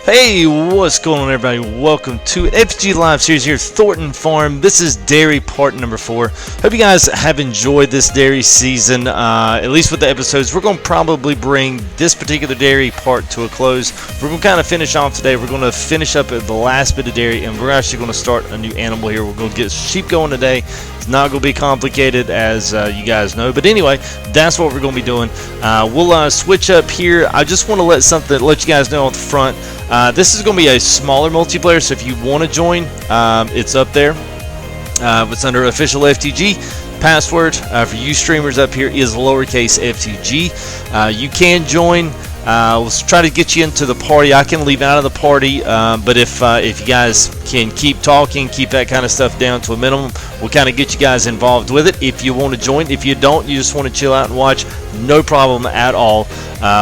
Hey, what's going on, everybody? Welcome to an FG Live series here at Thornton Farm. This is dairy part number 4. Hope you guys have enjoyed this dairy season, at least with the episodes. We're going to probably bring this particular dairy part to a close. We're going to kind of finish off today. We're going to finish up at the last bit of dairy, and we're actually going to start a new animal here. We're going to get sheep going today. It's not going to be complicated, as you guys know. But anyway, that's what we're going to be doing. We'll switch up here. I just want to let you guys know on the front. This is going to be a smaller multiplayer, so if you want to join, it's up there. It's under official FTG. Password for you streamers up here is lowercase FTG. You can join. Let's try to get you into the party. I can leave out of the party, but if you guys can keep talking, keep that kind of stuff down to a minimum, we'll kind of get you guys involved with it if you want to join. If you don't, you just want to chill out and watch, no problem at all.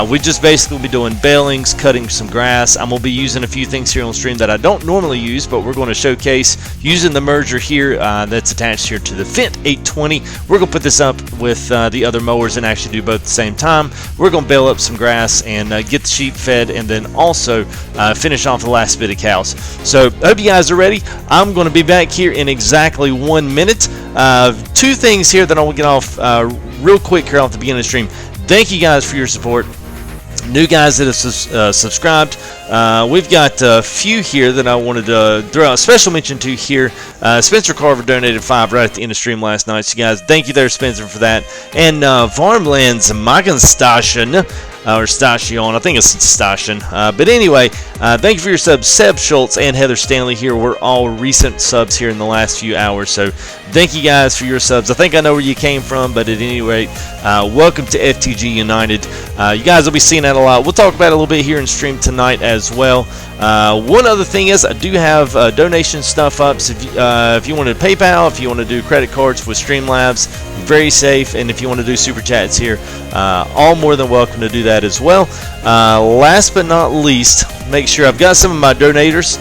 We just basically be doing balings, cutting some grass. I'm going to be using a few things here on stream that I don't normally use, but we're going to showcase using the merger here that's attached here to the Fendt 820. We're going to put this up with the other mowers and actually do both at the same time. We're going to bale up some grass and get the sheep fed, and then also finish off the last bit of cows. So I hope you guys are ready. I'm going to be back here in exactly 1 minute. Two things here that I want to get off real quick here off the beginning of the stream. Thank you guys for your support. New guys that have subscribed. We've got a few here that I wanted to throw out a special mention to here. Spencer Carver donated $5 right at the end of stream last night. So guys, thank you there, Spencer, for that. And Farmlands Magenstation, or Station, I think it's Station. But anyway, thank you for your subs. Seb Schultz and Heather Stanley here were all recent subs here in the last few hours. So thank you guys for your subs. I think I know where you came from, but at any rate, welcome to FTG United. You guys will be seeing that a lot. We'll talk about it a little bit here in stream tonight as well. One other thing is I do have donation stuff up. So if you want to PayPal, if you want to do credit cards with Streamlabs, very safe. And if you want to do super chats here, all more than welcome to do that as well. Last but not least, make sure I've got some of my donators.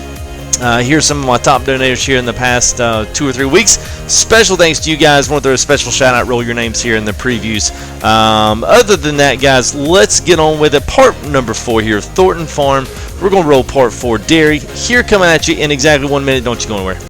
Here's some of my top donators here in the past 2 or 3 weeks. Special thanks to you guys. Want to throw a special shout out, roll your names here in the previews. Other than that, guys, let's get on with it. Part number 4 here, Thornton Farm. We're going to roll part 4 dairy. Here coming at you in exactly 1 minute. Don't you go anywhere.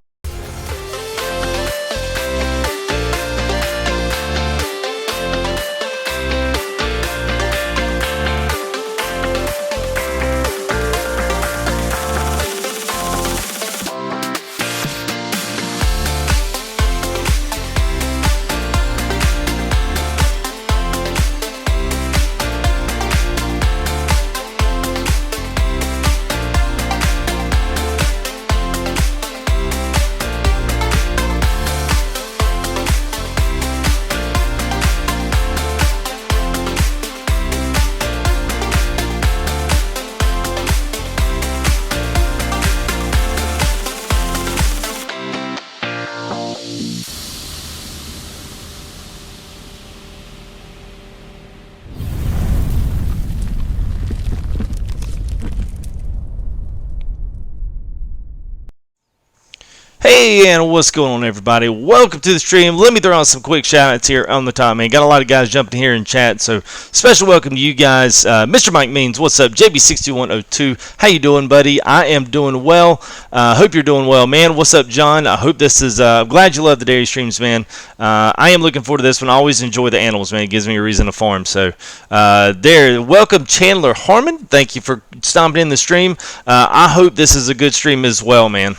Hey, and what's going on, everybody? Welcome to the stream. Let me throw out some quick shout-outs here on the top, man. Got a lot of guys jumping here in chat, so special welcome to you guys. Mr. Mike Means, what's up? JB62102, how you doing, buddy? I am doing well. Hope you're doing well, man. What's up, John? I hope this is, I'm glad you love the dairy streams, man. I am looking forward to this one. I always enjoy the animals, man. It gives me a reason to farm, so there. Welcome, Chandler Harmon. Thank you for stomping in the stream. I hope this is a good stream as well, man.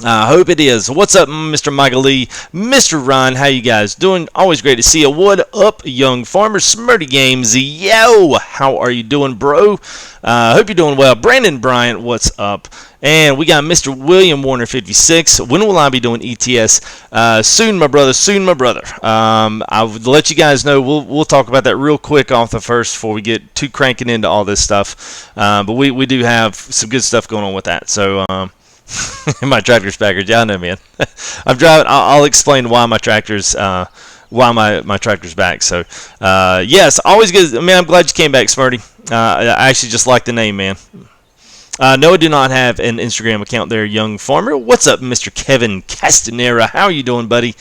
I hope it is. What's up, Mr. Michael Lee? Mr. Ryan, how you guys doing? Always great to see you. What up, young farmer? Smirty Games, yo! How are you doing, bro? Hope you're doing well. Brandon Bryant, what's up? And we got Mr. William Warner 56. When will I be doing ETS? Soon, my brother. Soon, my brother. I'll let you guys know. We'll talk about that real quick off the first before we get too cranking into all this stuff. But we do have some good stuff going on with that. So. My tractor's backwards. Yeah, I know, man. I'm driving. I'll explain why my tractor's my tractor's back. So yes, always good. Man, I'm glad you came back, Smarty. I actually just like the name, man. No, I do not have an Instagram account there, young farmer. What's up, Mr. Kevin Castanera? How are you doing, buddy?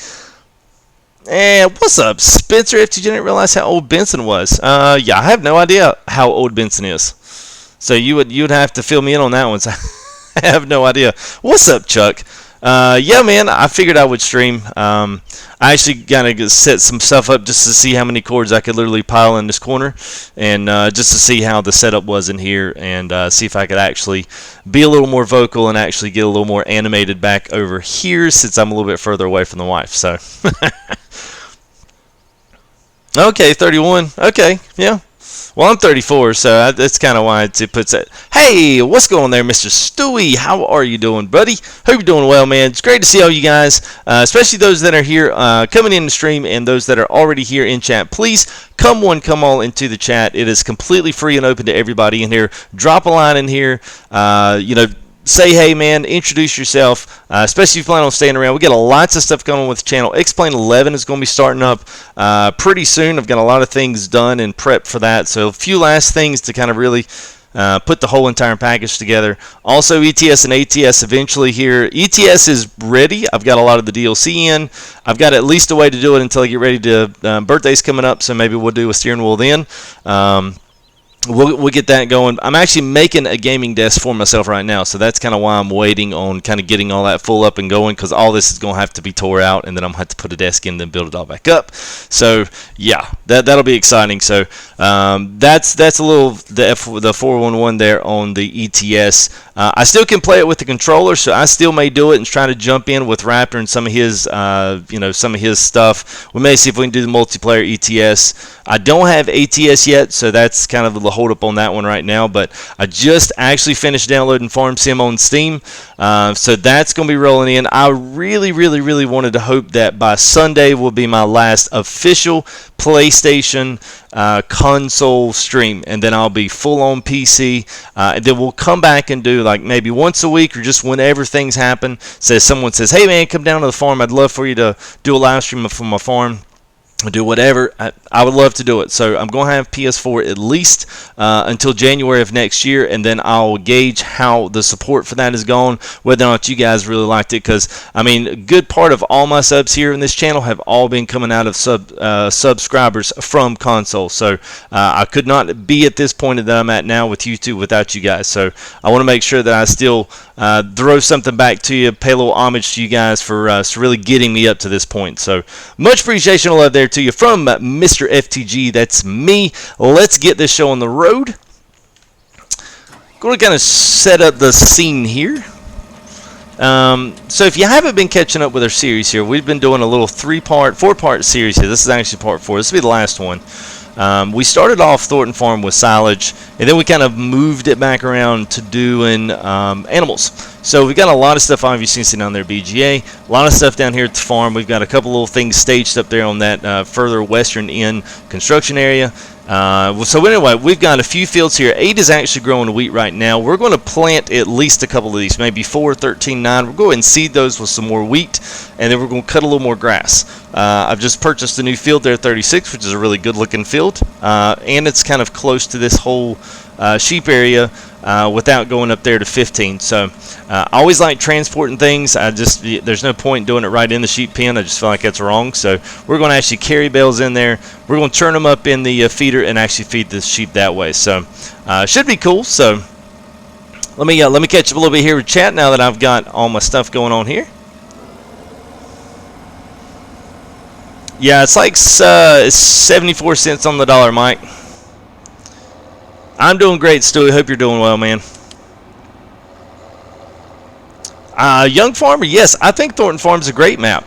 And what's up, Spencer? If you didn't realize how old Benson was. Yeah, I have no idea how old Benson is. So you would have to fill me in on that one. So I have no idea. What's up, Chuck? Yeah, man, I figured I would stream. I actually kind of set some stuff up just to see how many cords I could literally pile in this corner, and just to see how the setup was in here, and see if I could actually be a little more vocal and actually get a little more animated back over here, since I'm a little bit further away from the wife. So, okay, 31. Okay, yeah. Well, I'm 34, so that's kind of why it puts it. Hey, what's going on there, Mr. Stewie? How are you doing, buddy? Hope you're doing well, man. It's great to see all you guys, especially those that are here coming in the stream and those that are already here in chat. Please come all into the chat. It is completely free and open to everybody in here. Drop a line in here. Say hey, man, introduce yourself, especially if you plan on staying around. We got lots of stuff going on with the channel. X-Plane 11 is going to be starting up pretty soon. I've got a lot of things done and prepped for that, so a few last things to kind of really put the whole entire package together. Also, ETS and ATS eventually here. ETS is ready. I've got a lot of the DLC in. I've got at least a way to do it until I get ready to, birthday's coming up, so maybe we'll do a steering wheel then. We'll get that going. I'm actually making a gaming desk for myself right now, so that's kind of why I'm waiting on kind of getting all that full up and going, because all this is going to have to be tore out, and then I'm going to have to put a desk in and then build it all back up. So, yeah, that'll be exciting. So, that's a little, the 411 there on the ETS. I still can play it with the controller, so I still may do it and try to jump in with Raptor and some of his, some of his stuff. We may see if we can do the multiplayer ETS. I don't have ATS yet, so that's kind of the hold up on that one right now, but I just actually finished downloading Farm Sim on Steam, so that's going to be rolling in. I really wanted to hope that by Sunday will be my last official PlayStation console stream, and then I'll be full on PC, and then we'll come back and do like maybe once a week or just whenever things happen. Someone says, hey man, come down to the farm, I'd love for you to do a live stream from my farm, do whatever. I would love to do it. So I'm going to have PS4 at least until January of next year, and then I'll gauge how the support for that is going, whether or not you guys really liked it, because I mean, a good part of all my subs here in this channel have all been coming out of subscribers from console. So I could not be at this point that I'm at now with YouTube without you guys. So I want to make sure that I still throw something back to you, pay a little homage to you guys for really getting me up to this point. So much appreciation and love there to you from Mr. FTG. That's me. Let's get this show on the road. Going to kind of set up the scene here. So if you haven't been catching up with our series here, we've been doing a little four-part series here. This is actually part 4. This will be the last one. We started off Thornton Farm with silage, and then we kind of moved it back around to doing animals. So we've got a lot of stuff obviously sitting down there, BGA. A lot of stuff down here at the farm. We've got a couple little things staged up there on that further western end construction area. So anyway, we've got a few fields here. 8 is actually growing wheat right now. We're going to plant at least a couple of these, maybe 4, 13, 9. We'll go ahead and seed those with some more wheat, and then we're going to cut a little more grass. I've just purchased a new field there, 36, which is a really good looking field, and it's kind of close to this whole sheep area without going up there to 15. So I always like transporting things. There's no point doing it right in the sheep pen. I just feel like that's wrong. So we're going to actually carry bales in there. We're going to turn them up in the feeder and actually feed the sheep that way. So should be cool. So let me catch up a little bit here with chat now that I've got all my stuff going on here. Yeah, it's like 74 cents on the dollar, Mike. I'm doing great, Stewie. Hope you're doing well, man. Young Farmer, yes, I think Thornton Farm's a great map.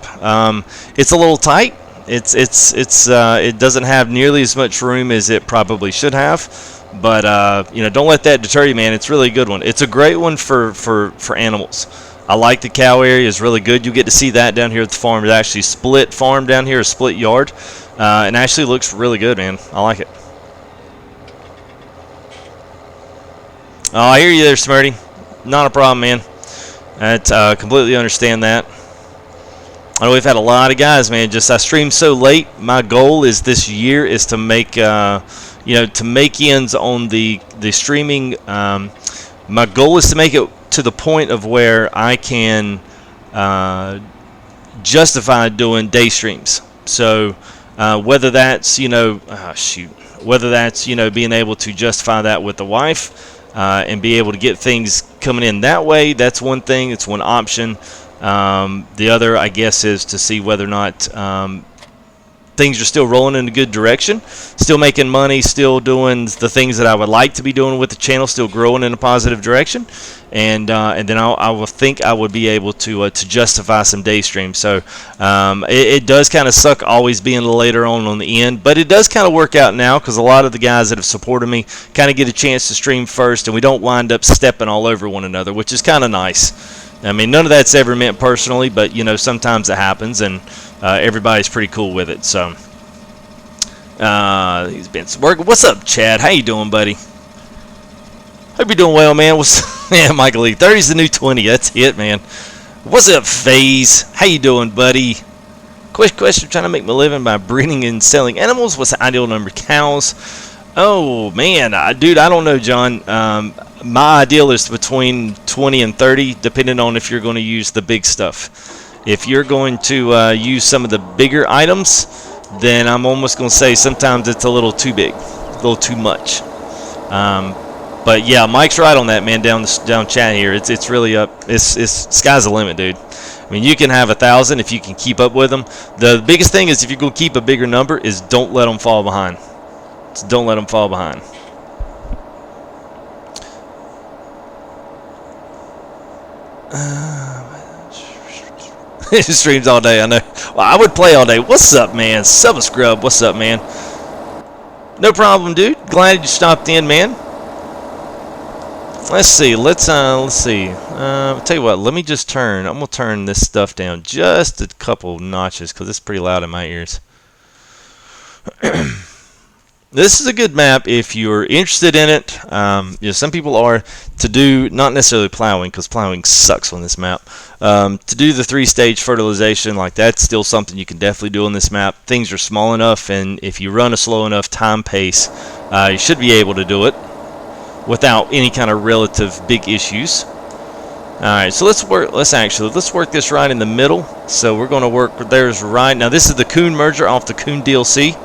It's a little tight. It doesn't have nearly as much room as it probably should have, but don't let that deter you, man. It's really a good one. It's a great one for animals. I like the cow area. It's really good. You get to see that down here at the farm. It's actually split farm down here, a split yard, and actually looks really good, man. I like it. Oh, I hear you there, Smarty. Not a problem, man. I completely understand that. I know we've had a lot of guys, man. I stream so late. My goal is this year is to make, to make ends on the streaming. My goal is to make it to the point of where I can justify doing day streams. So whether that's whether that's being able to justify that with the wife. and be able to get things coming in that way. That's one thing. It's one option. The other, I guess, is to see whether or not things are still rolling in a good direction, still making money, still doing the things that I would like to be doing with the channel, still growing in a positive direction, and then I will think I would be able to justify some day streams. So it does kind of suck always being a little later on the end, but it does kind of work out now because a lot of the guys that have supported me kind of get a chance to stream first, and we don't wind up stepping all over one another, which is kind of nice. I mean, none of that's ever meant personally, but, you know, sometimes it happens, and everybody's pretty cool with it. So, he's been working. What's up, Chad? How you doing, buddy? Hope you're doing well, man. Man, Michael Lee, 30's the new 20. That's it, man. What's up, FaZe? How you doing, buddy? Question, trying to make my living by breeding and selling animals. What's the ideal number of cows? Oh, man. Dude, I don't know, John. My ideal is between 20 and 30, depending on if you're going to use the big stuff. If you're going to use some of the bigger items, then I'm almost going to say sometimes it's a little too big, a little too much. But yeah, Mike's right on that, man. Down chat here, it's really up. It's sky's the limit, dude. I mean, you can have 1,000 if you can keep up with them. The biggest thing is if you're going to keep a bigger number, is don't let them fall behind. Just don't let them fall behind. Streams all day, I know. Well, I would play all day. What's up, man? Sub Scrub, what's up, man? No problem, dude. Glad you stopped in, man. Let's see. Let's see. I'll tell you what. Let me just turn. I'm gonna turn this stuff down just a couple notches because it's pretty loud in my ears. This is a good map if you're interested in it. You know, some people are to do not necessarily plowing because plowing sucks on this map. To do the 3-stage fertilization, like that's still something you can definitely do on this map. Things are small enough, and if you run a slow enough time pace, you should be able to do it without any kind of relative big issues. All right, so let's work this right in the middle. So we're going to work. There's right now. This is the Coon merger off the Coon DLC.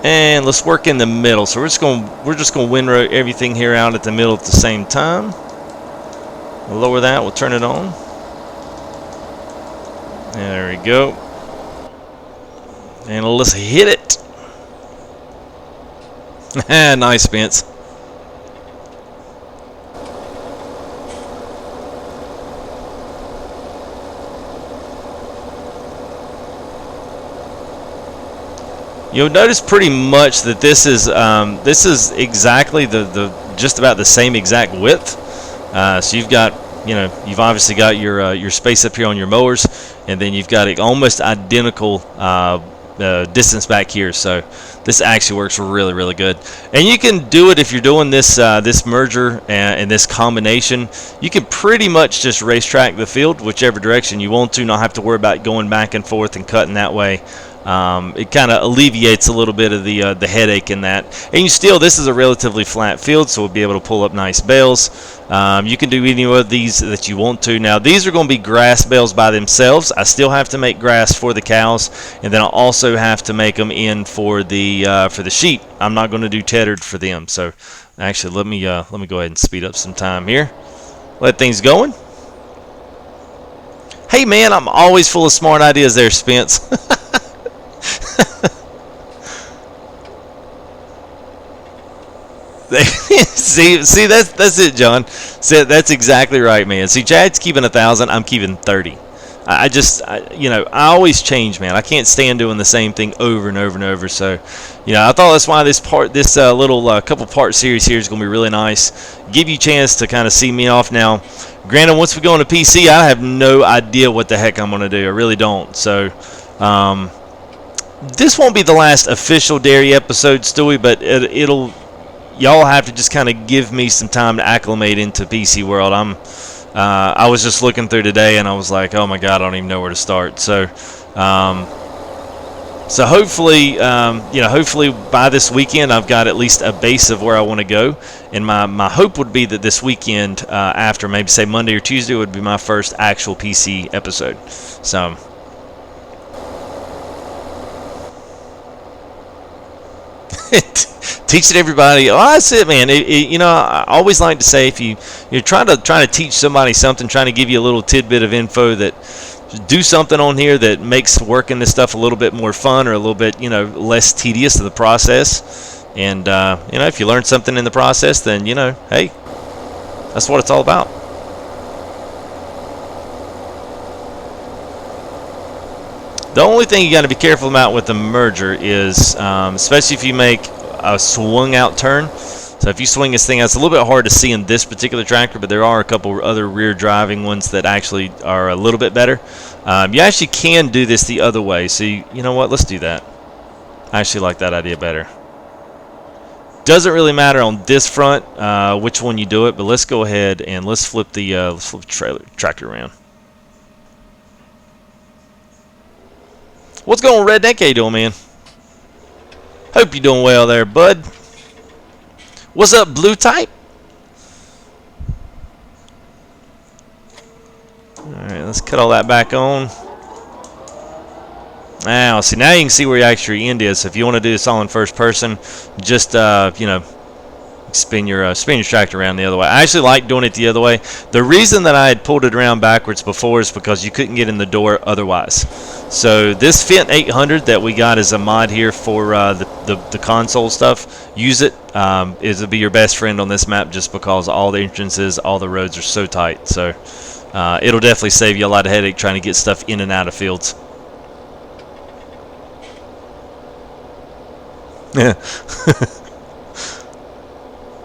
And let's work in the middle. So we're just going to windrow everything here out at the middle at the same time. We'll lower that. We'll turn it on. There we go. And let's hit it. Nice, Spence. You'll notice pretty much that this is exactly just about the same exact width. So you've got, you know, you've obviously got your space up here on your mowers, and then you've got an almost identical distance back here. So this actually works really, really good. And you can do it if you're doing this this merger and this combination. You can pretty much just racetrack the field whichever direction you want to, not have to worry about going back and forth and cutting that way. It kind of alleviates a little bit of the headache in that. And this is a relatively flat field, so we'll be able to pull up nice bales. You can do any of these that you want to. Now, these are going to be grass bales by themselves. I still have to make grass for the cows, and then I also have to make them in for the sheep. I'm not going to do tethered for them. So, actually, let me go ahead and speed up some time here. Let things going. Hey, man, I'm always full of smart ideas there, Spence. see that's it, John. See, that's exactly right, man. See, Chad's keeping 1,000, I'm keeping 30. You know, I always change, man. I can't stand doing the same thing over and over and over. So, you know, I thought that's why this little couple part series here is going to be really nice. Give you a chance to kind of see me off. Now, granted, once we go on to PC, I have no idea what the heck I'm going to do. I really don't. So, this won't be the last official dairy episode, Stewie, but it'll. Y'all have to just kind of give me some time to acclimate into PC world. I was just looking through today, and I was like, oh my god, I don't even know where to start. So, hopefully, you know, hopefully by this weekend, I've got at least a base of where I want to go. And my hope would be that this weekend, after maybe say Monday or Tuesday, would be my first actual PC episode. So. Teach it everybody. Oh, that's it, man. You know, I always like to say, if you're trying to teach somebody something, trying to give you a little tidbit of info, that do something on here that makes working this stuff a little bit more fun, or a little bit, you know, less tedious of the process. And you know, if you learn something in the process, then, you know, hey, that's what it's all about. The only thing you got to be careful about with the merger is, especially if you make a swung out turn. So if you swing this thing out, it's a little bit hard to see in this particular tractor, but there are a couple other rear driving ones that actually are a little bit better. You actually can do this the other way. So you know what? Let's do that. I actually like that idea better. Doesn't really matter on this front which one you do it, but let's go ahead and let's flip the tractor around. What's going on, Redneck? How you doing, man? Hope you're doing well there, bud. What's up, Blue Type? Alright, let's cut all that back on. Now, see, now you can see where your actual end is. So if you want to do this all in first person, just, you know, spin your tractor around the other way. I actually like doing it the other way. The reason that I had pulled it around backwards before is because you couldn't get in the door otherwise. So this Fent 800 that we got as a mod here for the console stuff, use it. It'll be your best friend on this map, just because all the entrances, all the roads are so tight. So it'll definitely save you a lot of headache trying to get stuff in and out of fields. Yeah.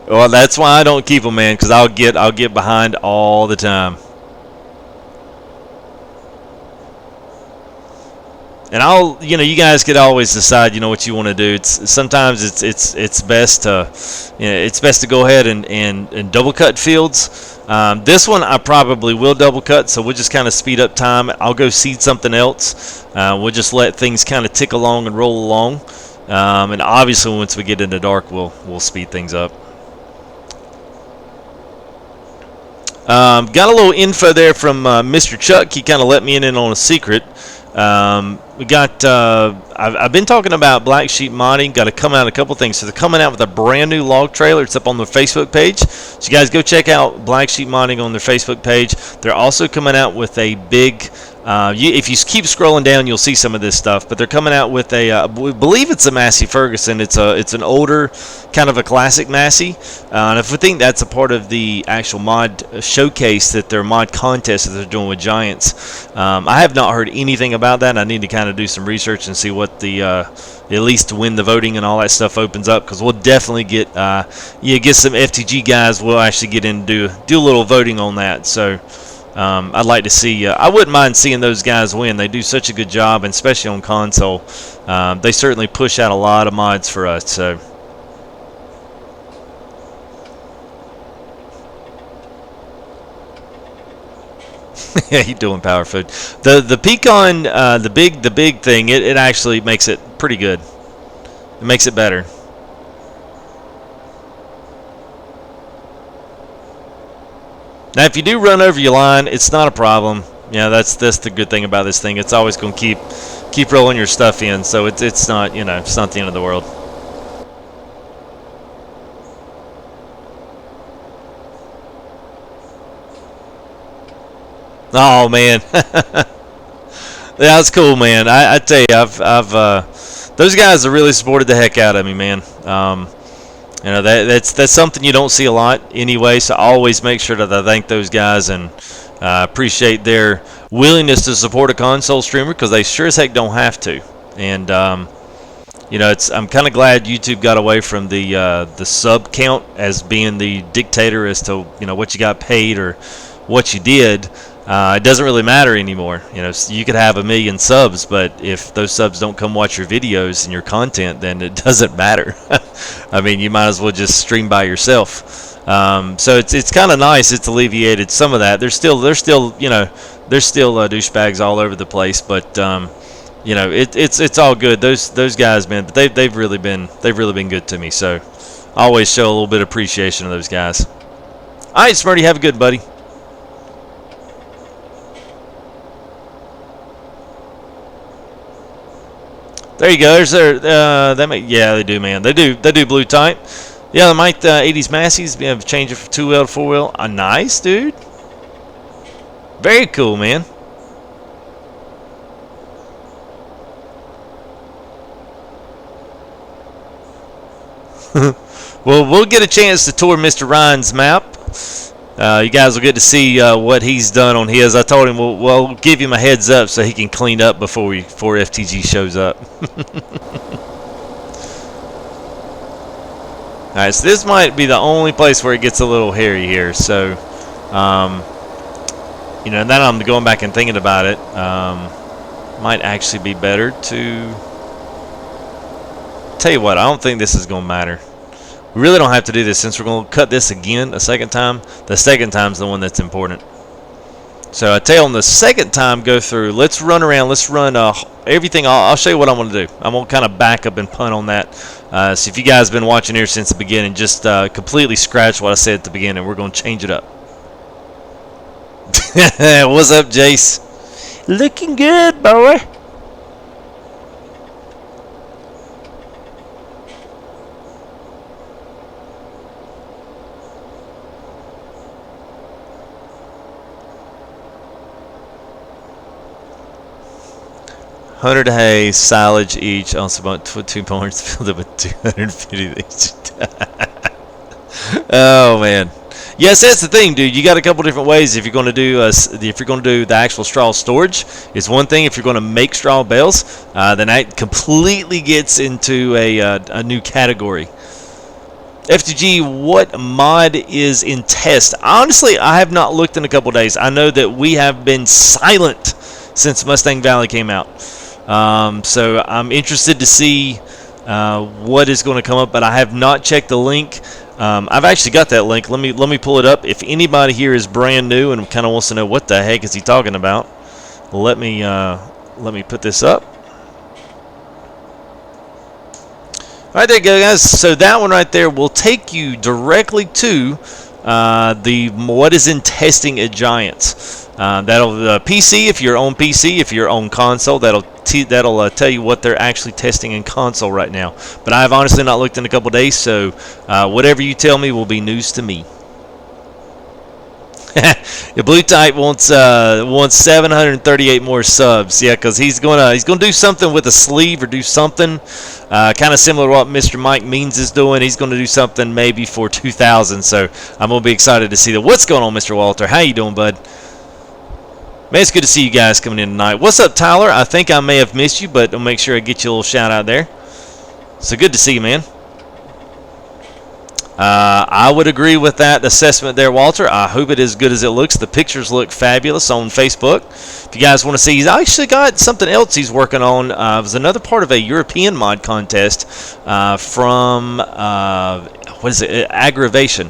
Well, that's why I don't keep them, man, because I'll get behind all the time. And you know, you guys could always decide, you know, what you want to do. Sometimes it's best to, you know, it's best to go ahead and double cut fields. This one I probably will double cut, so we'll just kind of speed up time. I'll go seed something else. We'll just let things kind of tick along and roll along. And obviously, once we get into dark, we'll speed things up. Got a little info there from Mr. Chuck. He kind of let me in on a secret. We got I've been talking about Black Sheep Modding. Got to come out a couple things. So they're coming out with a brand new log trailer. It's up on their Facebook page. So you guys go check out Black Sheep Modding on their Facebook page. They're also coming out with a big. If you keep scrolling down, you'll see some of this stuff. But they're coming out with a, I believe it's a Massey Ferguson. It's an older, kind of a classic Massey. And if we think that's a part of the actual mod showcase, that their mod contest that they're doing with Giants. I have not heard anything about that. I need to kind of do some research and see what the at least when the voting and all that stuff opens up, because we'll definitely get some FTG guys. We'll actually get in do a little voting on that. So. I'd like to see. I wouldn't mind seeing those guys win. They do such a good job, and especially on console. They certainly push out a lot of mods for us. So, yeah, you doing power food. The pecan, the big thing. It actually makes it pretty good. It makes it better. Now, if you do run over your line, it's not a problem. You know, that's the good thing about this thing. It's always going to keep rolling your stuff in, so it's not, you know, it's not the end of the world. Oh man, yeah, that's cool, man. I tell you, I've those guys have really supported the heck out of me, man. You know, that's something you don't see a lot anyway, so I always make sure that I thank those guys and appreciate their willingness to support a console streamer, because they sure as heck don't have to. And you know, I'm kind of glad YouTube got away from the sub count as being the dictator as to, you know, what you got paid or what you did. It doesn't really matter anymore. You know, you could have 1 million subs, but if those subs don't come watch your videos and your content, then it doesn't matter. I mean, you might as well just stream by yourself. So it's kind of nice. It's alleviated some of that. There's still you know, there's still douchebags all over the place, but you know, it's all good. Those guys, man, but they've really been good to me. So I always show a little bit of appreciation of those guys. All right, Smarty, have a good, buddy. There you go. There's their, yeah, they do, man. They do blue type. Yeah, the Mike 80s Massey's change it from 2-wheel to 4-wheel. Nice, dude. Very cool, man. Well, we'll get a chance to tour Mr. Ryan's map. You guys will get to see what he's done on his. I told him we'll give him a heads up so he can clean up before FTG shows up. All right, so this might be the only place where it gets a little hairy here. So, you know, now I'm going back and thinking about it. Might actually be better to tell you what. I don't think this is going to matter. We really don't have to do this since we're going to cut this again a second time. The second time's the one that's important. So I tell you, on the second time, go through. Let's run around. Let's run everything. I'll show you what I'm going to do. I'm going to kind of back up and punt on that. So if you guys have been watching here since the beginning, just completely scratch what I said at the beginning. We're going to change it up. What's up, Jace? Looking good, boy. $100 hay, silage each. Also, about 2 barns filled up with 250 each. Oh man, yes, that's the thing, dude. You got a couple different ways if you're going to do the actual straw storage. It's one thing if you're going to make straw bales. Then that completely gets into a new category. FTG, what mod is in test? Honestly, I have not looked in a couple days. I know that we have been silent since Mustang Valley came out. So I'm interested to see what is going to come up, but I have not checked the link. I've actually got that link. Let me pull it up. If anybody here is brand new and kind of wants to know what the heck is he talking about, let me put this up. All right, there you go, guys. So that one right there will take you directly to what is in testing at Giants. That'll PC if you're on PC. If you're on console, that'll tell you what they're actually testing in console right now. But I've honestly not looked in a couple days, so whatever you tell me will be news to me. The blue type wants 738 more subs. Yeah, because he's gonna do something with a sleeve or do something kind of similar to what Mr. Mike Means is doing. He's gonna do something maybe for 2,000. So I'm gonna be excited to see that. What's going on, Mr. Walter? How you doing, bud? Man, it's good to see you guys coming in tonight. What's up, Tyler? I think I may have missed you, but I'll make sure I get you a little shout out there. So good to see you, man. I would agree with that assessment there, Walter. I hope it is as good as it looks. The pictures look fabulous on Facebook. If you guys want to see, he's actually got something else he's working on. It was another part of a European mod contest from, what is it, Aggravation.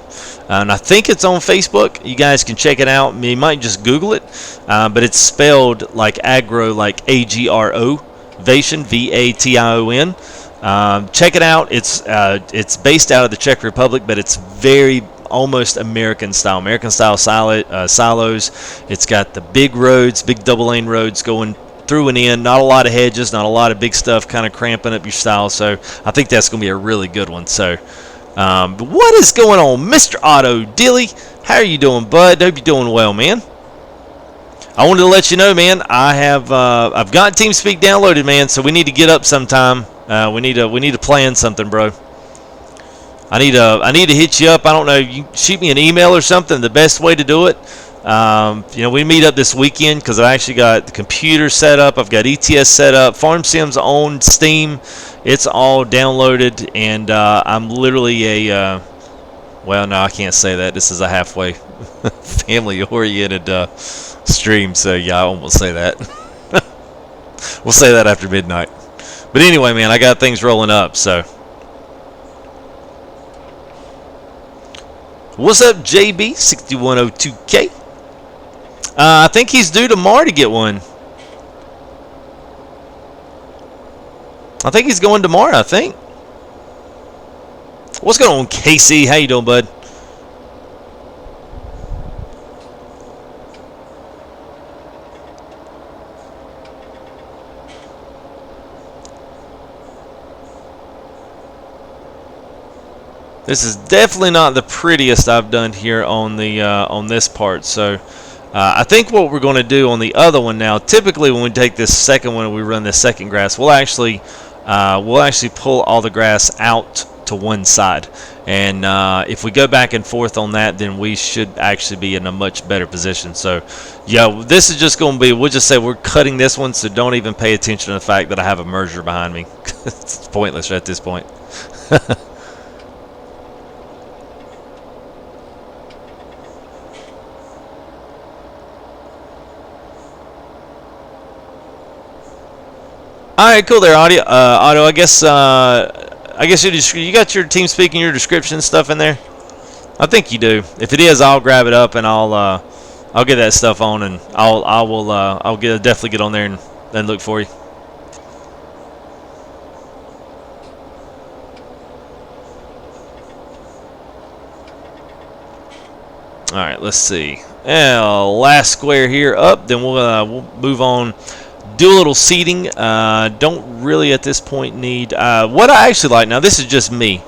And I think it's on Facebook. You guys can check it out. You might just Google it. But it's spelled like aggro, like A-G-R-O, Vation, V-A-T-I-O-N. Check it out. It's based out of the Czech Republic, but it's very almost American style silos. It's got the big roads, big double lane roads going through and in. Not a lot of hedges, not a lot of big stuff kind of cramping up your style. So I think that's going to be a really good one. So what is going on, Mr. Otto Dilly? How are you doing, bud? Hope you're doing well, man. I wanted to let you know, man. I've got TeamSpeak downloaded, man. So we need to get up sometime. We need to plan something, bro. I need to hit you up. I don't know. You shoot me an email or something. The best way to do it. You know, we meet up this weekend because I actually got the computer set up. I've got ETS set up. Farm Sim's on Steam. It's all downloaded, and I'm literally a. Well, no, I can't say that. This is a halfway family-oriented stream, so yeah, I won't say that. We'll say that after midnight. But anyway, man, I got things rolling up, so. What's up, JB6102K? I think he's due tomorrow to get one. I think he's going tomorrow, I think. What's going on, KC? How you doing, bud? This is definitely not the prettiest I've done here on the on this part. So I think what we're going to do on the other one now, typically when we take this second one and we run this second grass, we'll actually pull all the grass out to one side. And if we go back and forth on that, then we should actually be in a much better position. So yeah, this is just going to be, we'll just say we're cutting this one, so don't even pay attention to the fact that I have a merger behind me. It's pointless at this point. All right, cool there, Audio. I guess you got your team speaking, your description stuff in there. I think you do. If it is, I'll grab it up and I'll get that stuff on, and I'll definitely get on there and look for you. All right, let's see. Last square here up. Then we'll move on. Do a little seating. Don't really at this point need what I actually like. Now this is just me.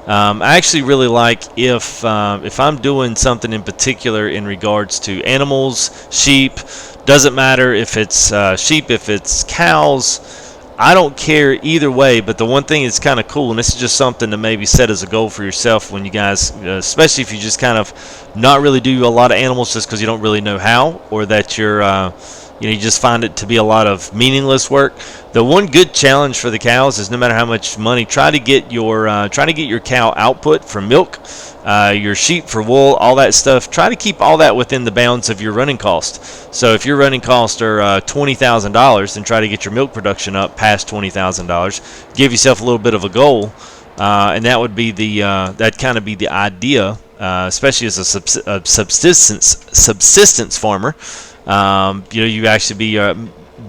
I actually really like if I'm doing something in particular in regards to animals, sheep. Doesn't matter if it's sheep, if it's cows. I don't care either way. But the one thing that's kind of cool, and this is just something to maybe set as a goal for yourself when you guys, especially if you just kind of not really do a lot of animals just because you don't really know how, or that you're you just find it to be a lot of meaningless work. The one good challenge for the cows is no matter how much money, try to get your cow output for milk, your sheep for wool, all that stuff. Try to keep all that within the bounds of your running cost. So if your running costs are $20,000, then try to get your milk production up past $20,000. Give yourself a little bit of a goal, and that would be that kind of be the idea, especially as a subsistence farmer. You actually be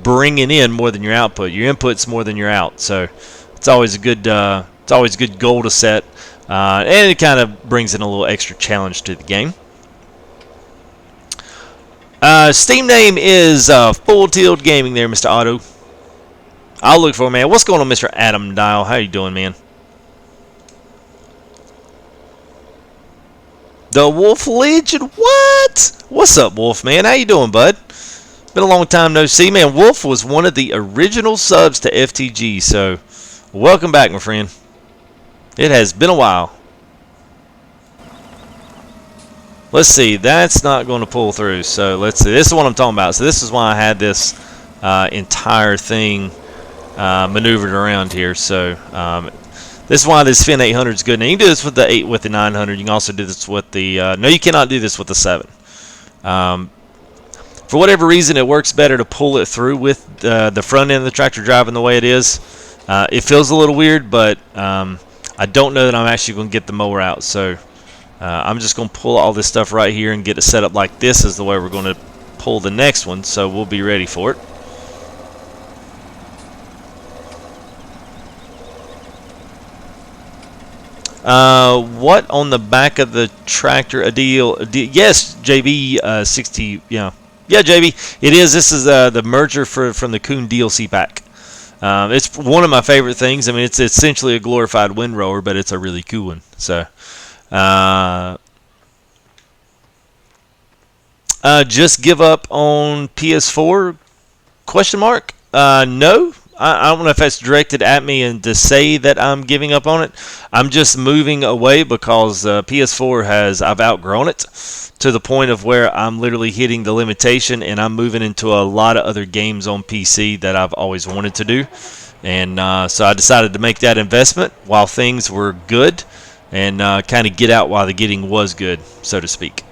bringing in more than your output. Your input's more than your out. So it's always a good goal to set, and it kind of brings in a little extra challenge to the game. Steam name is Full Tilt Gaming there, Mr. Otto. I'll look for it, man. What's going on, Mr. Adam Dial? How you doing, man? The Wolf Legend, what? What's up, Wolf, man? How you doing, bud? Been a long time no see, man. Wolf was one of the original subs to FTG, so welcome back, my friend. It has been a while. Let's see, that's not going to pull through, so let's see. This is what I'm talking about. So this is why I had this entire thing maneuvered around here. So this is why this Fin 800 is good. Now you can do this with the 8 with the 900. You can also do this with the no, you cannot do this with the 7. For whatever reason, it works better to pull it through with the front end of the tractor driving the way it is. It feels a little weird, but I don't know that I'm actually going to get the mower out. So I'm just going to pull all this stuff right here and get it set up like this is the way we're going to pull the next one. So we'll be ready for it. What on the back of the tractor? A deal? Yes, JB 60. Yeah, JB. It is. This is the merger from the Coon DLC pack. It's one of my favorite things. I mean, it's essentially a glorified windrower, but it's a really cool one. So, just give up on PS4? Question mark. No. I don't know if that's directed at me and to say that I'm giving up on it. I'm just moving away because PS4 I've outgrown it to the point of where I'm literally hitting the limitation, and I'm moving into a lot of other games on PC that I've always wanted to do. And so I decided to make that investment while things were good and kind of get out while the getting was good, so to speak.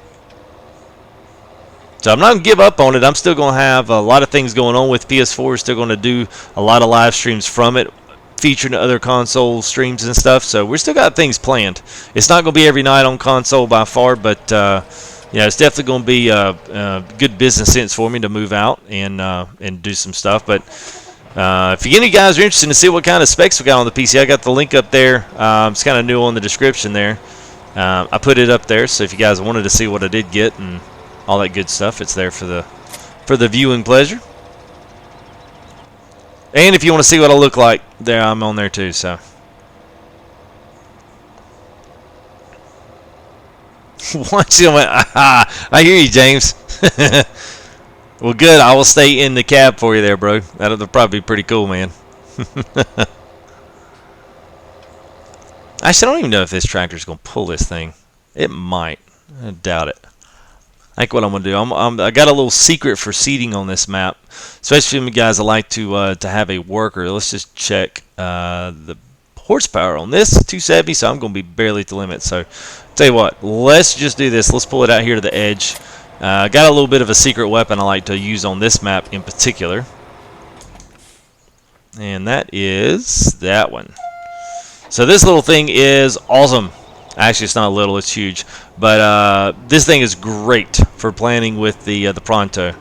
So I'm not going to give up on it. I'm still going to have a lot of things going on with PS4. Still going to do a lot of live streams from it, featuring other console streams and stuff. So we're still got things planned. It's not going to be every night on console by far, but it's definitely going to be good business sense for me to move out and do some stuff. But if any guys are interested to see what kind of specs we got on the PC, I got the link up there. It's kind of new on the description there. I put it up there, so if you guys wanted to see what I did get and all that good stuff, it's there for the viewing pleasure. And if you want to see what I look like, there I'm on there too. So Once you went, aha, I hear you, James. Well, good. I will stay in the cab for you there, bro. That'll probably be pretty cool, man. Actually, I don't even know if this tractor's going to pull this thing. It might. I doubt it. I think what I'm going to do, I got a little secret for seating on this map, especially for you guys that like to have a worker. Let's just check the horsepower on this, 270, so I'm going to be barely at the limit. So, tell you what, let's just do this. Let's pull it out here to the edge. Got a little bit of a secret weapon I like to use on this map in particular, and that is that one. So this little thing is awesome. Actually, it's not little; it's huge. But this thing is great for planning with the Pronto.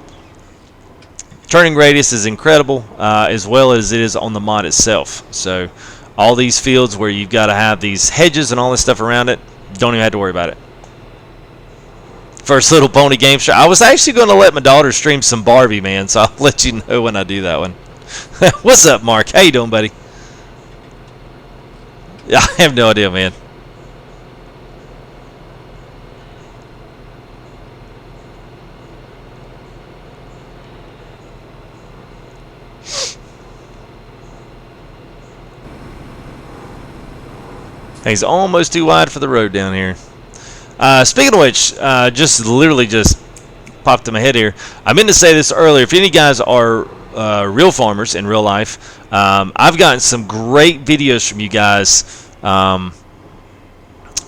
Turning radius is incredible, as well as it is on the mod itself. So all these fields where you've got to have these hedges and all this stuff around it, don't even have to worry about it. First little pony game show. I was actually going to let my daughter stream some Barbie, man, so I'll let you know when I do that one. What's up, Mark? How you doing, buddy? I have no idea, man. He's almost too wide for the road down here. Speaking of which, just literally just popped in my head here. I meant to say this earlier. If any guys are real farmers in real life, I've gotten some great videos from you guys. I've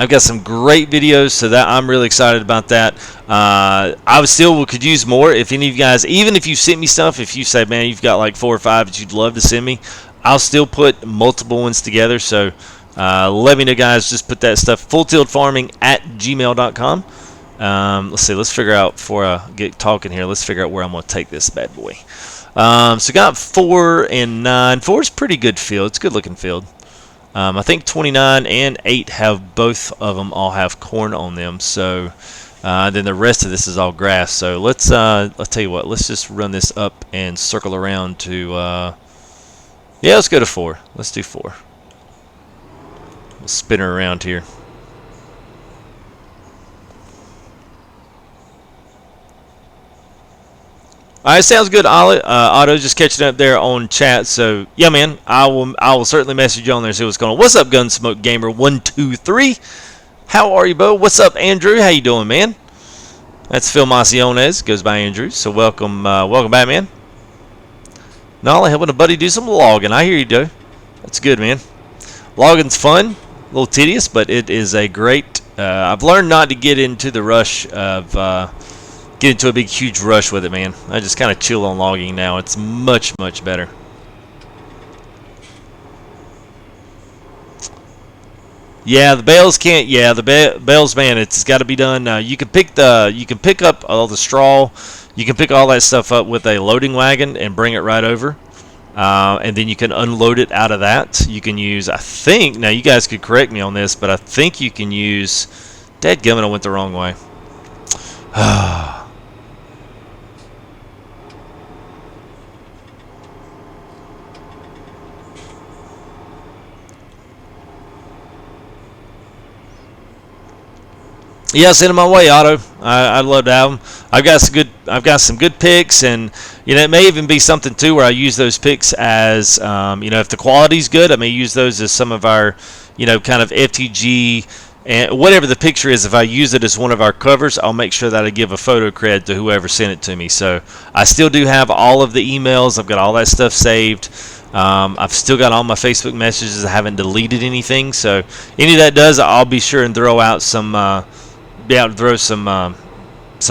got some great videos, so that I'm really excited about that. I still could use more. If any of you guys, even if you sent me stuff, if you say, man, you've got like 4 or 5 that you'd love to send me, I'll still put multiple ones together. So let me know, guys. Just put that stuff, fulltiltfarming@gmail.com. Let's see. Let's figure out, before I get talking here, let's figure out where I'm going to take this bad boy. So got 4 and 9. 4 is pretty good field. It's a good looking field. I think 29 and 8 have, both of them all have corn on them. So then the rest of this is all grass. So let's tell you what. Let's just run this up and circle around to. Yeah, let's go to 4. Let's do 4. We'll spin her around here. Alright, sounds good, Otto. Just catching up there on chat. So yeah, man, I will certainly message you on there, see what's going on. What's up, Gunsmoke Gamer 123? How are you, Bo? What's up, Andrew? How you doing, man? That's Phil Maciones, goes by Andrew. So welcome back, man. Nolly helping a buddy do some logging. I hear you, do. That's good, man. Logging's fun, a little tedious, but it is a great. I've learned not to get into the rush of. Get into a big, huge rush with it, man. I just kind of chill on logging now. It's much, much better. Yeah, the bales can't. Yeah, the bales, man. It's got to be done. You can pick up all the straw. You can pick all that stuff up with a loading wagon and bring it right over. And then you can unload it out of that. You can use, I think. Now you guys could correct me on this, but I think you can use. Dadgummit, I went the wrong way. Yeah, send them my way, Otto. I'd love to have them. I've got some good picks, and it may even be something too where I use those picks as if the quality's good, I may use those as some of our kind of FTG and whatever the picture is. If I use it as one of our covers, I'll make sure that I give a photo cred to whoever sent it to me. So I still do have all of the emails. I've got all that stuff saved. I've still got all my Facebook messages. I haven't deleted anything. So any of that does, I'll be sure and throw out some. Be able to throw some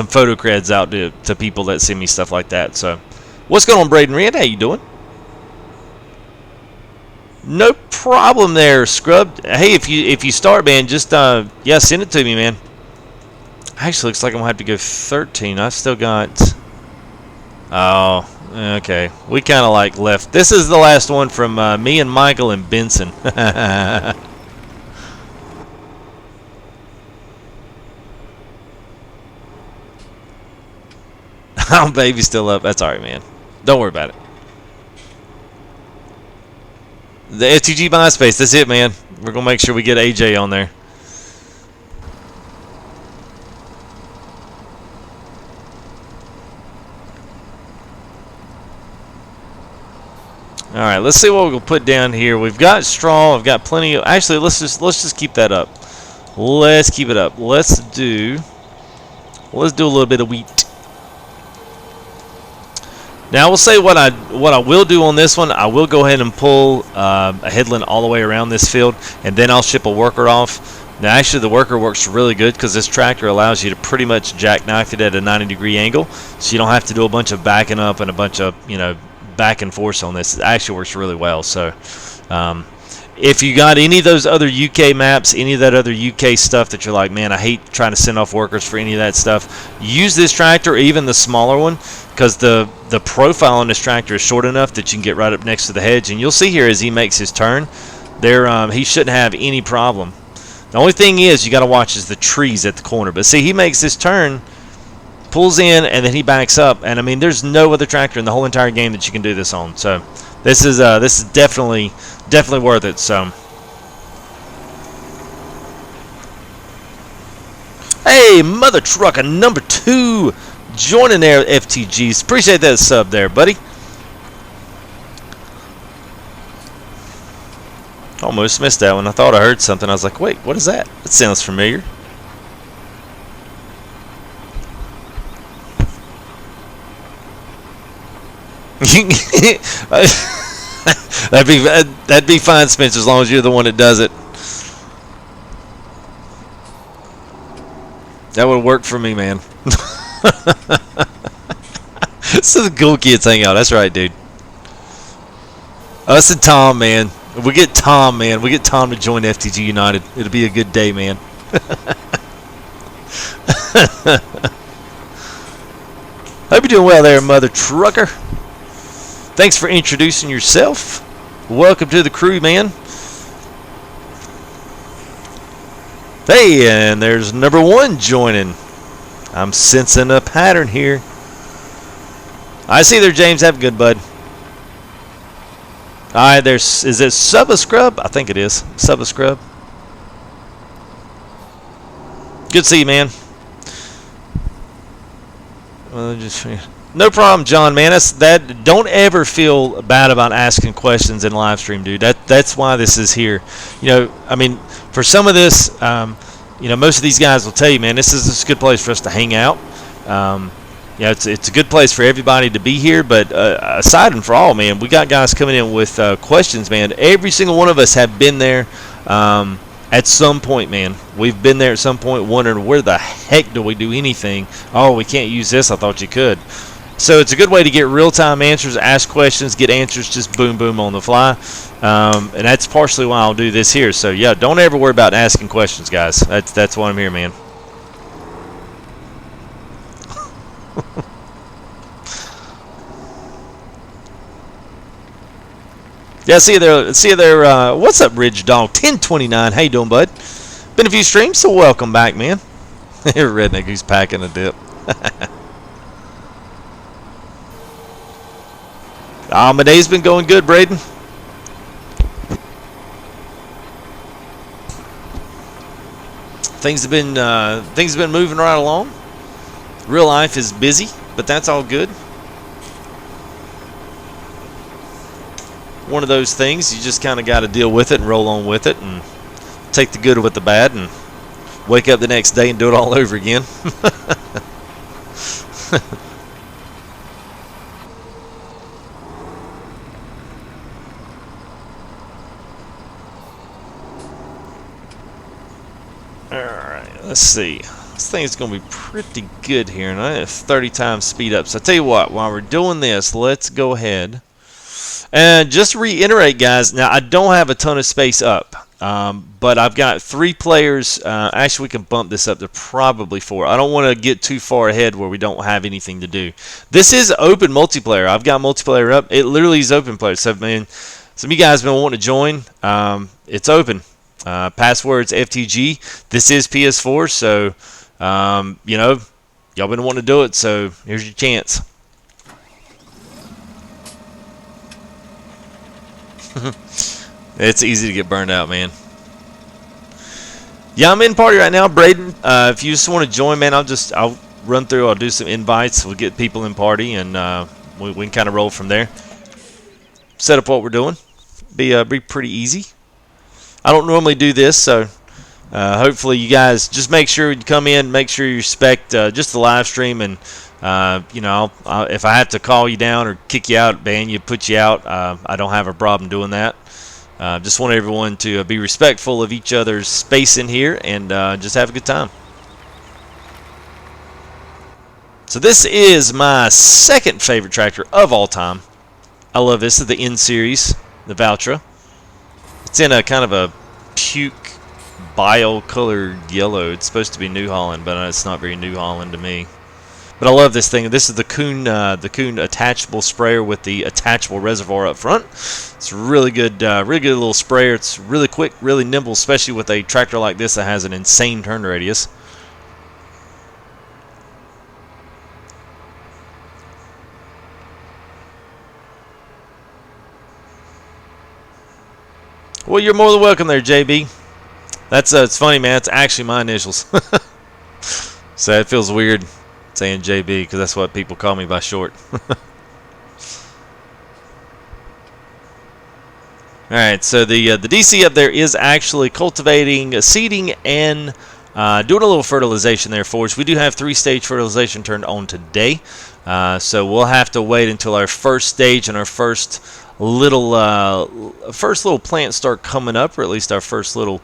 photo creds out to people that send me stuff like that. So, what's going on, Braden Reed? How you doing? No problem there, Scrub. Hey, if you start, man, just yeah, send it to me, man. Actually, looks like I'm gonna have to go 13. I've still got. Oh, okay. We kind of like left. This is the last one from me and Michael and Benson. Oh, baby's still up. That's alright, man. Don't worry about it. The FTG MySpace. That's it, man. We're going to make sure we get AJ on there. All right, let's see what we'll put down here. We've got straw. I've got plenty of. Actually, let's just keep that up. Let's keep it up. Let's do a little bit of wheat. Now, we'll say what I will do on this one. I will go ahead and pull a headland all the way around this field, and then I'll ship a worker off. Now, actually, the worker works really good because this tractor allows you to pretty much jackknife it at a 90-degree angle, so you don't have to do a bunch of backing up and a bunch of, back and forth on this. It actually works really well. So, if you got any of those other UK maps, any of that other UK stuff that you're like, man, I hate trying to send off workers for any of that stuff, use this tractor, or even the smaller one, because the profile on this tractor is short enough that you can get right up next to the hedge. And you'll see here as he makes his turn, there he shouldn't have any problem. The only thing is you got to watch is the trees at the corner. But see, he makes this turn, pulls in, and then he backs up. And I mean, there's no other tractor in the whole entire game that you can do this on. So this is definitely worth it. So hey, mother trucker number 2 joining there, FTGs. Appreciate that sub there, buddy. Almost missed that one. I thought I heard something. I was like, wait, what is that? That sounds familiar. That'd be fine, Spencer, as long as you're the one that does it. That would work for me, man. This is the cool kids hang out. That's right, dude. Us and Tom, man. If we get Tom, man, we get Tom to join FTG United. It'll be a good day, man. Hope you're doing well there, mother trucker. Thanks for introducing yourself. Welcome to the crew, man. Hey, and there's number 1 joining. I'm sensing a pattern here. I see there, James. Have a good, bud. All right, is it Subba Scrub? I think it is. Subba Scrub. Good to see you, man. No problem, John, man. Don't ever feel bad about asking questions in live stream, dude. That's why this is here. I mean, for some of this, most of these guys will tell you, man, this is a good place for us to hang out. It's a good place for everybody to be here, but aside and for all, man, we got guys coming in with questions, man. Every single one of us have been there at some point, man. We've been there at some point wondering, where the heck do we do anything? Oh, we can't use this. I thought you could. So it's a good way to get real-time answers, ask questions, get answers just boom, boom on the fly. And that's partially why I'll do this here. So, yeah, don't ever worry about asking questions, guys. That's why I'm here, man. Yeah, see you there. What's up, Ridge Dog? 1029. How you doing, bud? Been a few streams, so welcome back, man. Redneck who's packing a dip. My day's been going good, Braden. Things have been moving right along. Real life is busy, but that's all good. One of those things, you just kind of got to deal with it and roll on with it and take the good with the bad and wake up the next day and do it all over again. Alright, let's see. This thing is going to be pretty good here, and I have 30 times speed up. So I tell you what, while we're doing this, let's go ahead and just to reiterate, guys. Now I don't have a ton of space up, but I've got 3 players. Actually, we can bump this up to probably 4. I don't want to get too far ahead where we don't have anything to do. This is open multiplayer. I've got multiplayer up. It literally is open player. So, man, some of you guys have been wanting to join. It's open. Password's FTG. This is PS4, so y'all been wanting to do it. So here's your chance. It's easy to get burned out, man. Yeah, I'm in party right now, Braden. If you just want to join, man, I'll run through. I'll do some invites. We'll get people in party, and we can kind of roll from there. set up what we're doing. Be pretty easy. I don't normally do this, so hopefully you guys just make sure you come in, make sure you respect just the live stream, and you know, if I have to call you down or kick you out, ban you, put you out, I don't have a problem doing that. Just want everyone to be respectful of each other's space in here and just have a good time. So this is my second favorite tractor of all time. I love this. This is the N series, the Valtra. It's in a kind of a puke bile colored yellow. It's supposed to be New Holland, but it's not very New Holland to me. But I love this thing. This is the Kuhn attachable sprayer with the attachable reservoir up front. It's really good little sprayer. It's really quick, really nimble, especially with a tractor like this that has an insane turn radius. Well, you're more than welcome there, JB. That's it's funny, man. It's actually my initials. So it feels weird saying JB because that's what people call me by short. Alright, so the DC up there is actually cultivating, seeding, and doing a little fertilization there for us. We do have 3-stage fertilization turned on today. So we'll have to wait until our first stage and our first little plants start coming up, or at least our first little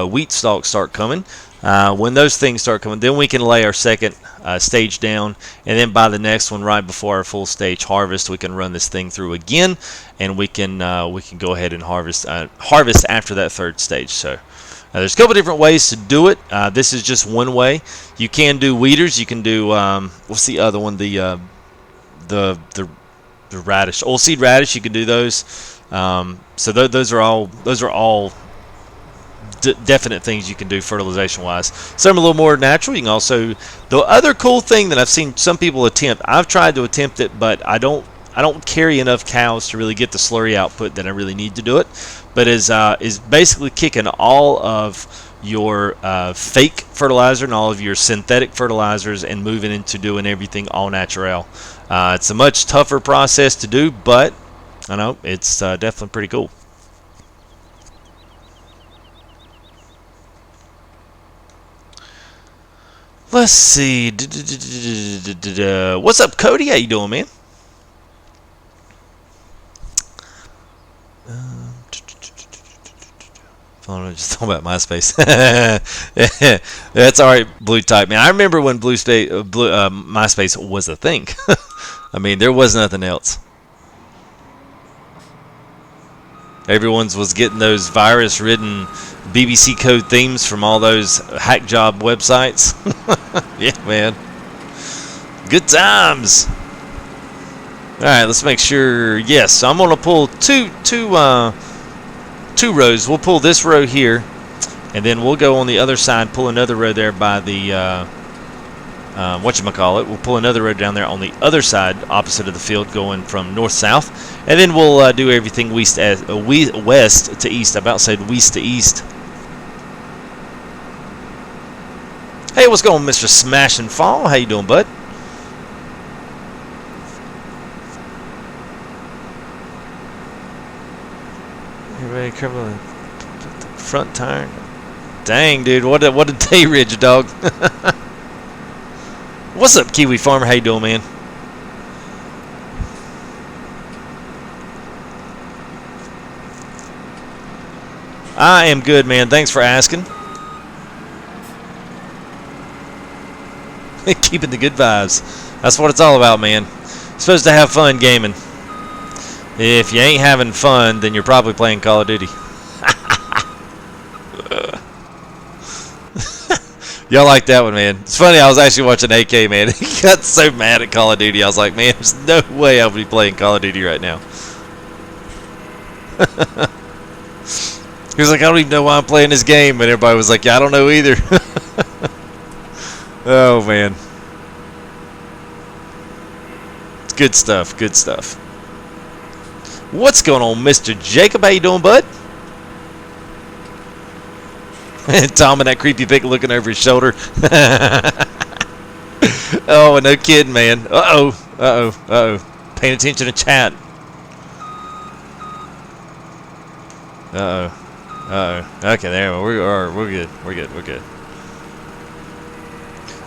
wheat stalks start coming. When those things start coming, then we can lay our second stage down, and then by the next one, right before our full stage harvest, we can run this thing through again, and we can go ahead and harvest after that third stage. So there's a couple different ways to do it. This is just one way. You can do weeders. You can do what's the other one? The radish, oilseed radish. You can do those. So those are all definite things you can do fertilization wise. Some are a little more natural. You can also, the other cool thing that I've seen some people attempt, I've tried to attempt it, but I don't carry enough cows to really get the slurry output that I really need to do it. But is basically kicking all of your fake fertilizer and all of your synthetic fertilizers and moving into doing everything all natural. It's a much tougher process to do, but I know it's definitely pretty cool. Let's see. What's up, Cody? How you doing, man? I'm just talking about MySpace. That's all right, Blue Type, man. I remember when MySpace was a thing. I mean, there was nothing else. Everyone's was getting those virus-ridden BBC code themes from all those hack job websites. Yeah, man. Good times. All right, let's make sure. Yes, so I'm gonna pull two rows. We'll pull this row here, and then we'll go on the other side, pull another row there by the whatchamacallit. We'll pull another row down there on the other side, opposite of the field, going from north-south, and then we'll do everything west to east. I about said west to east. Hey, what's going on, Mr. Smash and Fall? How you doing, bud? Everybody cover the front tire. Dang, dude, what a day ridge, dog. What's up, Kiwi Farmer? How you doing, man? I am good, man. Thanks for asking. Keeping the good vibes. That's what it's all about, man. You're supposed to have fun gaming. If you ain't having fun, then you're probably playing Call of Duty. Y'all like that one, man. It's funny, I was actually watching AK, man. He got so mad at Call of Duty. I was like, man, there's no way I would be playing Call of Duty right now. He was like, I don't even know why I'm playing this game. And everybody was like, yeah, I don't know either. Oh, man. It's good stuff, good stuff. What's going on, Mr. Jacob? How you doing, bud? Tom and that creepy pic looking over his shoulder. Oh, no kidding, man. Uh-oh. Uh-oh. Uh-oh. Paying attention to chat. Okay, there we are. We're good. We're good. We're good.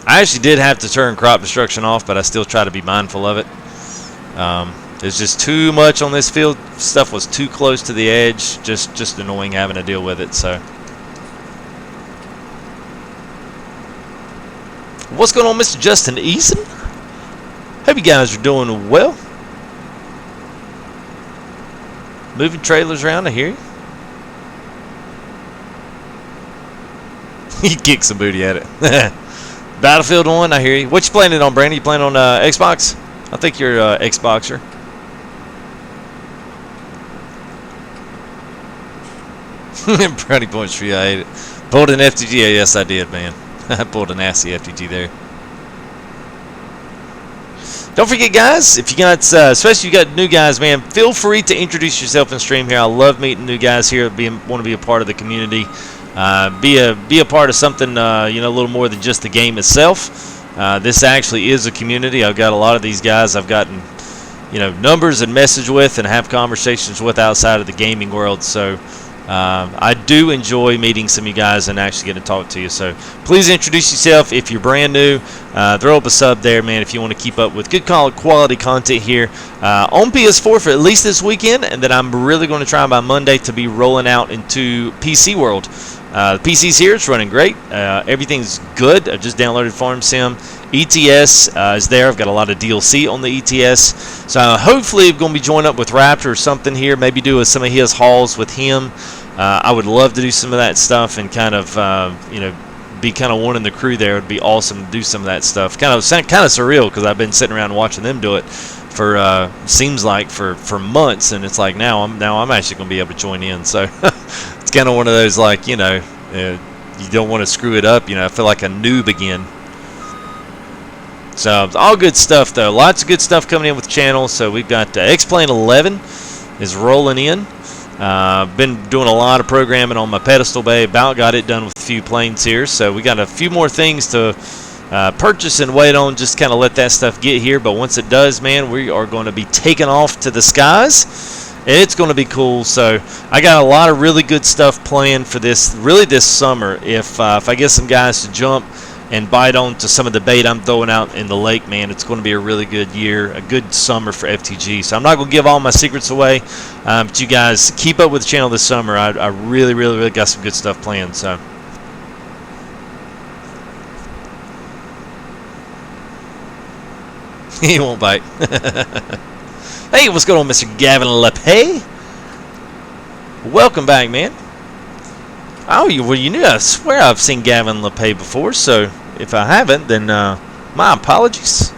I actually did have to turn crop destruction off, but I still try to be mindful of it. There's just too much on this field. Stuff was too close to the edge. Just annoying having to deal with it. So, what's going on, Mr. Justin Eason? Hope you guys are doing well. Moving trailers around, I hear you. You kick some booty at it. Battlefield 1, I hear you. What you playing it on, Brandon? You playing on Xbox? I think you're Xboxer. Brownie points for you. I hate it. Pulled an FTG. Yeah, yes, I did, man. I pulled a nasty FTG there. Don't forget, guys, if you got, especially if you got new guys, man, feel free to introduce yourself in stream here. I love meeting new guys here. Want to be a part of the community. Be a part of something, a little more than just the game itself. This actually is a community. I've got a lot of these guys I've gotten, numbers and message with and have conversations with outside of the gaming world. So I do enjoy meeting some of you guys and actually getting to talk to you. So please introduce yourself. If you're brand new, throw up a sub there, man, if you want to keep up with good quality content here on PS4 for at least this weekend. And then I'm really going to try by Monday to be rolling out into PC world. The PC's here. It's running great. Everything's good. I just downloaded Farm Sim. ETS is there. I've got a lot of DLC on the ETS. So hopefully I'm going to be joining up with Raptor or something here. Maybe do some of his hauls with him. I would love to do some of that stuff and kind of, be kind of one in the crew there. It would be awesome to do some of that stuff. Kind of surreal because I've been sitting around watching them do it for seems like for months, and it's like now I'm actually going to be able to join in. So it's kind of one of those like you don't want to screw it up. I feel like a noob again. So all good stuff though. Lots of good stuff coming in with the channel. So we've got X-Plane 11 is rolling in. Been doing a lot of programming on my pedestal bay. About got it done with a few planes here. So we got a few more things to purchase and wait on. Just kind of let that stuff get here. But once it does, man, we are going to be taking off to the skies. It's going to be cool. So I got a lot of really good stuff planned for this summer. If I get some guys to jump and bite on to some of the bait I'm throwing out in the lake, man, it's going to be a really good year, a good summer for FTG. So I'm not going to give all my secrets away, but you guys keep up with the channel this summer. I really, really, really got some good stuff planned. So he won't bite. Hey, what's going on, Mr. Gavin LePay? Welcome back, man. Oh, you knew. I swear I've seen Gavin LePay before, so if I haven't, then my apologies.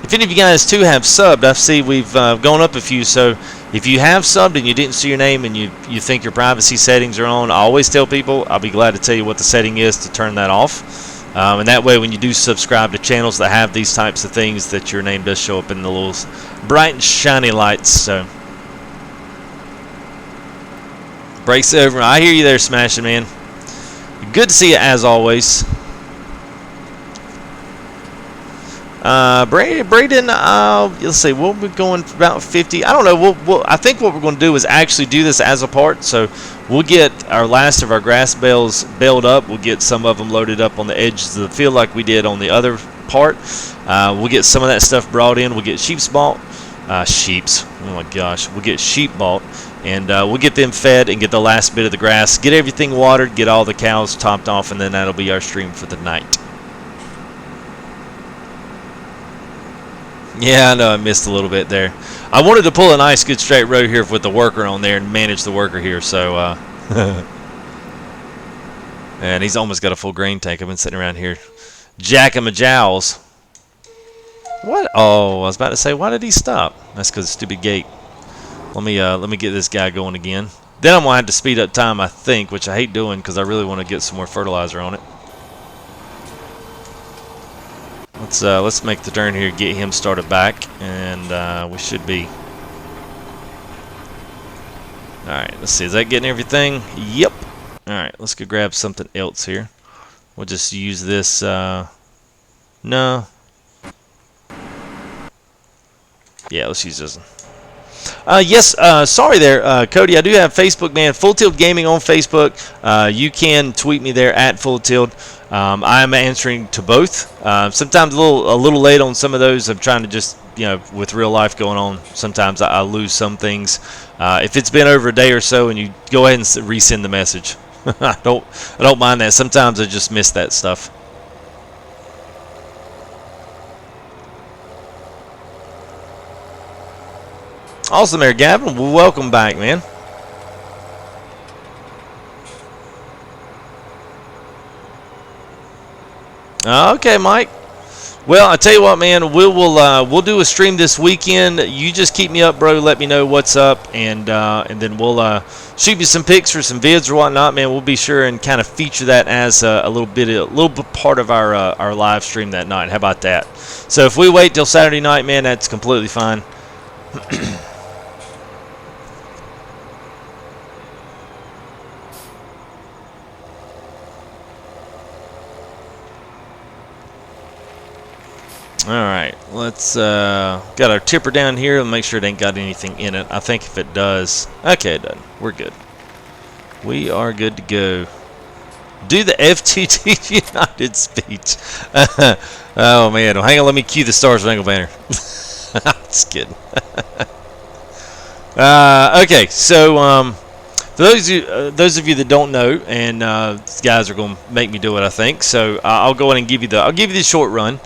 If any of you guys, too, have subbed, I see we've gone up a few, so if you have subbed and you didn't see your name and you think your privacy settings are on, I always tell people, I'll be glad to tell you what the setting is to turn that off. And that way, when you do subscribe to channels that have these types of things, that your name does show up in the little bright and shiny lights, so... Breaks over. I hear you there, Smashing Man. Good to see you as always. Braden, let's see, we'll be going for about 50. I don't know. I think what we're going to do is actually do this as a part. So we'll get our last of our grass bales baled up. We'll get some of them loaded up on the edges of the field like we did on the other part. We'll get some of that stuff brought in. We'll get sheep's bought. Oh my gosh. We'll get sheep bought. And we'll get them fed and get the last bit of the grass, get everything watered, get all the cows topped off, and then that'll be our stream for the night. Yeah, I know I missed a little bit there. I wanted to pull a nice, good straight row here with the worker on there and manage the worker here, so... and he's almost got a full grain tank. I've been sitting around here jacking my jowls. What? Oh, I was about to say, why did he stop? That's because of the stupid gate. Let me get this guy going again. Then I'm gonna have to speed up time, I think, which I hate doing because I really want to get some more fertilizer on it. Let's make the turn here, get him started back, and we should be. All right, let's see. Is that getting everything? Yep. All right, let's go grab something else here. We'll just use this. No. Yeah, let's use this one. Yes, sorry there, Cody. I do have Facebook, man. Full Tilt Gaming on Facebook. You can tweet me there at Full Tilt. I'm answering to both. Sometimes a little late on some of those. I'm trying to just, with real life going on, sometimes I lose some things. If it's been over a day or so, and you go ahead and resend the message, I don't mind that. Sometimes I just miss that stuff. Awesome there, Gavin. Welcome back, man. Okay, Mike. Well, I tell you what, man. We'll do a stream this weekend. You just keep me up, bro. Let me know what's up, and then we'll shoot you some pics or some vids or whatnot, man. We'll be sure and kind of feature that as a little bit part of our live stream that night. How about that? So if we wait till Saturday night, man, that's completely fine. Alright, let's got our tipper down here and make sure it ain't got anything in it. I think if it does, okay, it doesn't. We're good. We are good to go. Do the FTG United speech. Oh man, well, hang on, let me cue the Stars Spangled Banner. Just kidding. Okay, so those of you that don't know, and these guys are going to make me do it, I think. So I'll go ahead and give you the short run.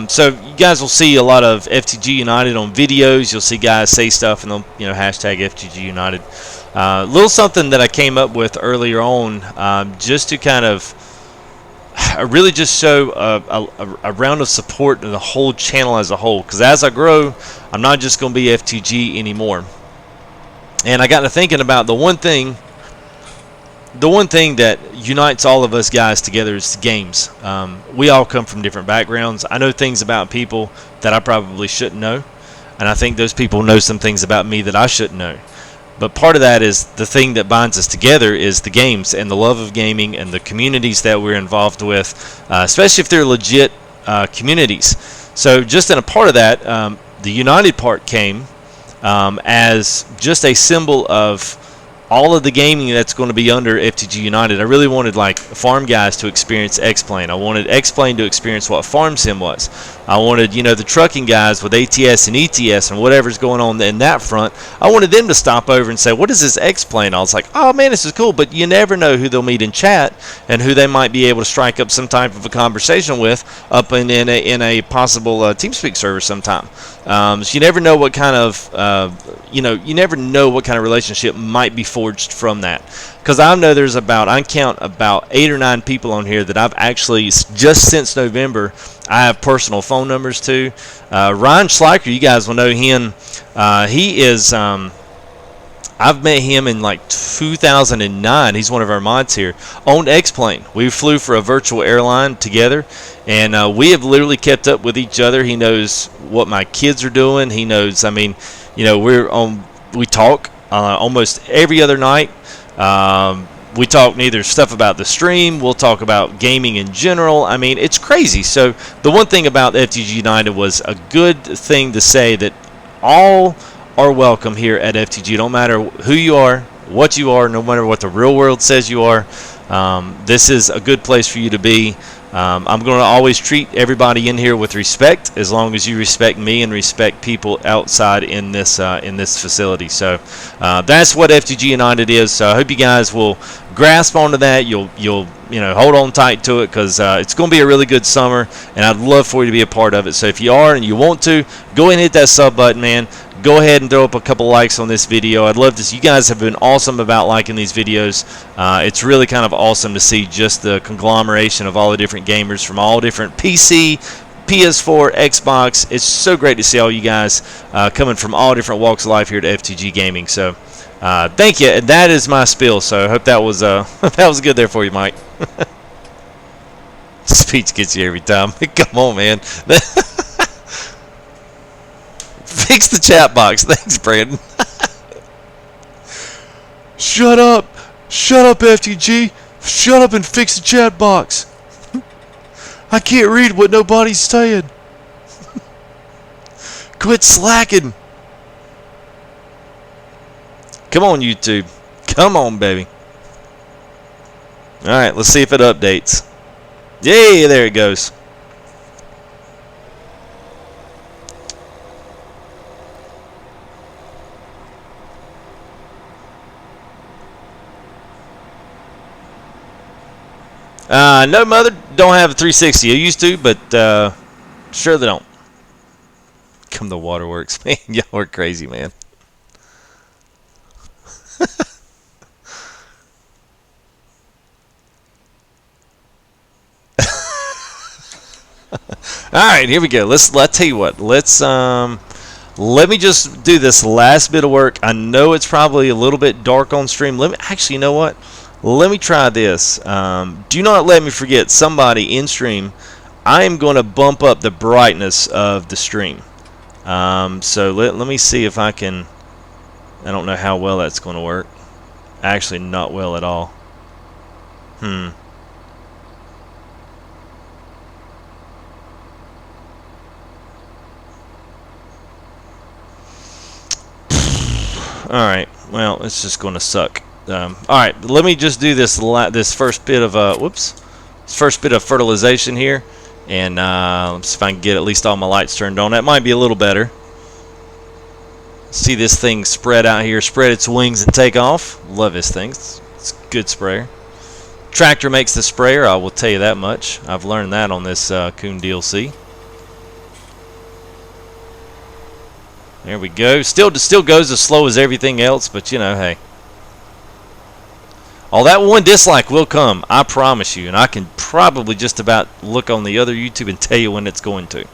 So you guys will see a lot of FTG United on videos. You'll see guys say stuff and they'll hashtag FTG United. Little something that I came up with earlier on, just to kind of really just show a round of support to the whole channel as a whole. Because as I grow, I'm not just going to be FTG anymore. And I got to thinking about the one thing that unites all of us guys together is games. We all come from different backgrounds. I know things about people that I probably shouldn't know, and I think those people know some things about me that I shouldn't know. But part of that is the thing that binds us together is the games and the love of gaming and the communities that we're involved with, especially if they're legit communities. So just in a part of that, the United part came as just a symbol of all of the gaming that's going to be under FTG United. I really wanted like farm guys to experience X-Plane. I wanted X-Plane to experience what Farm Sim was. I wanted, the trucking guys with ATS and ETS and whatever's going on in that front. I wanted them to stop over and say, what is this X-Plane? I was like, oh man, this is cool, but you never know who they'll meet in chat and who they might be able to strike up some type of a conversation with up in a possible TeamSpeak server sometime. So you never know what kind of, you never know what kind of relationship might be forged from that. Because I know I count about 8 or 9 people on here that I've actually, just since November, I have personal phone numbers to. Ryan Schleicher, you guys will know him. He is, I've met him in like 2009. He's one of our mods here. Owned X-Plane. We flew for a virtual airline together, and we have literally kept up with each other. He knows what my kids are doing. He knows, we talk almost every other night. We talk neither stuff about the stream. We'll talk about gaming in general. I mean, it's crazy. So the one thing about FTG United was a good thing to say that all are welcome here at FTG. No matter who you are, what you are, no matter what the real world says you are, this is a good place for you to be. I'm going to always treat everybody in here with respect, as long as you respect me and respect people outside in this facility. So that's what FTG United is. So I hope you guys will grasp onto that. You'll hold on tight to it, because it's going to be a really good summer, and I'd love for you to be a part of it. So if you are and you want to, go ahead and hit that sub button, man. Go ahead and throw up a couple likes on this video. I'd love to see. You guys have been awesome about liking these videos. It's really kind of awesome to see just the conglomeration of all the different gamers from all different PC, PS4, Xbox. It's so great to see all you guys coming from all different walks of life here at FTG Gaming. So thank you. And that is my spiel. So I hope that was that was good there for you, Mike. Speech gets you every time. Come on, man. Fix the chat box. Thanks, Brandon. Shut up. Shut up, FTG. Shut up and fix the chat box. I can't read what nobody's saying. Quit slacking. Come on, YouTube. Come on, baby. All right, let's see if it updates. Yay, there it goes. No, mother, don't have a 360. I used to, but sure they don't. Come the waterworks, man. Y'all are crazy, man. All right, here we go. Let's tell you what. Let me just do this last bit of work. I know it's probably a little bit dark on stream. Actually, you know what? Let me try this. Do not let me forget, somebody in stream, I am going to bump up the brightness of the stream. So let me see if I can. I don't know how well that's going to work. Actually, not well at all. Alright, well, it's just going to suck. Alright, let me just do this first bit of fertilization here, and let's see if I can get at least all my lights turned on. That might be a little better. See this thing spread out here, spread its wings and take off. Love this thing. It's a good sprayer. Tractor makes the sprayer, I will tell you that much. I've learned that on this Coon DLC. There we go. Still goes as slow as everything else, but you know, hey. All that one dislike will come, I promise you, and I can probably just about look on the other YouTube and tell you when it's going to.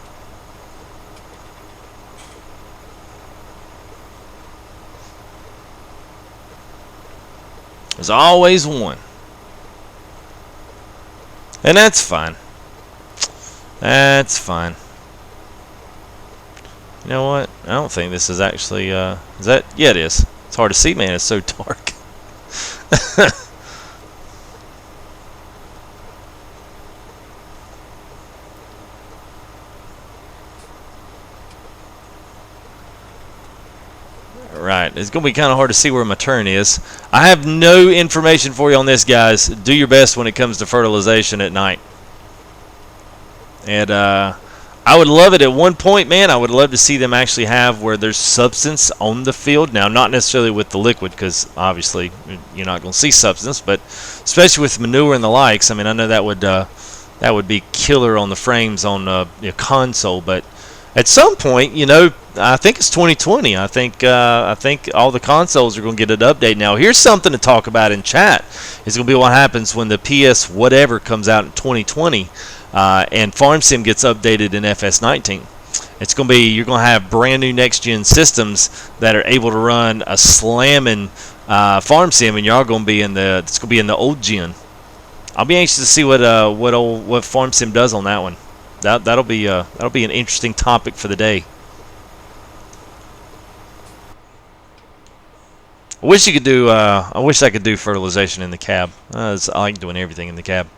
There's always one. And that's fine. That's fine. You know what? I don't think this is actually, is that? Yeah, it is. It's hard to see, man. It's so dark. Right. It's going to be kind of hard to see where my turn is. I have no information for you on this, guys. Do your best when it comes to fertilization at night. And, I would love it at one point, man. I would love to see them actually have where there's substance on the field. Now, not necessarily with the liquid, because obviously you're not going to see substance, but especially with manure and the likes. I mean, I know that would be killer on the frames on your console. But at some point, you know, I think it's 2020. I think all the consoles are going to get an update now. Here's something to talk about in chat. It's going to be what happens when the PS whatever comes out in 2020. And Farm Sim gets updated in FS17. It's going to be, you're going to have brand new next gen systems that are able to run a slamming Farm Sim, and y'all going to be in the old gen. I'll be anxious to see what Farm Sim does on that one. That'll be an interesting topic for the day. I wish you could do. I wish I could do fertilization in the cab. I like doing everything in the cab.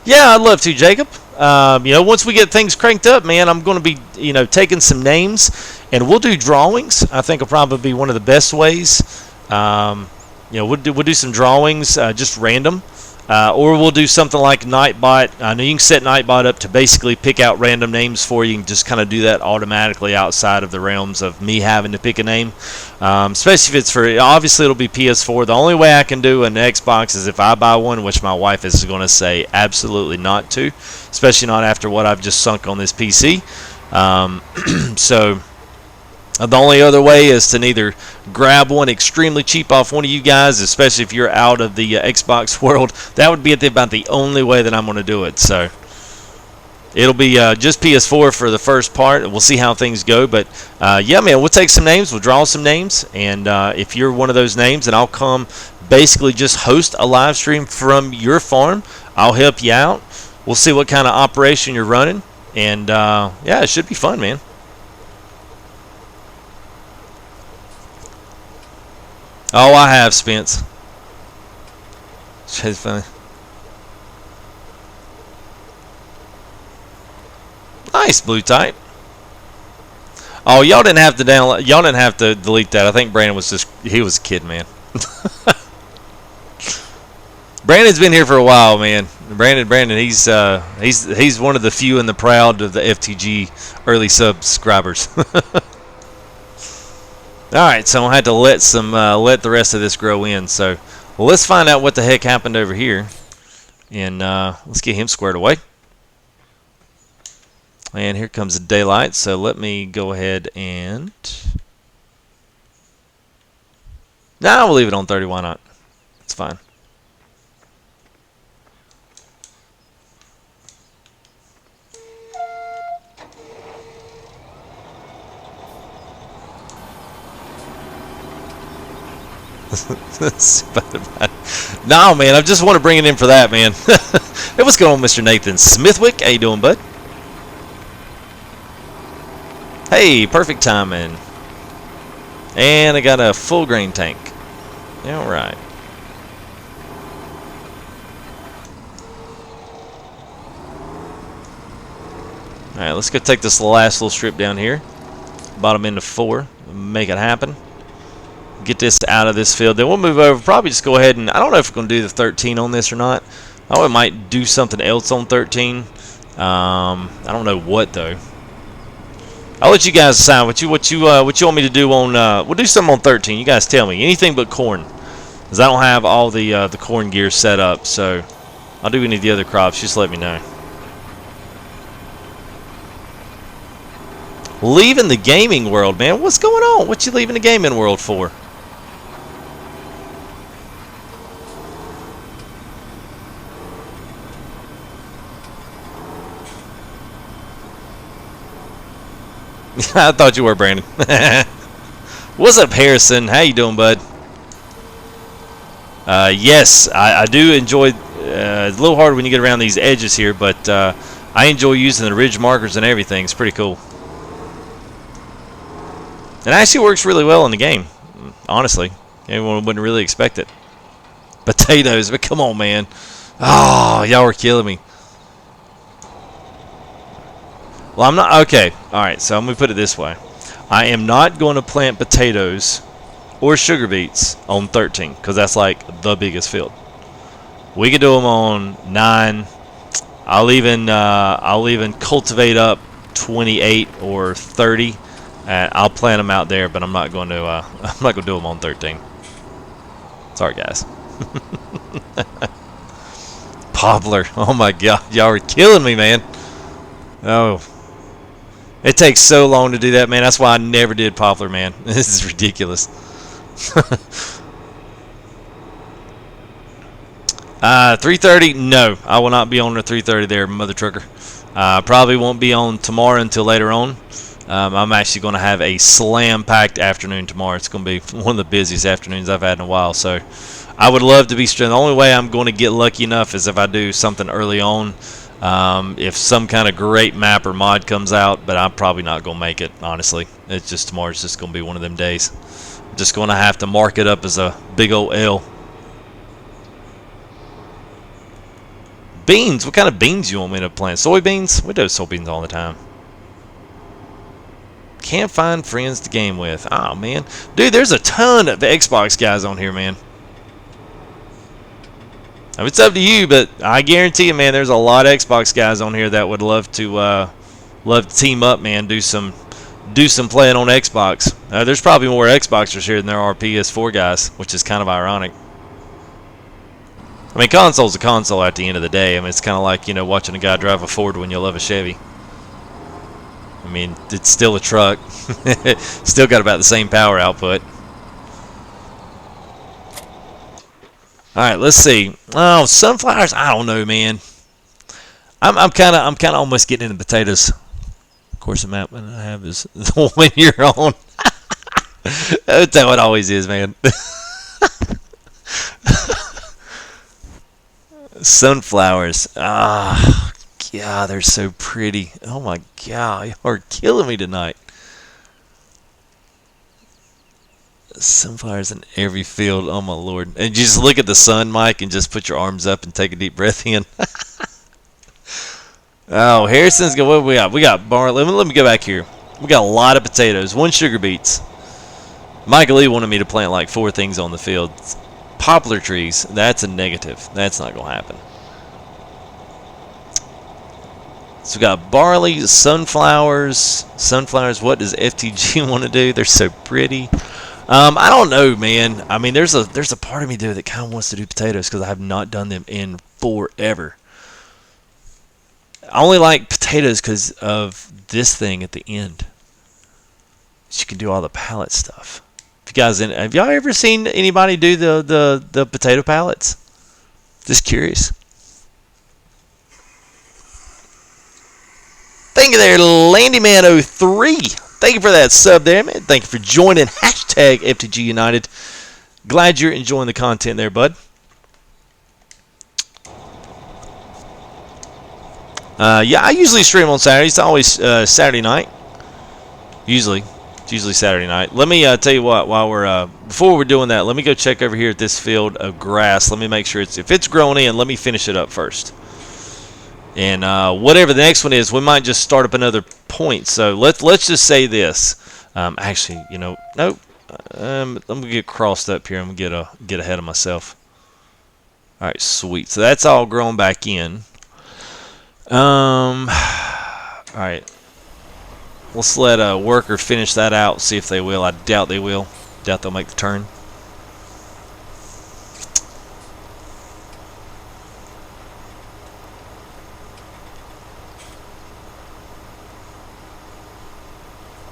Yeah, I'd love to, Jacob. You know, once we get things cranked up, man, I'm going to be, you know, taking some names, and we'll do drawings. I think will probably be one of the best ways. You know, we'll do some drawings, just random, or we'll do something like Nightbot. I know you can set Nightbot up to basically pick out random names for you, and just kind of do that automatically outside of the realms of me having to pick a name. Especially if it's for, obviously it'll be PS4. The only way I can do an Xbox is if I buy one, which my wife is going to say absolutely not to, especially not after what I've just sunk on this PC. So the only other way is to either grab one extremely cheap off one of you guys, especially if you're out of the Xbox world. That would be about the only way that I'm going to do it. So it'll be just PS4 for the first part. We'll see how things go. But, yeah, man, we'll take some names. We'll draw some names. And if you're one of those names, then I'll come basically just host a live stream from your farm. I'll help you out. We'll see what kind of operation you're running. And, yeah, it should be fun, man. Oh, I have, Spence. It's funny. Nice, blue type. Oh, y'all didn't have to download. Y'all didn't have to delete that. I think Brandon was just—he was a kid, man. Brandon's been here for a while, man. Brandon, he's one of the few and the proud of the FTG early subscribers. All right, so I had to let the rest of this grow in. So let's find out what the heck happened over here, and let's get him squared away. And here comes the daylight. So let me go ahead and we'll leave it on 30. Why not? It's fine. No, man, I just want to bring it in for that, man. Hey, what's going on, Mr. Nathan Smithwick? How you doing, bud? Hey, perfect timing. And I got a full grain tank. All right. All right, let's go take this last little strip down here. Bottom end of 4. Make it happen. Get this out of this field. Then we'll move over. Probably just go ahead and, I don't know if we're going to do the 13 on this or not. I might do something else on 13. I don't know what though. I'll let you guys decide what you want me to do on. We'll do something on 13. You guys tell me. Anything but corn, because I don't have all the corn gear set up. So I'll do any of the other crops. Just let me know. Leaving the gaming world, man. What's going on? What you leaving the gaming world for? I thought you were, Brandon. What's up, Harrison? How you doing, bud? Yes, I do enjoy. It's a little hard when you get around these edges here, but I enjoy using the ridge markers and everything. It's pretty cool. It actually works really well in the game, honestly. Everyone wouldn't really expect it. Potatoes, but come on, man. Oh, y'all were killing me. Well, I'm not. Okay, all right, so I'm going to put it this way. I am not going to plant potatoes or sugar beets on 13, because that's like the biggest field. We could do them on 9. I'll even cultivate up 28 or 30. I'll plant them out there, but I'm not going to. I'm not going to do them on 13. Sorry, guys. Poplar. Oh my God, y'all are killing me, man. Oh, it takes so long to do that, man. That's why I never did poplar, man. This is ridiculous. 3:30. No, I will not be on the 3:30 there, mother trucker. Probably won't be on tomorrow until later on. I'm actually going to have a slam-packed afternoon tomorrow. It's going to be one of the busiest afternoons I've had in a while. So I would love to be straight. The only way I'm going to get lucky enough is if I do something early on. If some kind of great map or mod comes out, but I'm probably not going to make it, honestly. It's just tomorrow's just going to be one of them days. I'm just going to have to mark it up as a big old L. Beans. What kind of beans you want me to plant? Soybeans? We do soybeans all the time. Can't find friends to game with. Oh, man. Dude, there's a ton of Xbox guys on here, man. I mean, it's up to you, but I guarantee you, man, there's a lot of Xbox guys on here that would love to team up, man. Do some playing on Xbox. There's probably more Xboxers here than there are PS4 guys, which is kind of ironic. I mean, console's a console at the end of the day. I mean, it's kind of like, you know, watching a guy drive a Ford when you love a Chevy. I mean, it's still a truck. Still got about the same power output. All right, let's see. Oh, sunflowers. I don't know, man. I'm kind of almost getting into potatoes. Of course, the map that I have is the one you're on. That's how it always is, man. Sunflowers. Ah, God, they're so pretty. Oh my God, you are killing me tonight. Sunflowers in every field. Oh my Lord! And you just look at the sun, Mike, and just put your arms up and take a deep breath in. Oh, Harrison's good. What we got? We got barley. Let me go back here. We got a lot of potatoes. 1 sugar beets. Michael Lee wanted me to plant like 4 things on the field. Poplar trees. That's a negative. That's not going to happen. So we got barley, sunflowers. Sunflowers, what does FTG want to do? They're so pretty. I don't know, man. I mean, there's a part of me there that kind of wants to do potatoes because I have not done them in forever. I only like potatoes because of this thing at the end. So you can do all the palette stuff. If you guys, have y'all ever seen anybody do the potato pallets? Just curious. Thank you there, Landyman03. Thank you for that sub there, man. Thank you for joining. Hashtag FTG United. Glad you're enjoying the content there, bud. Yeah, I usually stream on Saturdays. It's always Saturday night. It's usually Saturday night. Let me tell you what. While we're before we're doing that, let me go check over here at this field of grass. Let me make sure if it's grown in. Let me finish it up first. And whatever the next one is, we might just start up another point. So let's just say this. Actually, you know, nope. I'm gonna get crossed up here. I'm gonna get ahead of myself. All right, sweet. So that's all grown back in. All right. Let's let a worker finish that out. See if they will. I doubt they will. Doubt they'll make the turn.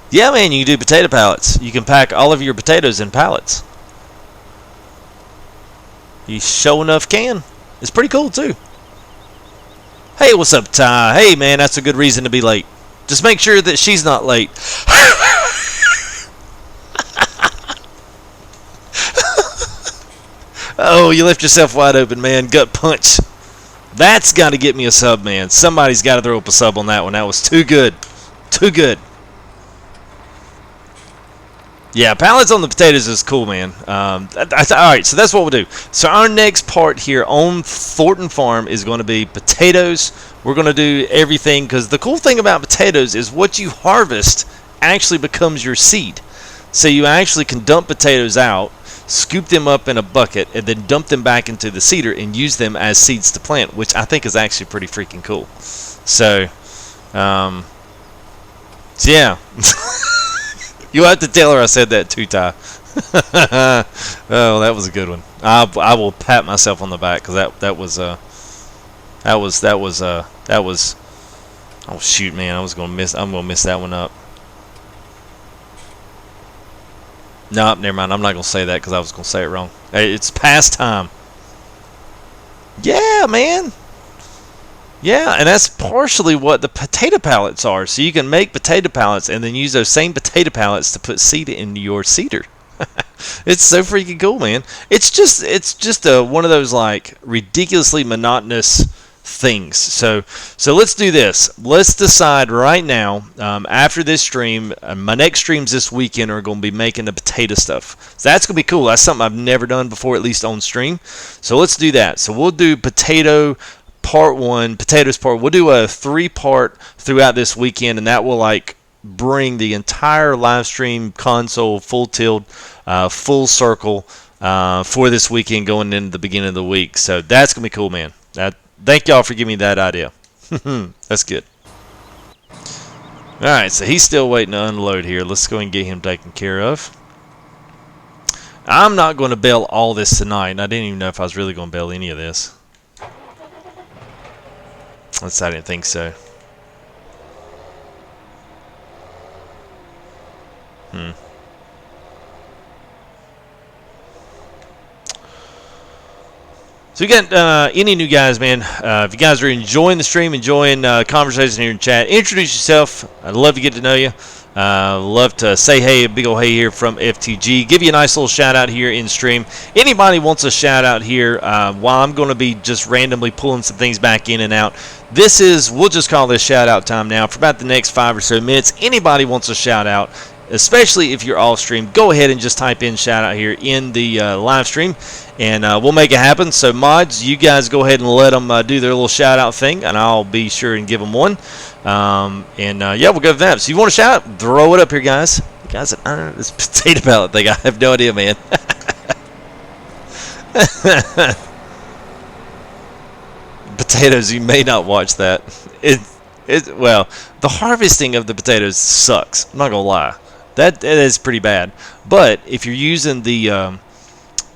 Yeah, man, you can do potato pallets. You can pack all of your potatoes in pallets. You sure enough can. It's pretty cool, too. Hey, what's up, Ty? Hey, man, that's a good reason to be late. Just make sure that she's not late. Oh, you left yourself wide open, man. Gut punch. That's got to get me a sub, man. Somebody's got to throw up a sub on that one. That was too good. Too good. Yeah, pallets on the potatoes is cool, man. Alright, so that's what we'll do. So our next part here on Thornton Farm is going to be potatoes. We're going to do everything, because the cool thing about potatoes is what you harvest actually becomes your seed. So you actually can dump potatoes out, scoop them up in a bucket, and then dump them back into the seeder and use them as seeds to plant, which I think is actually pretty freaking cool. So yeah. You'll have to tell her I said that too, Ty. Oh, that was a good one. I will pat myself on the back because that was. Oh shoot, man! I'm gonna miss that one up. Nope, never mind. I'm not gonna say that because I was gonna say it wrong. Hey, it's past time. Yeah, man. Yeah, and that's partially what the potato pallets are. So you can make potato pallets and then use those same potato pallets to put seed into your seeder. It's so freaking cool, man. It's just one of those like ridiculously monotonous things. So let's do this. Let's decide right now. After this stream, my next streams this weekend are going to be making the potato stuff. So that's going to be cool. That's something I've never done before, at least on stream. So let's do that. So we'll do potato. Part 1, potatoes part. We'll do a 3-part throughout this weekend, and that will like bring the entire live stream console full tilt, full circle for this weekend going into the beginning of the week. So that's gonna be cool, man. Thank y'all for giving me that idea. That's good. All right, so he's still waiting to unload here. Let's go and get him taken care of. I'm not going to bale all this tonight, and I didn't even know if I was really going to bale any of this. I didn't think so. So we got any new guys, man. If you guys are enjoying the stream, enjoying conversation here in chat, introduce yourself. I'd love to get to know you. Love to say hey, a big ol' hey here from FTG. Give you a nice little shout out here in stream. Anybody wants a shout out here while I'm going to be just randomly pulling some things back in and out. This is, we'll just call this shout out time now for about the next 5 or so minutes. Anybody wants a shout out, especially if you're off stream, go ahead and just type in shout out here in the live stream, and we'll make it happen. So mods, you guys go ahead and let them do their little shout out thing, and I'll be sure and give them one. Yeah, we'll go with that. So you want to shout out? Throw it up here, guys. Guys, I don't know this potato palette thing. I have no idea, man. Potatoes, you may not watch that. Well, the harvesting of the potatoes sucks. I'm not gonna lie. That is pretty bad. But if you're using the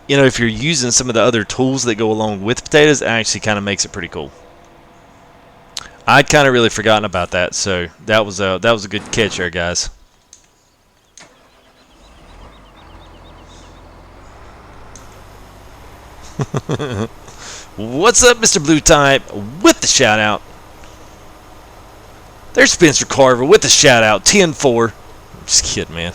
if you're using some of the other tools that go along with potatoes, it actually kind of makes it pretty cool. I'd kind of really forgotten about that, so that was a good catch there, guys. What's up, Mr. Blue Type, with the shout out. There's Spencer Carver with the shout out. 10-4. Just kidding, man.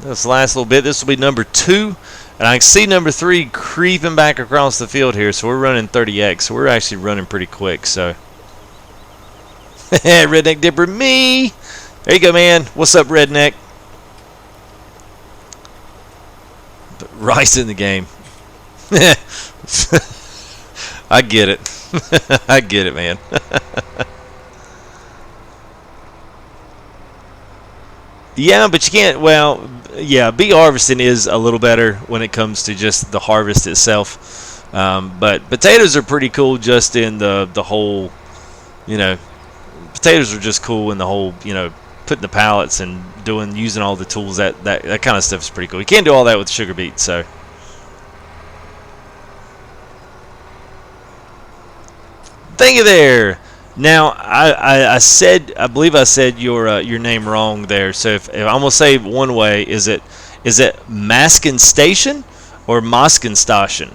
This last little bit, this will be number 2. And I can see number 3 creeping back across the field here. So we're running 30x. So we're actually running pretty quick. So, Redneck Dipper, me. There you go, man. What's up, Redneck? Rice in the game. I get it. I get it, man. Yeah, but you can't. Well, yeah, bee harvesting is a little better when it comes to just the harvest itself. But potatoes are pretty cool just in the whole, potatoes are just cool in the whole, putting the pallets and using all the tools. That kind of stuff is pretty cool. You can't do all that with sugar beet, so. Thank you there. Now, I believe I said your name wrong there. So if I'm gonna say it one way, is it Maskin Station or Moskin Station?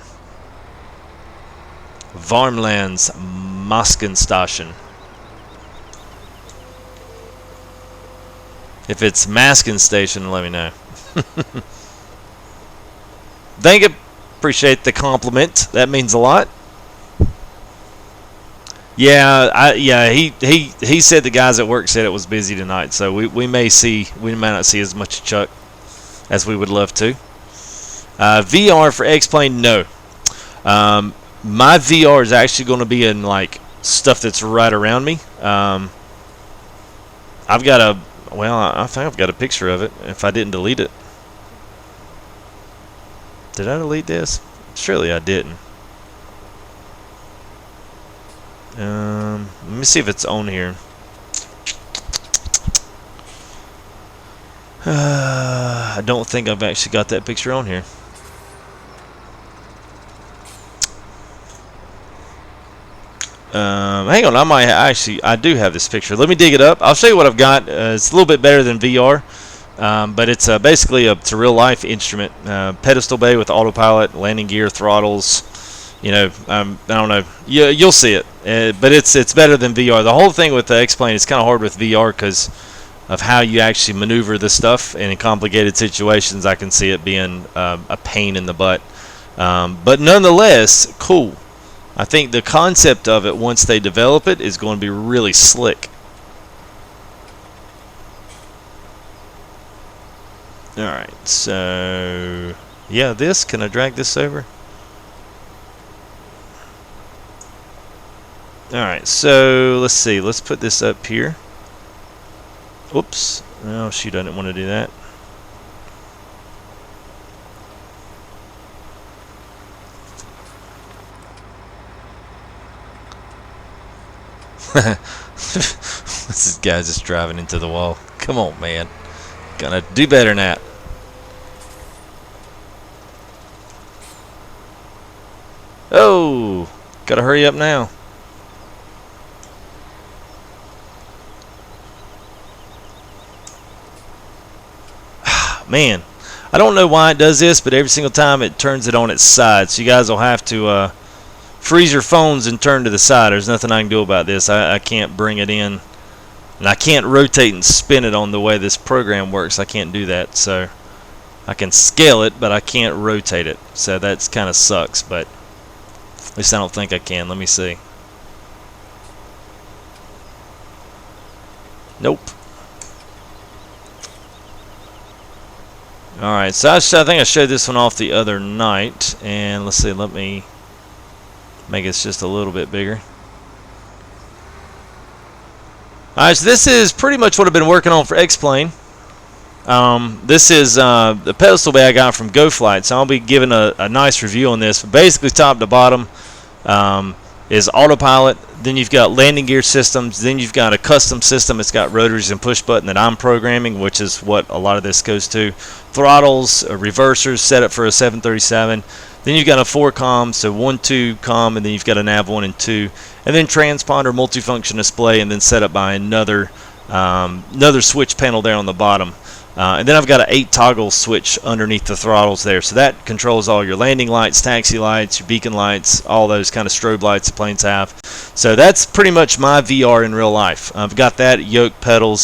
Varmlands Moskin Station. If it's Maskin Station, let me know. Thank you. Appreciate the compliment. That means a lot. Yeah, he said the guys at work said it was busy tonight, so we may not see as much Chuck as we would love to. VR for X-Plane, no. My VR is actually going to be in like stuff that's right around me. I think I've got a picture of it. If I didn't delete it, did I delete this? Surely I didn't. Let me see if it's on here. I don't think I've actually got that picture on here. Hang on, I do have this picture. Let me dig it up. I'll show you what I've got. It's a little bit better than VR, but it's basically it's a real life instrument. Pedestal bay with autopilot, landing gear, throttles. I don't know. You'll see it, but it's better than VR. The whole thing with the X-Plane is kind of hard with VR because of how you actually maneuver this stuff, and in complicated situations, I can see it being a pain in the butt. But nonetheless, cool. I think the concept of it, once they develop it, is going to be really slick. All right, so yeah, can I drag this over? Alright, so let's see. Let's put this up here. Oops. Oh, shoot, I didn't want to do that. This guy's just driving into the wall. Come on, man. Gonna do better than that. Oh, gotta hurry up now. Man, I don't know why it does this, but every single time it turns it on its side. So you guys will have to freeze your phones and turn to the side. There's nothing I can do about this. I can't bring it in, and I can't rotate and spin it on the way this program works. I can't do that. So I can scale it, but I can't rotate it. So that's kind of sucks, but at least I don't think I can. Let me see. Nope. Alright, so I think I showed this one off the other night. And let's see, let me make it just a little bit bigger. Alright, so this is pretty much what I've been working on for X-Plane. This is the pedestal bay I got from GoFlight, so I'll be giving a nice review on this. But basically, top to bottom is autopilot. Then you've got landing gear systems. Then you've got a custom system. It's got rotors and push button that I'm programming, which is what a lot of this goes to. Throttles, reversers set up for a 737. Then you've got a 4-comm, so 1-2 comm, and then you've got a nav 1 and 2. And then transponder, multifunction display, and then set up by another switch panel there on the bottom. And then I've got an 8-toggle switch underneath the throttles there. So that controls all your landing lights, taxi lights, your beacon lights, all those kind of strobe lights the planes have. So that's pretty much my VR in real life. I've got that, yoke pedals.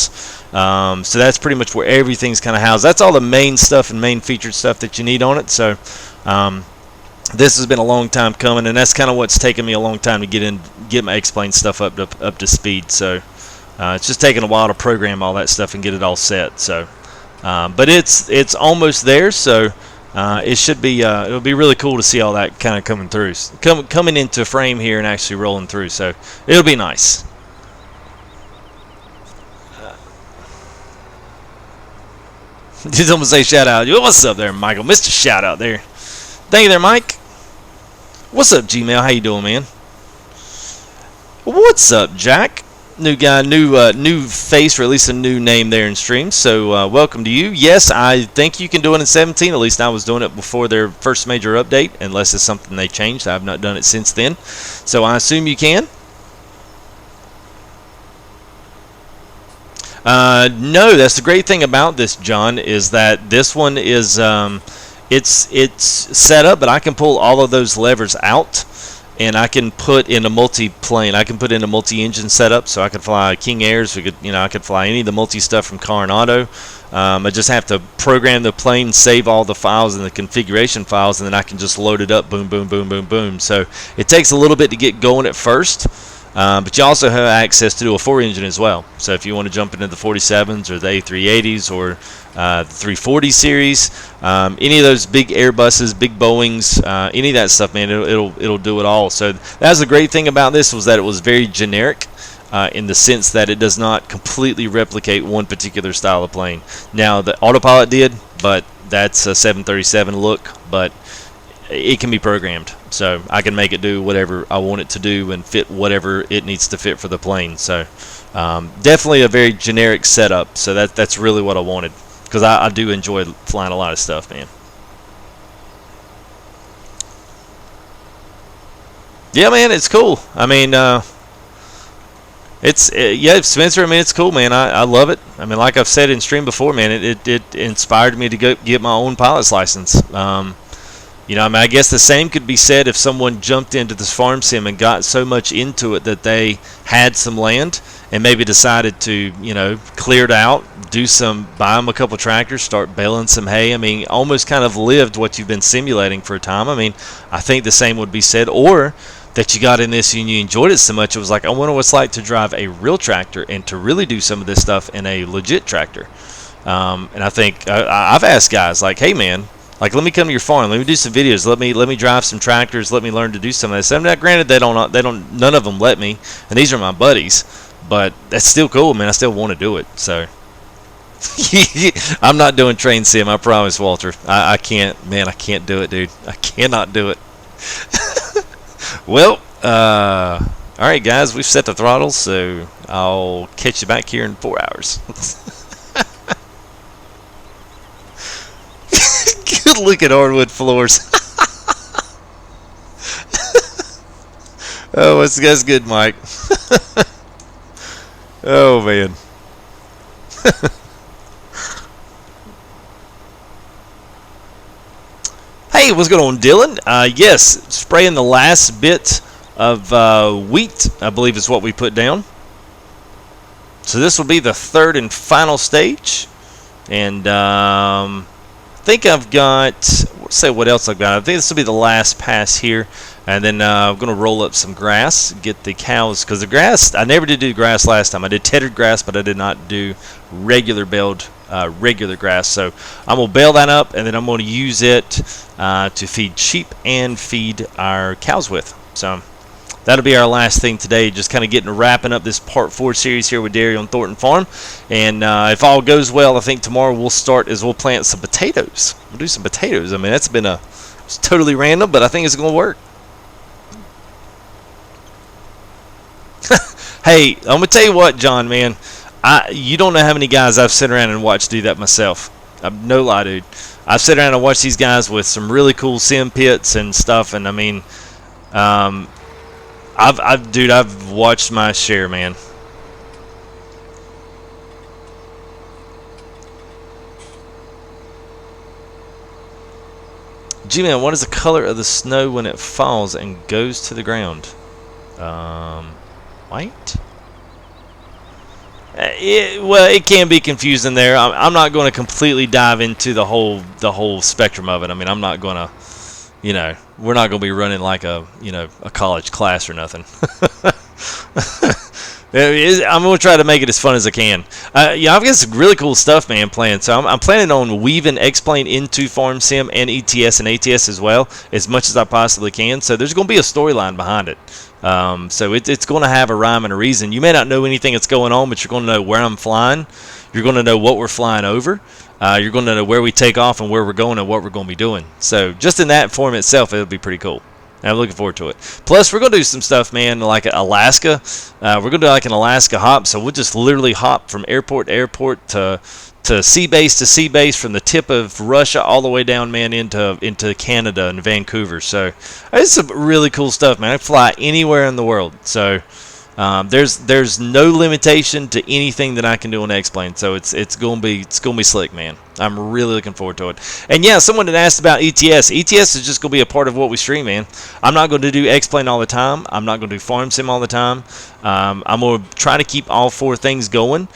So that's pretty much where everything's kind of housed. That's all the main stuff and main featured stuff that you need on it. So this has been a long time coming, and that's kind of what's taken me a long time to get my X-Plane stuff up to speed. So it's just taking a while to program all that stuff and get it all set. So. But it's almost there, so it should be it'll be really cool to see all that kind of coming through, coming into frame here and actually rolling through. So it'll be nice. Did someone say shout out? What's up there, Michael? Mr. Shout out there. Thank you there, Mike. What's up, Gmail? How you doing, man? What's up, Jack? New guy, new face, or at least a new name there in stream. So welcome to you. Yes, I think you can do it in 17. At least I was doing it before their first major update, unless it's something they changed. I've not done it since then. So I assume you can. No, that's the great thing about this, John, is that this one is it's set up, but I can pull all of those levers out. And I can put in a multi-plane. I can put in a multi-engine setup, so I could fly King Airs. I could fly any of the multi stuff from Car and Auto. I just have to program the plane, save all the files and the configuration files, and then I can just load it up. Boom, boom, boom, boom, boom. So it takes a little bit to get going at first, but you also have access to do a 4-engine as well. So if you want to jump into the 47s or the A380s or the 340 series, any of those big Airbuses, big Boeings, any of that stuff, man, it'll do it all. So that's the great thing about this, was that it was very generic in the sense that it does not completely replicate one particular style of plane. Now the autopilot did, but that's a 737 look, but it can be programmed, so I can make it do whatever I want it to do and fit whatever it needs to fit for the plane. So definitely a very generic setup. So that's really what I wanted, because I do enjoy flying a lot of stuff, man. Yeah, man, it's cool. I mean, yeah, Spencer. I mean, it's cool, man. I love it. I mean, like I've said in stream before, man, it inspired me to go get my own pilot's license. You know, I mean, I guess the same could be said if someone jumped into this farm sim and got so much into it that they had some land and maybe decided to, you know, clear it out, buy them a couple tractors, start baling some hay. I mean, almost kind of lived what you've been simulating for a time. I mean, I think the same would be said. Or that you got in this and you enjoyed it so much, it was like, I wonder what it's like to drive a real tractor and to really do some of this stuff in a legit tractor. And I think I've asked guys like, hey, man, like, let me come to your farm. Let me do some videos. Let me drive some tractors. Let me learn to do some of this. I mean, granted, none of them let me, and these are my buddies. But that's still cool, man. I still want to do it. So I'm not doing train sim. I promise, Walter. I can't, man. I can't do it, dude. I cannot do it. Well, all right, guys. We've set the throttles, so I'll catch you back here in 4 hours. Good looking hardwood floors. Oh, that's good, Mike. Oh, man. Hey, what's going on, Dylan? Yes, spraying the last bit of wheat, I believe is what we put down. So this will be the third and final stage. And I think I've got, let's say what else I've got. I think this will be the last pass here. And then I'm going to roll up some grass, get the cows, because the grass, I never did do grass last time. I did tethered grass, but I did not do regular grass. So I'm going to bale that up, and then I'm going to use it to feed sheep and feed our cows with. So that'll be our last thing today, just kind of wrapping up this Part 4 series here with Dairy on Thornton Farm. And if all goes well, I think tomorrow we'll plant some potatoes. We'll do some potatoes. I mean, it's totally random, but I think it's going to work. Hey, I'm gonna tell you what, John, man. You don't know how many guys I've sat around and watched do that myself. I'm no lie, dude. I've sat around and watched these guys with some really cool sim pits and stuff, and I mean, I've watched my share, man. G-Man, what is the color of the snow when it falls and goes to the ground? White? Well, it can be confusing there. I'm not going to completely dive into the whole spectrum of it. I mean, I'm not going to, we're not going to be running like a college class or nothing. I'm going to try to make it as fun as I can. Yeah, I've got some really cool stuff, man, planned. So I'm planning on weaving X-Plane into Farm Sim and ETS and ATS as well, as much as I possibly can. So there's going to be a storyline behind it. So it's going to have a rhyme and a reason. You may not know anything that's going on, but you're going to know where I'm flying. You're going to know what we're flying over. You're going to know where we take off and where we're going and what we're going to be doing. So just in that form itself, it'll be pretty cool. And I'm looking forward to it. Plus, we're going to do some stuff, man, like Alaska. We're going to do like an Alaska hop. So we'll just literally hop from airport to airport to sea base to sea base, from the tip of Russia all the way down, man, into Canada and Vancouver. So it's some really cool stuff, man. I fly anywhere in the world. So there's no limitation to anything that I can do on X-Plane. So it's gonna be slick, man. I'm really looking forward to it. And yeah, someone had asked about ETS. ETS is just gonna be a part of what we stream, man. I'm not going to do X-Plane all the time. I'm not going to do Farm Sim all the time. I'm gonna try to keep all four things going.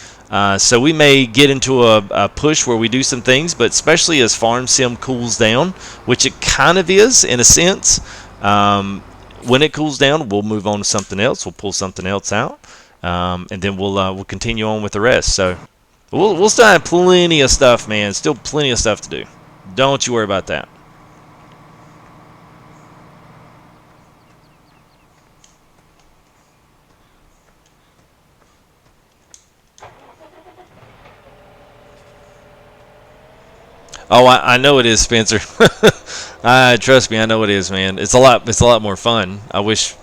So we may get into a push where we do some things, but especially as Farm Sim cools down, which it kind of is in a sense. When it cools down, we'll move on to something else. We'll pull something else out, and then we'll continue on with the rest. So we'll still have plenty of stuff, man. Still plenty of stuff to do. Don't you worry about that. Oh, I know it is, Spencer. Trust me, I know it is, man. It's a lot more fun. I wish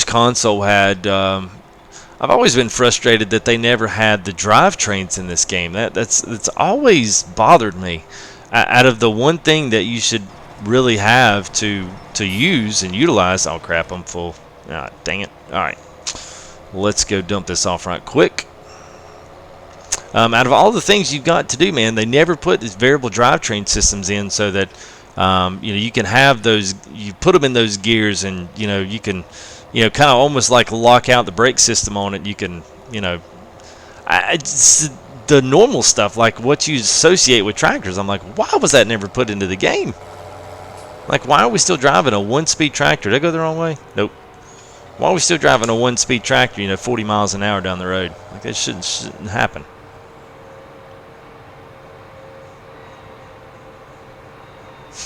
console had. I've always been frustrated that they never had the drivetrains in this game. That's always bothered me. Out of the one thing that you should really have to use and utilize. Oh crap, I'm full. Ah, dang it. All right, let's go dump this off right quick. Out of all the things you've got to do, man, they never put these variable drivetrain systems in so that you can have those. You put them in those gears, and you can kind of almost like lock out the brake system on it. You can it's the normal stuff like what you associate with tractors. I'm like, why was that never put into the game? Like, why are we still driving a one-speed tractor? Did I go the wrong way? Nope. Why are we still driving a one-speed tractor? 40 miles an hour down the road. Like, that shouldn't happen.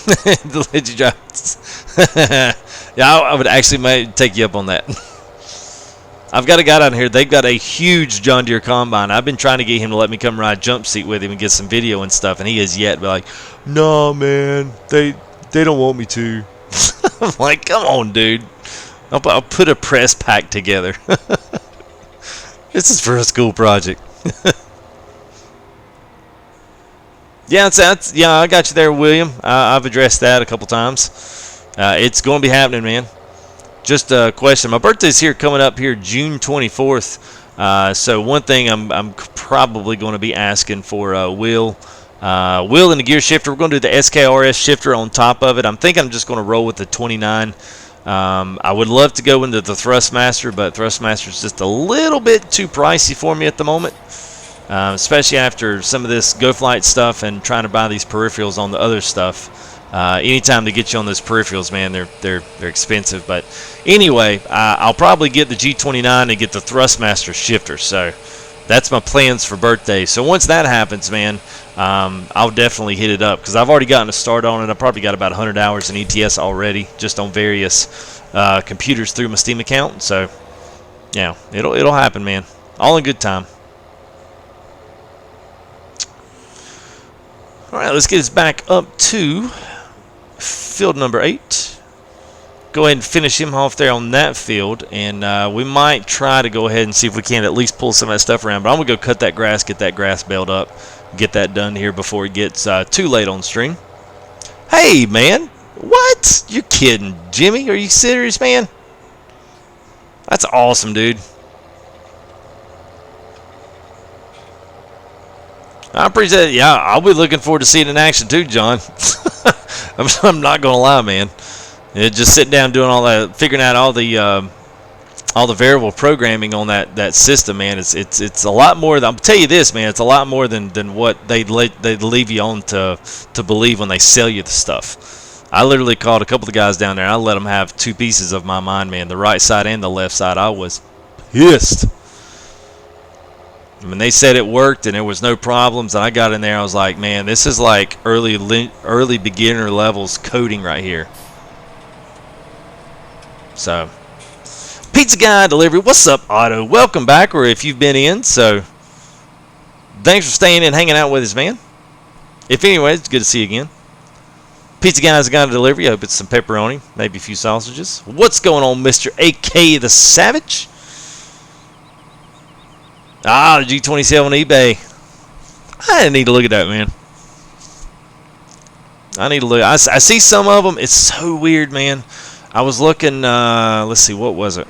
Let you drive. Yeah, I would actually take you up on that. I've got a guy down here. They've got a huge John Deere combine. I've been trying to get him to let me come ride jump seat with him and get some video and stuff, and he has yet. But like, no, man, they don't want me to. I'm like, come on, dude. I'll put a press pack together. This is for a school project. Yeah, I got you there, William. I've addressed that a couple times. It's going to be happening, man. Just a question. My birthday's here coming up here June 24th. So one thing I'm probably going to be asking for Will in the gear shifter. We're going to do the SKRS shifter on top of it. I'm thinking I'm just going to roll with the 29. I would love to go into the Thrustmaster, but Thrustmaster is just a little bit too pricey for me at the moment. Especially after some of this GoFlight stuff and trying to buy these peripherals on the other stuff. Anytime they get you on those peripherals, man, they're expensive. But anyway, I'll probably get the G29 and get the Thrustmaster shifter. So that's my plans for birthday. So once that happens, man, I'll definitely hit it up because I've already gotten a start on it. I probably got about 100 hours in ETS already, just on various computers through my Steam account. So yeah, it'll happen, man. All in good time. All right, let's get us back up to field number 8. Go ahead and finish him off there on that field, and we might try to go ahead and see if we can at least pull some of that stuff around. But I'm going to go cut that grass, get that grass baled up, get that done here before it gets too late on stream. Hey, man. What? You're kidding, Jimmy? Are you serious, man? That's awesome, dude. I appreciate it. Yeah, I'll be looking forward to seeing it in action too, John. I'm not gonna lie, man. Just sitting down doing all that, figuring out all the variable programming on that system, man. It's a lot more. I'll tell you this, man. It's a lot more than what they leave you on to believe when they sell you the stuff. I literally called a couple of guys down there. I let them have 2 pieces of my mind, man. The right side and the left side. I was pissed. When they said it worked and there was no problems, and I got in there, I was like, man, this is like early beginner levels coding right here. So, Pizza Guy Delivery, what's up, Otto? Welcome back, or if you've been in, so thanks for staying in, hanging out with us, man. If anyway, it's good to see you again. Pizza Guy's got a delivery. I hope it's some pepperoni, maybe a few sausages. What's going on, Mr. AK the Savage? Ah, the G27 on eBay. I need to look at that, man. I need to look. I see some of them. It's so weird, man. I was looking. Let's see, what was it?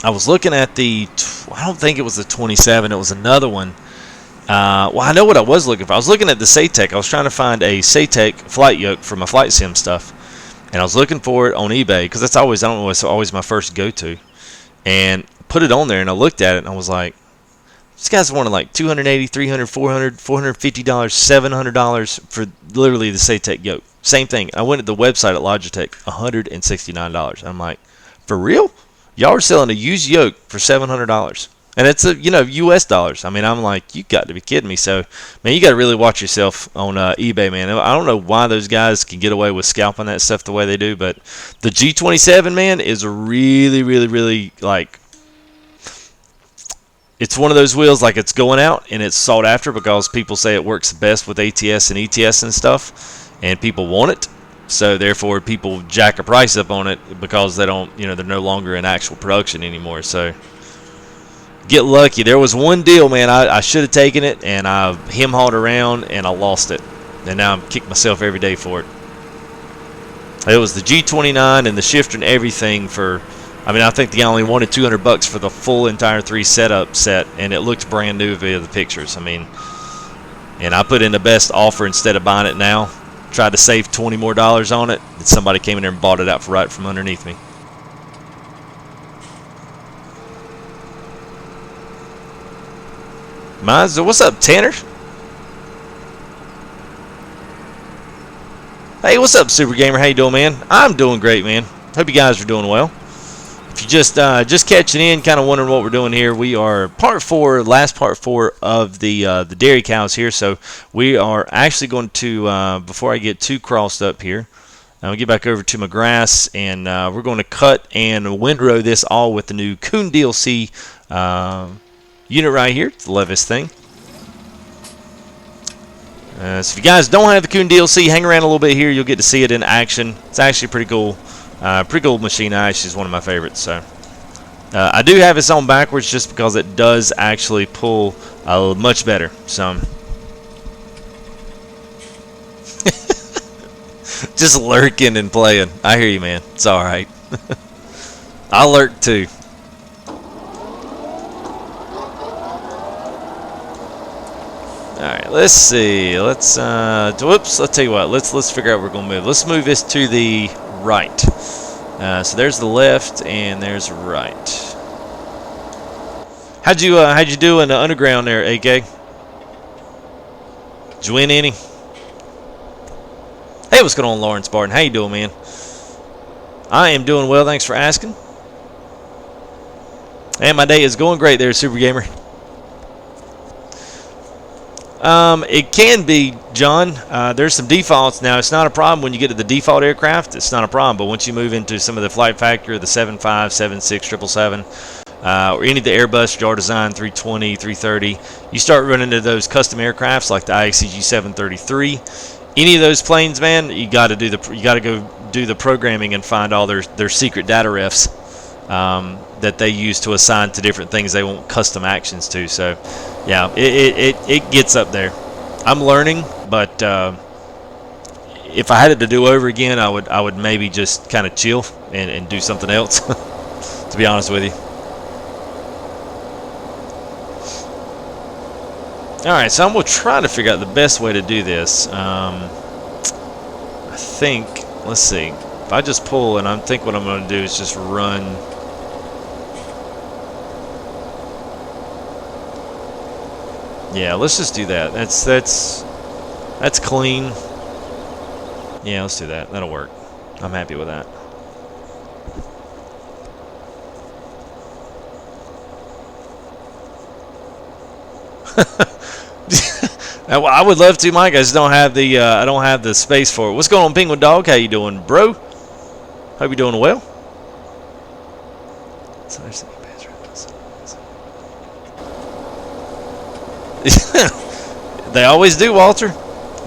I was looking at the. I don't think it was the 27. It was another one. Well, I know what I was looking for. I was looking at the Satec. I was trying to find a Satec flight yoke for my flight sim stuff, and I was looking for it on eBay because that's always, I don't know, it's always my first go-to. And put it on there, and I looked at it, and I was like, these guys wanted like $280, $300, $400, $450, $700 for literally the Satec yoke. Same thing. I went to the website at Logitech, $169. I'm like, for real? Y'all are selling a used yoke for $700. And it's US dollars. I mean, I'm like, you got to be kidding me. So, man, you got to really watch yourself on eBay, man. I don't know why those guys can get away with scalping that stuff the way they do, but the G27, man, is really, really, really, like, it's one of those wheels, like, it's going out and it's sought after because people say it works best with ATS and ETS and stuff, and people want it. So therefore, people jack a price up on it because they don't, they're no longer in actual production anymore. So get lucky. There was one deal, man. I should have taken it, and I hem-hawed around and I lost it, and now I'm kicking myself every day for it. It was the G29 and the shifter and everything for. I mean, I think they only wanted $200 for the full entire 3 setup set, and it looked brand new via the pictures. I mean, and I put in the best offer instead of buying it now. Tried to save $20 more on it, and somebody came in there and bought it out right from underneath me. What's up, Tanner? Hey, what's up, Super Gamer? How you doing, man? I'm doing great, man. Hope you guys are doing well. If you just catching in, kind of wondering what we're doing here, we are last part 4 of the dairy cows here. So we are actually going to, before I get too crossed up here, I'm going to get back over to my grass, and we're going to cut and windrow this all with the new Coon DLC unit right here. It's the Levis thing. So if you guys don't have the Coon DLC, hang around a little bit here. You'll get to see it in action. It's actually pretty cool. Pretty cool machine. Actually, is one of my favorites. So I do have this on backwards just because it does actually pull much better. So just lurking and playing. I hear you, man. It's all right. I lurk too. All right. Let's see. Let's whoops. Let's tell you what. Let's figure out where we're gonna move. Let's move this to the right. So there's the left and there's the right. How'd you do in the underground there, AK? Did you win any? Hey, Hey, what's going on, Lawrence Barton? How you doing, man? I am doing well, thanks for asking. And my day is going great there, Super Gamer. It can be, John. There's some defaults now. It's not a problem when you get to the default aircraft. It's not a problem, but once you move into some of the Flight Factory, the 75, 76, 777, or any of the Airbus, Jar Design 320, 330, you start running into those custom aircrafts like the IXCG 733. Any of those planes, man, you got to go do the programming and find all their secret data refs that they use to assign to different things they want custom actions to. So, yeah, it gets up there. I'm learning, but if I had it to do over again, I would maybe just kind of chill and do something else. To be honest with you. All right, so I'm gonna try to figure out the best way to do this. I think, let's see. If I just pull, and I think what I'm gonna do is just run. Yeah, let's just do that. That's clean. Yeah, let's do that. That'll work. I'm happy with that. I would love to, Mike. I just don't have the I don't have the space for it. What's going on, Penguin Dog? How you doing, bro? Hope you're doing well. They always do, Walter.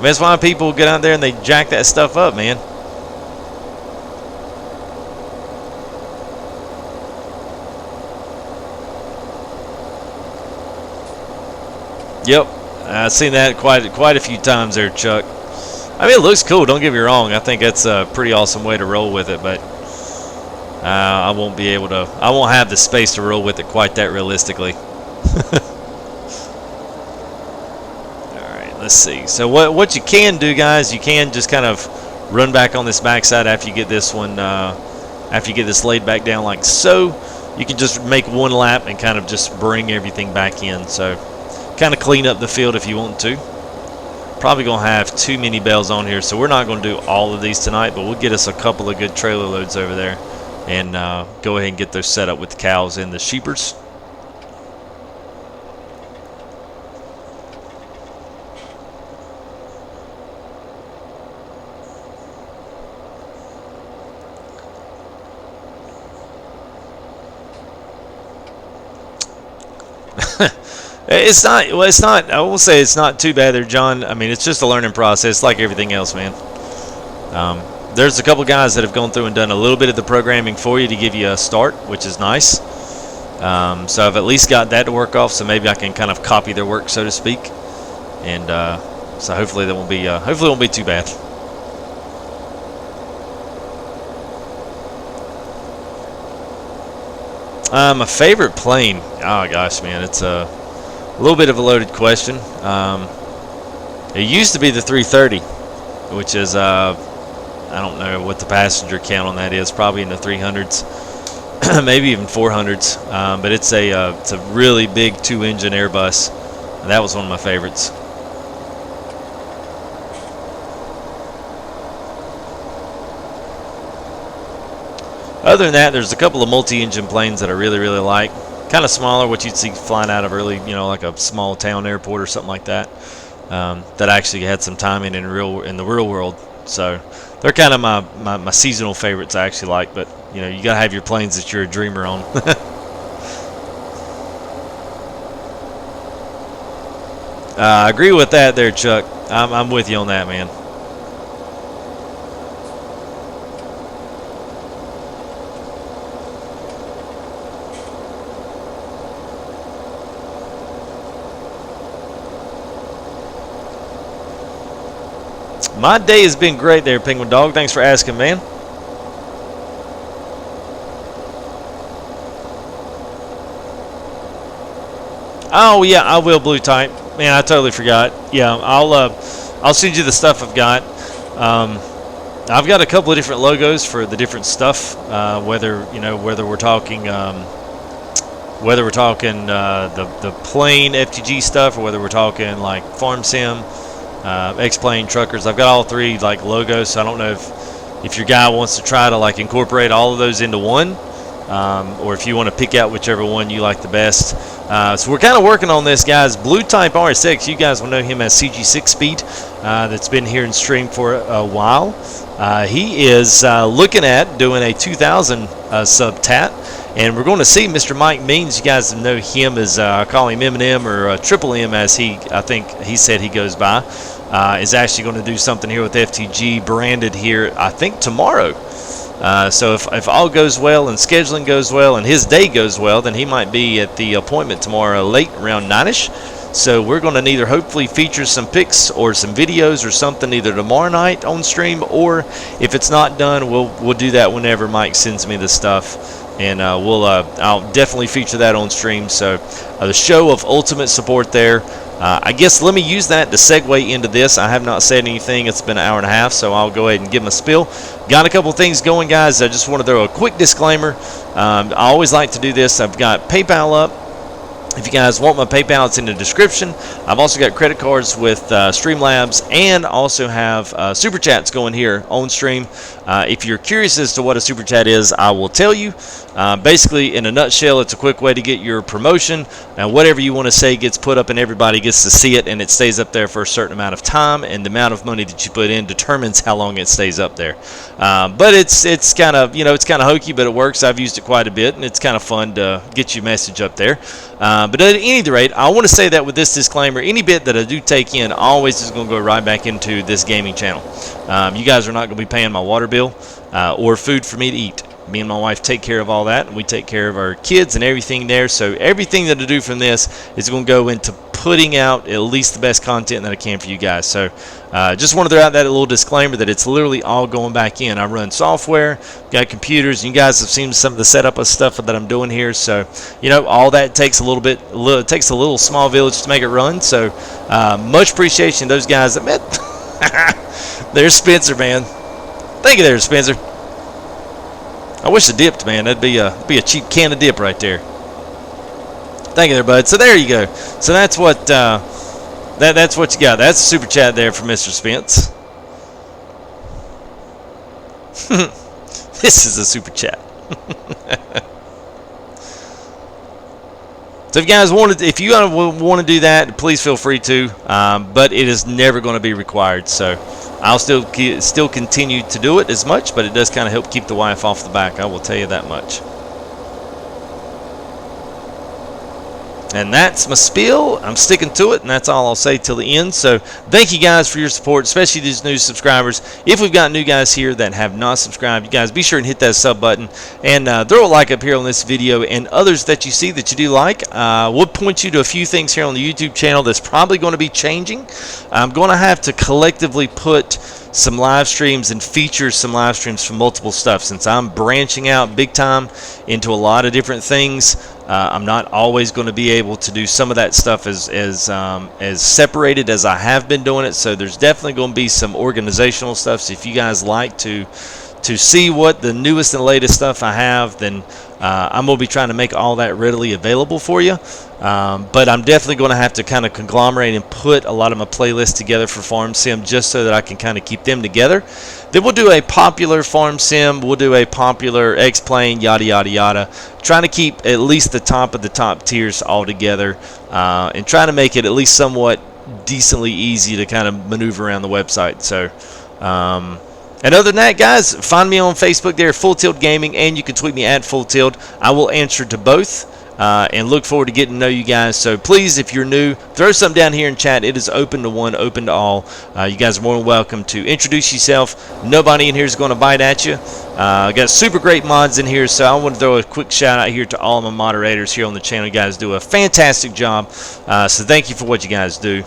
That's why people get out there and they jack that stuff up, man. Yep, I've seen that quite a few times there, Chuck. I mean, it looks cool. Don't get me wrong. I think that's a pretty awesome way to roll with it, but I won't be able to. I won't have the space to roll with it quite that realistically. Let's see. So what you can do, guys, you can just kind of run back on this backside after you get this one, after you get this laid back down like so. You can just make one lap and kind of just bring everything back in. So kind of clean up the field if you want to. Probably going to have too many bells on here, so we're not going to do all of these tonight, but we'll get us a couple of good trailer loads over there and go ahead and get those set up with the cows and the sheepers. It's not. Well, it's not. I will say it's not too bad there, John. I mean, it's just a learning process, like everything else, man. There's a couple guys that have gone through and done a little bit of the programming for you to give you a start, which is nice. So I've at least got that to work off. So maybe I can kind of copy their work, so to speak. And so hopefully that won't be. Hopefully it won't be too bad. My favorite plane. Oh gosh, man, it's a little bit of a loaded question. It used to be the 330, which is I don't know what the passenger count on that is. Probably in the 300s, maybe even 400s. But it's a really big 2-engine Airbus. And that was one of my favorites. Other than that, there's a couple of multi-engine planes that I really like. Kind of smaller, what you'd see flying out of early, you know, like a small town airport or something like that. That actually had some time in the real world. So they're kind of my seasonal favorites I actually like. But you know, you gotta have your planes that you're a dreamer on. I agree with that there, Chuck. I'm with you on that, man. My day has been great there, Penguin Dog. Thanks for asking, man. Oh yeah, I will, Blue Type. Man, I totally forgot. Yeah, I'll send you the stuff I've got. I've got a couple of different logos for the different stuff. Whether we're talking the plain FTG stuff, or whether we're talking like Farm Sim. X-Plane, Truckers. I've got all three like logos, so I don't know if your guy wants to try to like incorporate all of those into one, or if you want to pick out whichever one you like the best. So we're kind of working on this, guys. Blue Type RSX, you guys will know him as CG6 Speed, that's been here in stream for a while. He is looking at doing a 2000 sub tat, and we're going to see Mr. Mike Means. You guys know him as I call him M&M or Triple M, as I think he said he goes by. Is actually going to do something here with FTG branded here, I think tomorrow. So if all goes well and scheduling goes well and his day goes well, then he might be at the appointment tomorrow late, around 9ish. So we're going to either hopefully feature some pics or some videos or something either tomorrow night on stream, or if it's not done, we'll do that whenever Mike sends me the stuff, and I'll definitely feature that on stream. So the show of ultimate support there. I guess let me use that to segue into this. I have not said anything. It's been an hour and a half, so I'll go ahead and give them a spill. Got a couple things going, guys. I just want to throw a quick disclaimer. I always like to do this. I've got PayPal up. If you guys want my PayPal, it's in the description. I've also got credit cards with Streamlabs, and also have Super Chats going here on stream. If you're curious as to what a Super Chat is, I will tell you. Basically, in a nutshell, it's a quick way to get your promotion. Now, whatever you want to say gets put up and everybody gets to see it, and it stays up there for a certain amount of time, and the amount of money that you put in determines how long it stays up there. But it's kind of, it's kind of hokey, but it works. I've used it quite a bit, and it's kind of fun to get your message up there. But at any rate, I want to say that with this disclaimer, any bit that I do take in always is going to go right back into this gaming channel. You guys are not going to be paying my water bill or food for me to eat. Me and my wife take care of all that, and we take care of our kids and everything there. So everything that I do from this is going to go into putting out at least the best content that I can for you guys. So just want to throw out that little disclaimer that it's literally all going back in. I run software, got computers, and you guys have seen some of the setup of stuff that I'm doing here. So all that takes a little bit. It takes a little small village to make it run. So much appreciation to those guys that met. There's Spencer, man. Thank you there, Spencer. I wish I dipped, man. That'd be a cheap can of dip right there. Thank you there, bud. So there you go. So that's what that's what you got. That's a super chat there from Mr. Spence. This is a super chat. So if you guys want to do that, please feel free to. But it is never going to be required. So I'll still continue to do it as much, but it does kind of help keep the wife off the back. I will tell you that much. And that's my spiel. I'm sticking to it, and that's all I'll say till the end. So thank you guys for your support, especially these new subscribers. If we've got new guys here that have not subscribed, you guys be sure and hit that sub button, and throw a like up here on this video, and others that you see that you do like. We'll point you to a few things here on the YouTube channel that's probably going to be changing. I'm going to have to collectively put some live streams and feature some live streams from multiple stuff, since I'm branching out big time into a lot of different things. I'm not always going to be able to do some of that stuff as separated as I have been doing it. So there's definitely going to be some organizational stuff. So if you guys like to see what the newest and latest stuff I have, then I'm going to be trying to make all that readily available for you. But I'm definitely going to have to kind of conglomerate and put a lot of my playlists together for Farm Sim, just so that I can kind of keep them together. Then we'll do a popular Farm Sim, we'll do a popular X-Plane, yada yada yada, trying to keep at least the top of the top tiers all together, and trying to make it at least somewhat decently easy to kind of maneuver around the website. So and other than that, guys, find me on Facebook there, Full Tilt Gaming, and you can tweet me at Full Tilt. I will answer to both, and look forward to getting to know you guys. So please, if you're new, throw something down here in chat. It is open to one, open to all. You guys are more than welcome to introduce yourself. Nobody in here is going to bite at you. Got super great mods in here, so I want to throw a quick shout out here to all my moderators here on the channel. You guys do a fantastic job, so thank you for what you guys do.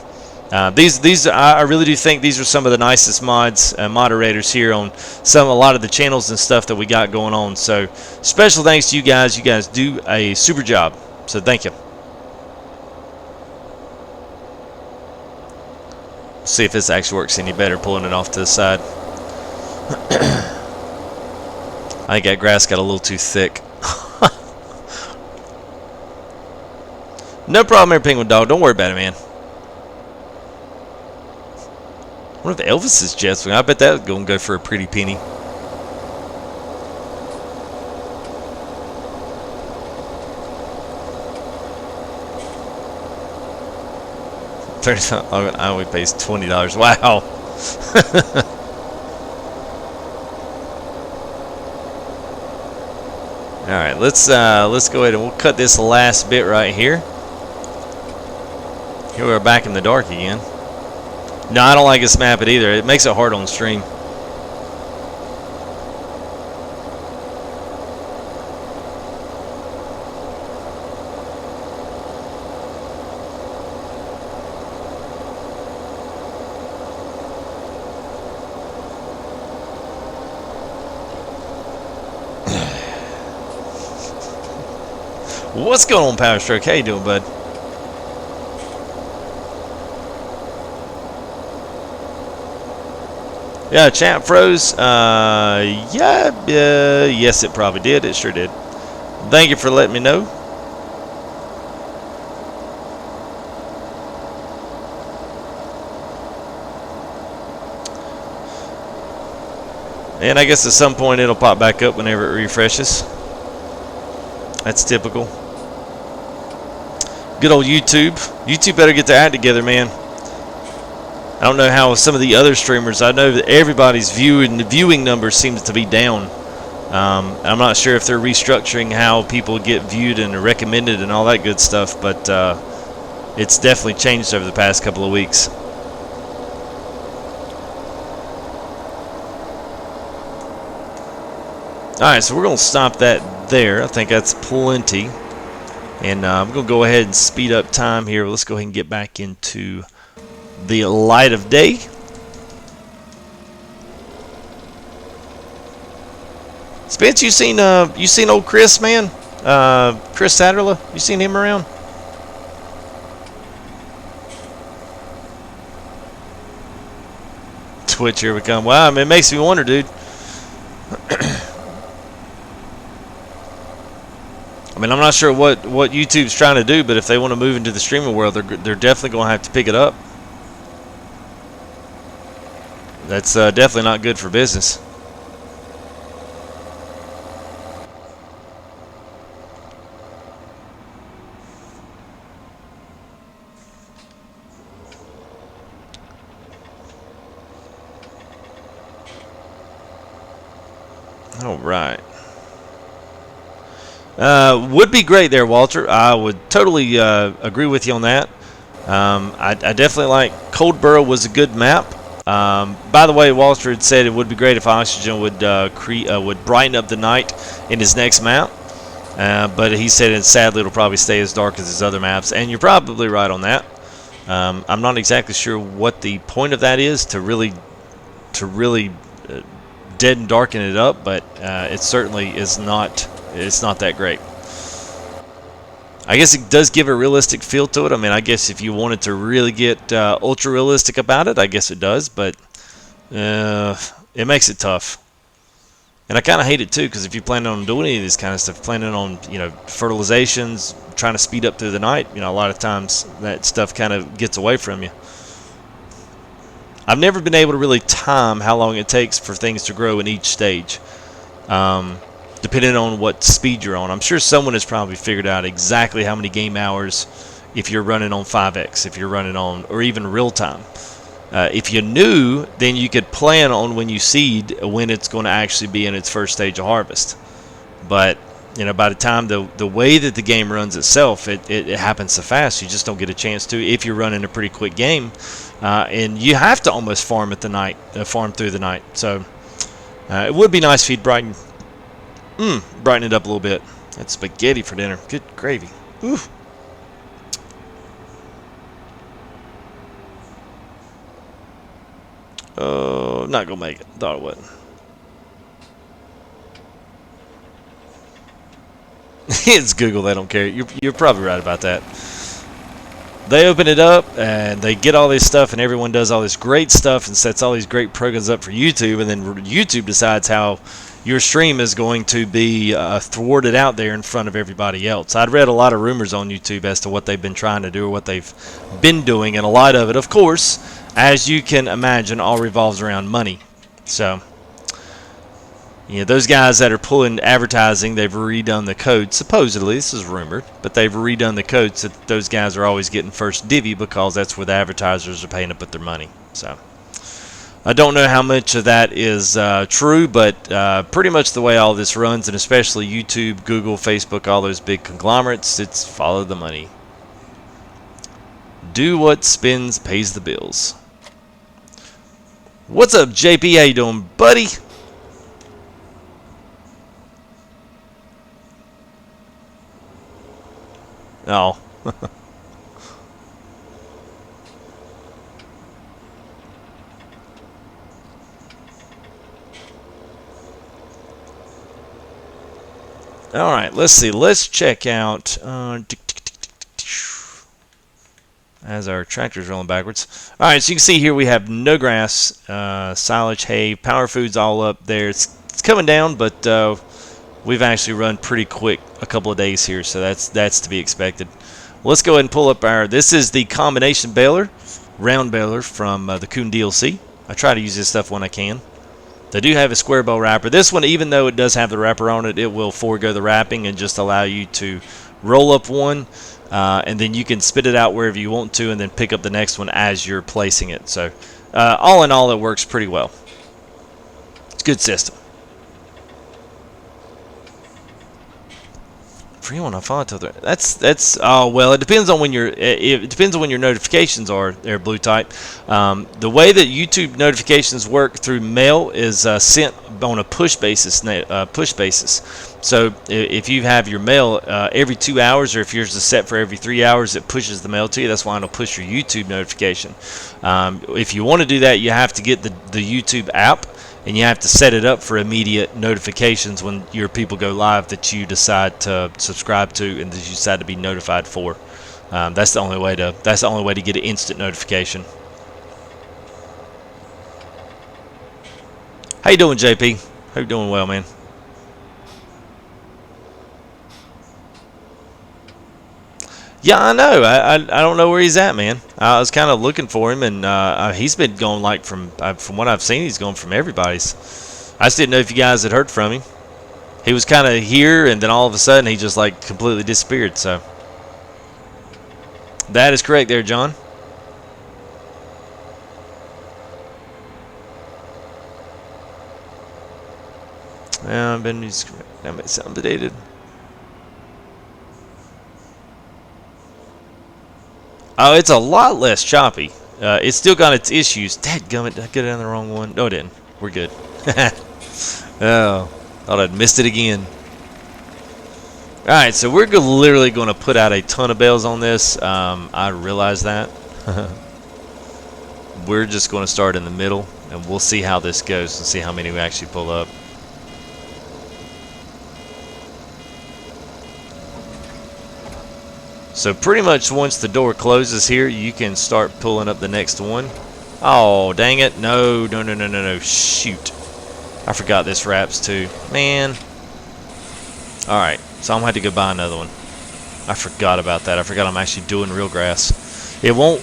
I really do think these are some of the nicest mods and moderators here on a lot of the channels and stuff that we got going on. So special thanks to you guys. You guys do a super job. So thank you. See if this actually works any better, pulling it off to the side. I think that grass got a little too thick. No problem here, Penguin Dog. Don't worry about it, man. One of Elvis's jets. I bet that was going to go for a pretty penny. I only pays $20. Wow. All right, let's go ahead and we'll cut this last bit right here. Here we're back in the dark again. No, I don't like this map either. It makes it hard on stream. What's going on, Power Stroke? How you doing, bud? Yeah, chat froze. Yes, it probably did. It sure did. Thank you for letting me know. And I guess at some point it'll pop back up whenever it refreshes. That's typical. Good old YouTube. YouTube better get their act together, man. I don't know how some of the other streamers. I know that everybody's viewing numbers seems to be down. I'm not sure if they're restructuring how people get viewed and recommended and all that good stuff, but it's definitely changed over the past couple of weeks. Alright, so we're going to stop that there. I think that's plenty. And I'm going to go ahead and speed up time here. Let's go ahead and get back into the light of day. Spence, you seen old Chris, man? Chris Satterla? You seen him around? Twitch, here we come. Wow, I mean, it makes me wonder, dude. I mean, I'm not sure what YouTube's trying to do, but if they want to move into the streaming world, they're definitely going to have to pick it up. That's definitely not good for business. All right. Would be great there, Walter. I would totally agree with you on that. I definitely like Coldborough was a good map. By the way, Walter had said it would be great if Oxygen would brighten up the night in his next map. But he said sadly it'll probably stay as dark as his other maps, and you're probably right on that. I'm not exactly sure what the point of that is to really dead and darken it up, but it certainly is not. It's not that great. I guess it does give a realistic feel to it. I mean, I guess if you wanted to really get ultra realistic about it, I guess it does, but it makes it tough. And I kind of hate it too, because if you plan on doing any of this kind of stuff, planning on fertilizations, trying to speed up through the night, a lot of times that stuff kind of gets away from you. I've never been able to really time how long it takes for things to grow in each stage. Depending on what speed you're on. I'm sure someone has probably figured out exactly how many game hours if you're running on 5X, if you're running on, or even real time. If you knew, then you could plan on when you seed when it's going to actually be in its first stage of harvest. But by the time the way that the game runs itself, it happens so fast, you just don't get a chance to if you're running a pretty quick game, and you have to almost farm through the night. So it would be nice if you'd brighten it up a little bit. That's spaghetti for dinner. Good gravy. Ooh. Not gonna make it. Thought it wouldn't. It's Google. They don't care. You're probably right about that. They open it up and they get all this stuff, and everyone does all this great stuff and sets all these great programs up for YouTube, and then YouTube decides how your stream is going to be thwarted out there in front of everybody else. I'd read a lot of rumors on YouTube as to what they've been trying to do or what they've been doing, and a lot of it, of course, as you can imagine, all revolves around money. So, you know, those guys that are pulling advertising, they've redone the code. Supposedly, this is rumored, but they've redone the code so that those guys are always getting first divvy because that's where the advertisers are paying to put their money. So, I don't know how much of that is true, but pretty much the way all this runs, and especially YouTube, Google, Facebook, all those big conglomerates, it's follow the money. Do what spends, pays the bills. What's up, JP? How you doing, buddy? Oh. All right, let's see. Let's check out as our tractor's rolling backwards. All right, so you can see here we have no grass, silage, hay, power food's all up there. It's coming down, but we've actually run pretty quick a couple of days here, so that's to be expected. Let's go ahead and pull up our. This is the combination baler, round baler from the Coon DLC. I try to use this stuff when I can. They do have a square bow wrapper. This one, even though it does have the wrapper on it, it will forego the wrapping and just allow you to roll up one, and then you can spit it out wherever you want to and then pick up the next one as you're placing it. So all in all, it works pretty well. It's a good system. Free one, I follow till that's oh well, it depends on when it depends on when your notifications are there, Blue Type. The way that YouTube notifications work through mail is sent on a push basis. So if you have your mail every 2 hours, or if yours is set for every 3 hours, it pushes the mail to you. That's why it'll push your YouTube notification. If you want to do that, you have to get the YouTube app, and you have to set it up for immediate notifications when your people go live that you decide to subscribe to and that you decide to be notified for. That's the only way to get an instant notification. How you doing, JP? Hope you're doing well, man. Yeah, I know. I don't know where he's at, man. I was kind of looking for him, and he's been going like from what I've seen, he's going from everybody's. I just didn't know if you guys had heard from him. He was kind of here, and then all of a sudden he just like completely disappeared. So that is correct, there, John. I've been updated. Oh, it's a lot less choppy. It's still got its issues. Dadgummit, did I get it on the wrong one? No, I didn't. We're good. Oh, thought I'd missed it again. Alright, so we're literally going to put out a ton of bales on this. I realize that. We're just going to start in the middle, and we'll see how this goes and see how many we actually pull up. So pretty much once the door closes here, you can start pulling up the next one. Oh, dang it. No. Shoot. I forgot this wraps too. Man. Alright, so I'm going to have to go buy another one. I forgot about that. I forgot I'm actually doing real grass. It will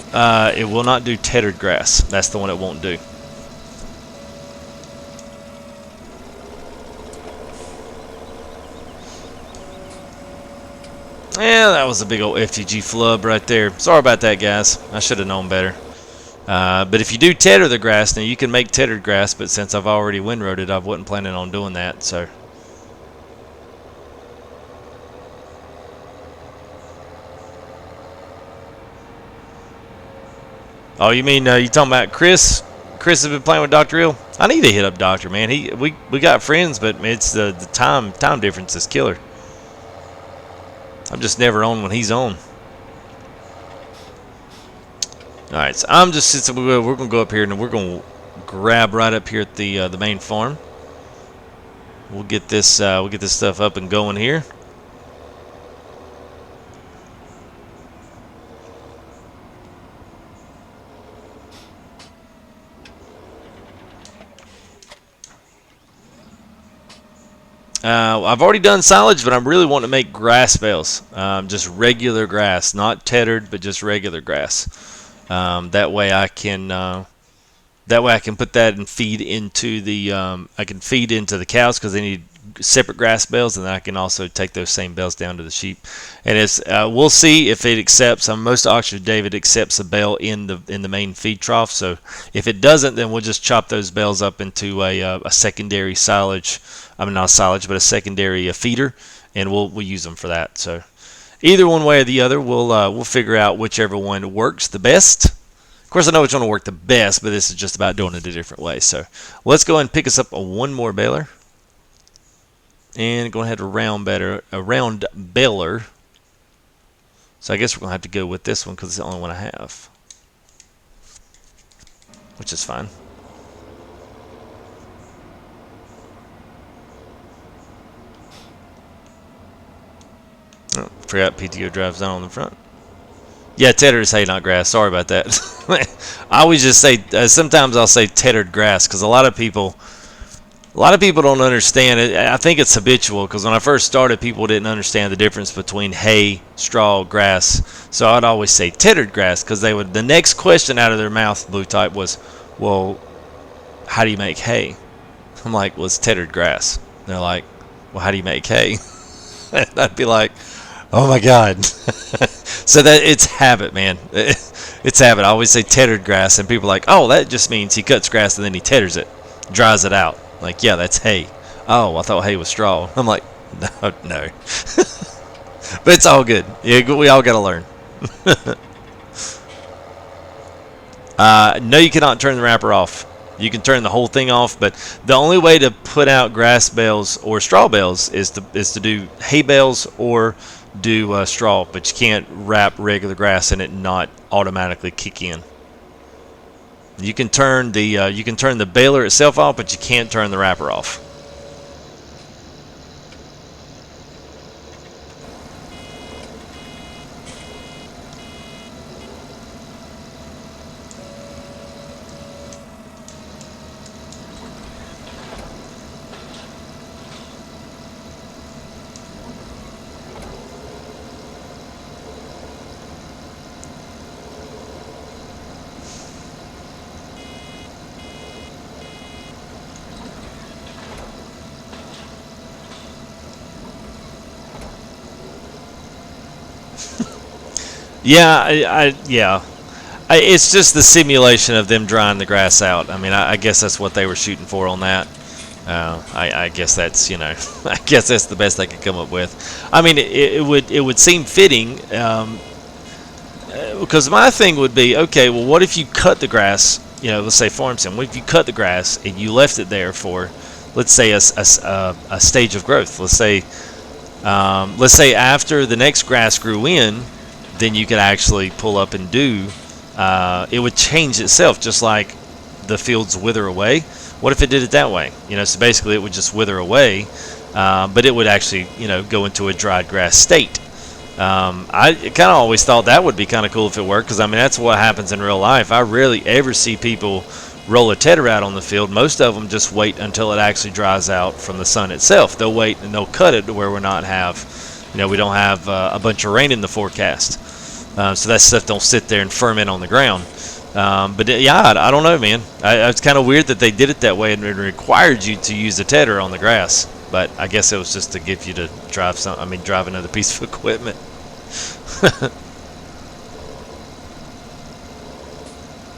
not do tethered grass. That's the one it won't do. Yeah, that was a big old FTG flub right there. Sorry about that, guys. I should have known better. But if you do tether the grass, now you can make tethered grass, but since I've already windrowed it, I wasn't planning on doing that, so. Oh, you mean you talking about Chris? Chris has been playing with Dr. Ill? I need to hit up Doctor, man. We got friends, but it's the time difference is killer. I'm just never on when he's on. Alright, so we're gonna go up here and we're gonna grab right up here at the main farm. We'll get this stuff up and going here. I've already done silage, but I'm really wanting to make grass bales. Just regular grass, not tethered, but just regular grass. That way I can put that and feed into the cows because they need separate grass bales, and then I can also take those same bales down to the sheep. And it's we'll see if it accepts. Most auctions, David accepts a bale in the main feed trough. So if it doesn't, then we'll just chop those bales up into a secondary silage. I mean, not a silage, but a secondary feeder, and we'll use them for that. So either one way or the other, we'll figure out whichever one works the best. Of course, I know which one will work the best, but this is just about doing it a different way. So let's go ahead and pick us up one more baler. And go ahead and round baler. So I guess we're going to have to go with this one because it's the only one I have. Which is fine. Oh, forgot PTO drives down on the front. Yeah, tethered is hay, not grass. Sorry about that. I always just say, sometimes I'll say tethered grass because a lot of people don't understand it. I think it's habitual because when I first started, people didn't understand the difference between hay, straw, grass. So I'd always say tethered grass because the next question out of their mouth, blue type, was, well, how do you make hay? I'm like, well, it's tethered grass. And they're like, well, how do you make hay? And I'd be like, oh my God. So that it's habit, man. It's habit. I always say tethered grass, and people are like, oh, that just means he cuts grass and then he tethers it, dries it out. Like, yeah, that's hay. Oh, I thought hay was straw. I'm like, no. But it's all good. Yeah, we all got to learn. No, you cannot turn the wrapper off. You can turn the whole thing off, but the only way to put out grass bales or straw bales is to do hay bales or do straw, but you can't wrap regular grass and it not automatically kick in. You can turn the baler itself off, but you can't turn the wrapper off. Yeah, it's just the simulation of them drying the grass out. I mean, I guess that's what they were shooting for on that. I guess that's I guess that's the best they could come up with. I mean, it would seem fitting because my thing would be, okay, well, what if you cut the grass? Let's say farm sim. What if you cut the grass and you left it there for, let's say, a stage of growth? Let's say after the next grass grew in, then you could actually pull up and do. It would change itself, just like the fields wither away. What if it did it that way? So basically it would just wither away, but it would actually, go into a dried grass state. I kind of always thought that would be kind of cool if it worked, because I mean that's what happens in real life. I rarely ever see people roll a tedder out on the field. Most of them just wait until it actually dries out from the sun itself. They'll wait and they'll cut it to where we don't have a bunch of rain in the forecast. So that stuff don't sit there and ferment on the ground. But yeah, I don't know, man. It's kind of weird that they did it that way and it required you to use a tedder on the grass. But I guess it was just to get you to drive another piece of equipment.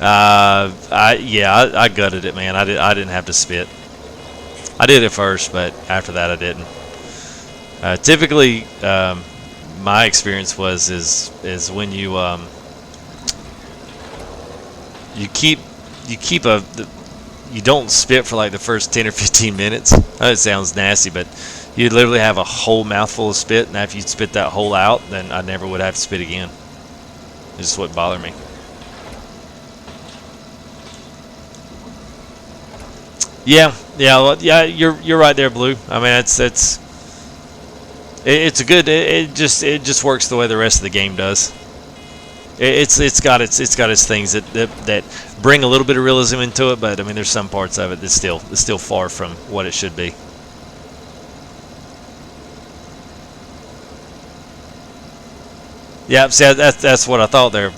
I gutted it, man. I didn't have to spit. I did at first, but after that I didn't. Typically, my experience is when you don't spit for like the first 10 or 15 minutes. It sounds nasty, but you literally have a whole mouthful of spit, and after you spit that whole out, then I never would have to spit again. It just wouldn't bother me. Yeah, you're right there, Blue. I mean, it's a good. It just works the way the rest of the game does. It's got its things that bring a little bit of realism into it, but I mean, there's some parts of it that's still far from what it should be. Yeah, see, that's what I thought there.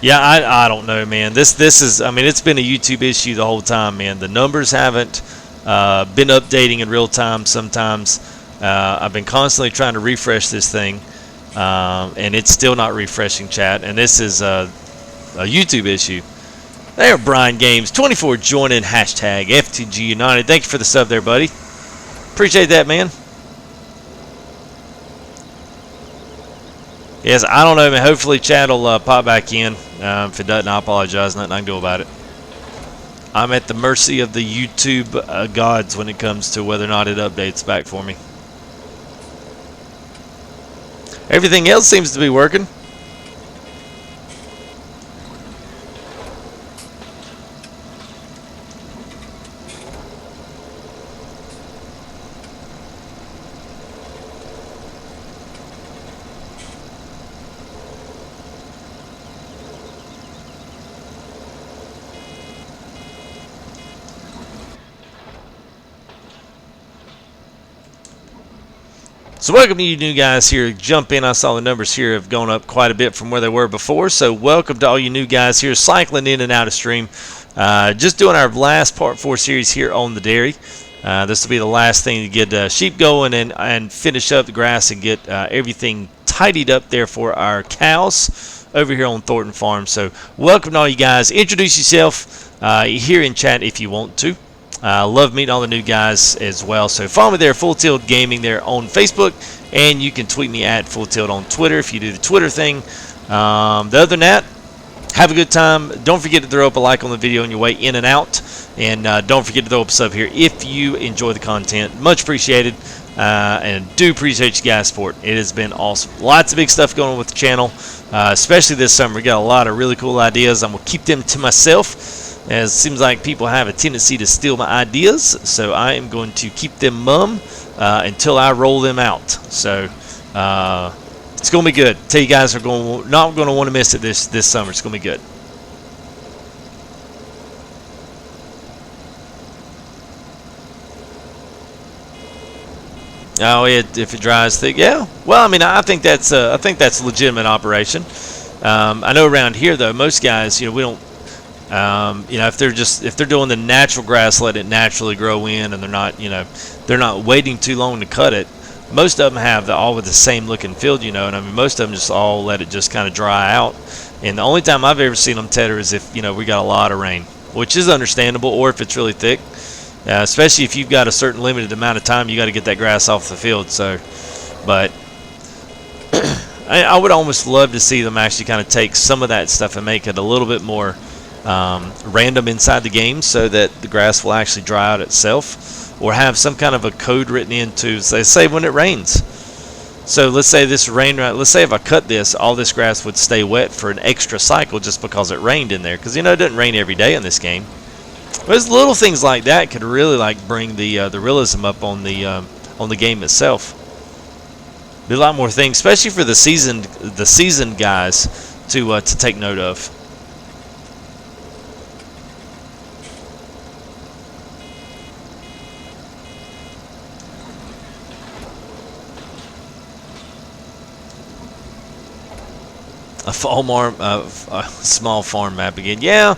Yeah, I don't know, man. This is, I mean, it's been a YouTube issue the whole time, man. The numbers haven't been updating in real time sometimes. I've been constantly trying to refresh this thing, and it's still not refreshing, chat. And this is a YouTube issue. There, Brian Games 24 joining hashtag FTG United. Thank you for the sub there, buddy. Appreciate that, man. Yes, I don't know, man. Hopefully, chat will pop back in. If it doesn't, I apologize. Nothing I can do about it. I'm at the mercy of the YouTube gods when it comes to whether or not it updates back for me. Everything else seems to be working. So welcome to you new guys here. Jump in. I saw the numbers here have gone up quite a bit from where they were before. So welcome to all you new guys here cycling in and out of stream. Just doing our last Part 4 series here on the dairy. This will be the last thing to get sheep going and finish up the grass and get everything tidied up there for our cows over here on Thornton Farm. So welcome to all you guys. Introduce yourself here in chat if you want to. Love meeting all the new guys as well. So follow me there, Full Tilt Gaming there on Facebook, and you can tweet me at Full Tilt on Twitter if you do the Twitter thing. Other than that, have a good time. Don't forget to throw up a like on the video on your way in and out, and don't forget to throw up a sub here if you enjoy the content. Much appreciated, and do appreciate you guys' support. It has been awesome. Lots of big stuff going on with the channel, especially this summer. We got a lot of really cool ideas. I'm gonna keep them to myself, as it seems like people have a tendency to steal my ideas, so I am going to keep them mum until I roll them out. So it's going to be good. Tell you guys are not going to want to miss it this summer. It's going to be good. Oh, if it dries thick, yeah. Well, I mean, I think that's a legitimate operation. I know around here though, most guys, we don't. If they're doing the natural grass, let it naturally grow in, and they're not waiting too long to cut it. Most of them have all with the same looking field, and I mean most of them just all let it just kind of dry out. And the only time I've ever seen them tedder is if we got a lot of rain, which is understandable, or if it's really thick, especially if you've got a certain limited amount of time, you got to get that grass off the field. So, but I would almost love to see them actually kind of take some of that stuff and make it a little bit more random inside the game, so that the grass will actually dry out itself, or have some kind of a code written into, say when it rains. So let's say this rain, let's say if I cut this, all this grass would stay wet for an extra cycle just because it rained in there, because it doesn't rain every day in this game. There's little things like that could really bring the realism up on the game itself. Be a lot more things, especially for the seasoned guys to take note of. A small farm map again. Yeah,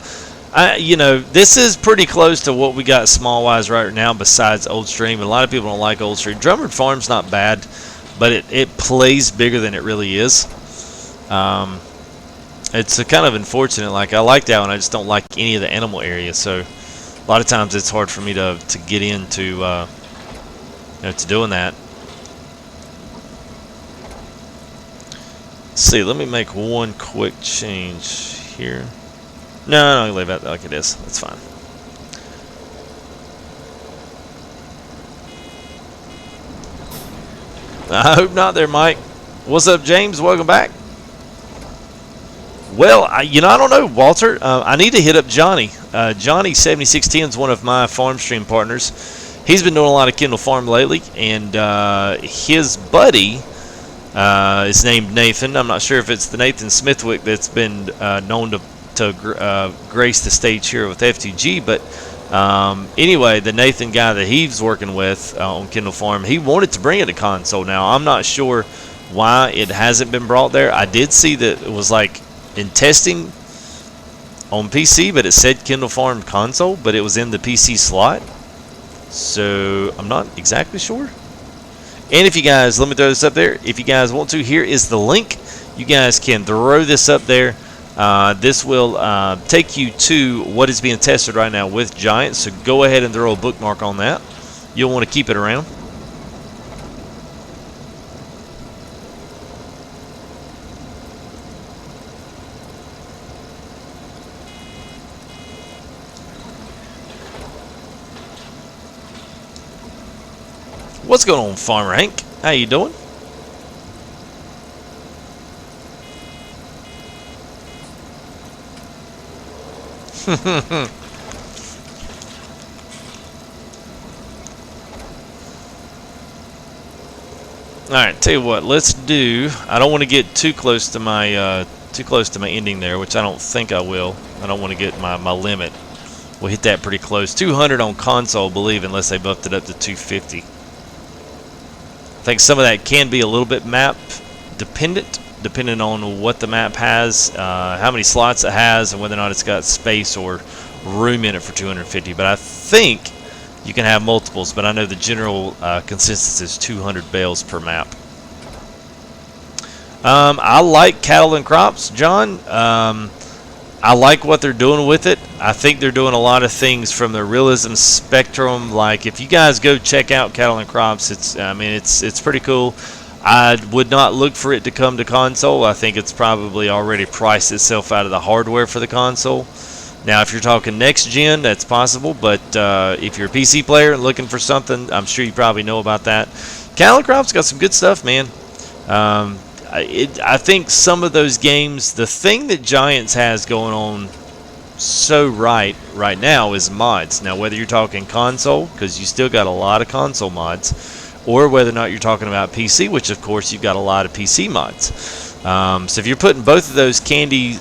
this is pretty close to what we got small wise right now. Besides Old Stream, a lot of people don't like Old Stream. Drummond Farm's not bad, but it plays bigger than it really is. It's kind of unfortunate. I like that one. I just don't like any of the animal areas. So a lot of times it's hard for me to get into to doing that. Let's see, let me make one quick change here. No, I'll leave it like it is. That's fine. I hope not there, Mike. What's up, James? Welcome back. Well, I don't know, Walter. I need to hit up Johnny. Johnny7610 is one of my farm stream partners. He's been doing a lot of Kindle Farm lately, and his buddy is named Nathan. I'm not sure if it's the Nathan Smithwick that's been known to grace the stage here with FTG, but anyway, the Nathan guy that he's working with on Kindle Farm, he wanted to bring it to console. Now, I'm not sure why it hasn't been brought there. I did see that it was in testing on PC, but it said Kindle Farm console, but it was in the PC slot. So I'm not exactly sure. And if you guys, let me throw this up there. If you guys want to, here is the link. You guys can throw this up there. This will take you to what is being tested right now with Giant. So go ahead and throw a bookmark on that. You'll want to keep it around. What's going on, Farmer Hank? How you doing? Alright, tell you what, let's do, I don't want to get too close to my ending there, which I don't think I will. I don't want to get my limit. We'll hit that pretty close. 200 on console, I believe, unless they buffed it up to 250. I think some of that can be a little bit map dependent, depending on what the map has, how many slots it has, and whether or not it's got space or room in it for 250. But I think you can have multiples, but I know the general consensus is 200 bales per map. I like cattle and crops, John. I like what they're doing with it. I think they're doing a lot of things from the realism spectrum. Like, if you guys go check out cattle and crops, it's pretty cool. I would not look for it to come to console. I think it's probably already priced itself out of the hardware for the console. Now, if you're talking next gen, that's possible. But if you're a PC player and looking for something, I'm sure you probably know about that. Cattle and crops got some good stuff, man. I think some of those games, the thing that Giants has going on so right now is mods. Now, whether you're talking console, because you still got a lot of console mods, or whether or not you're talking about PC, which of course you've got a lot of PC mods. So if you're putting both of those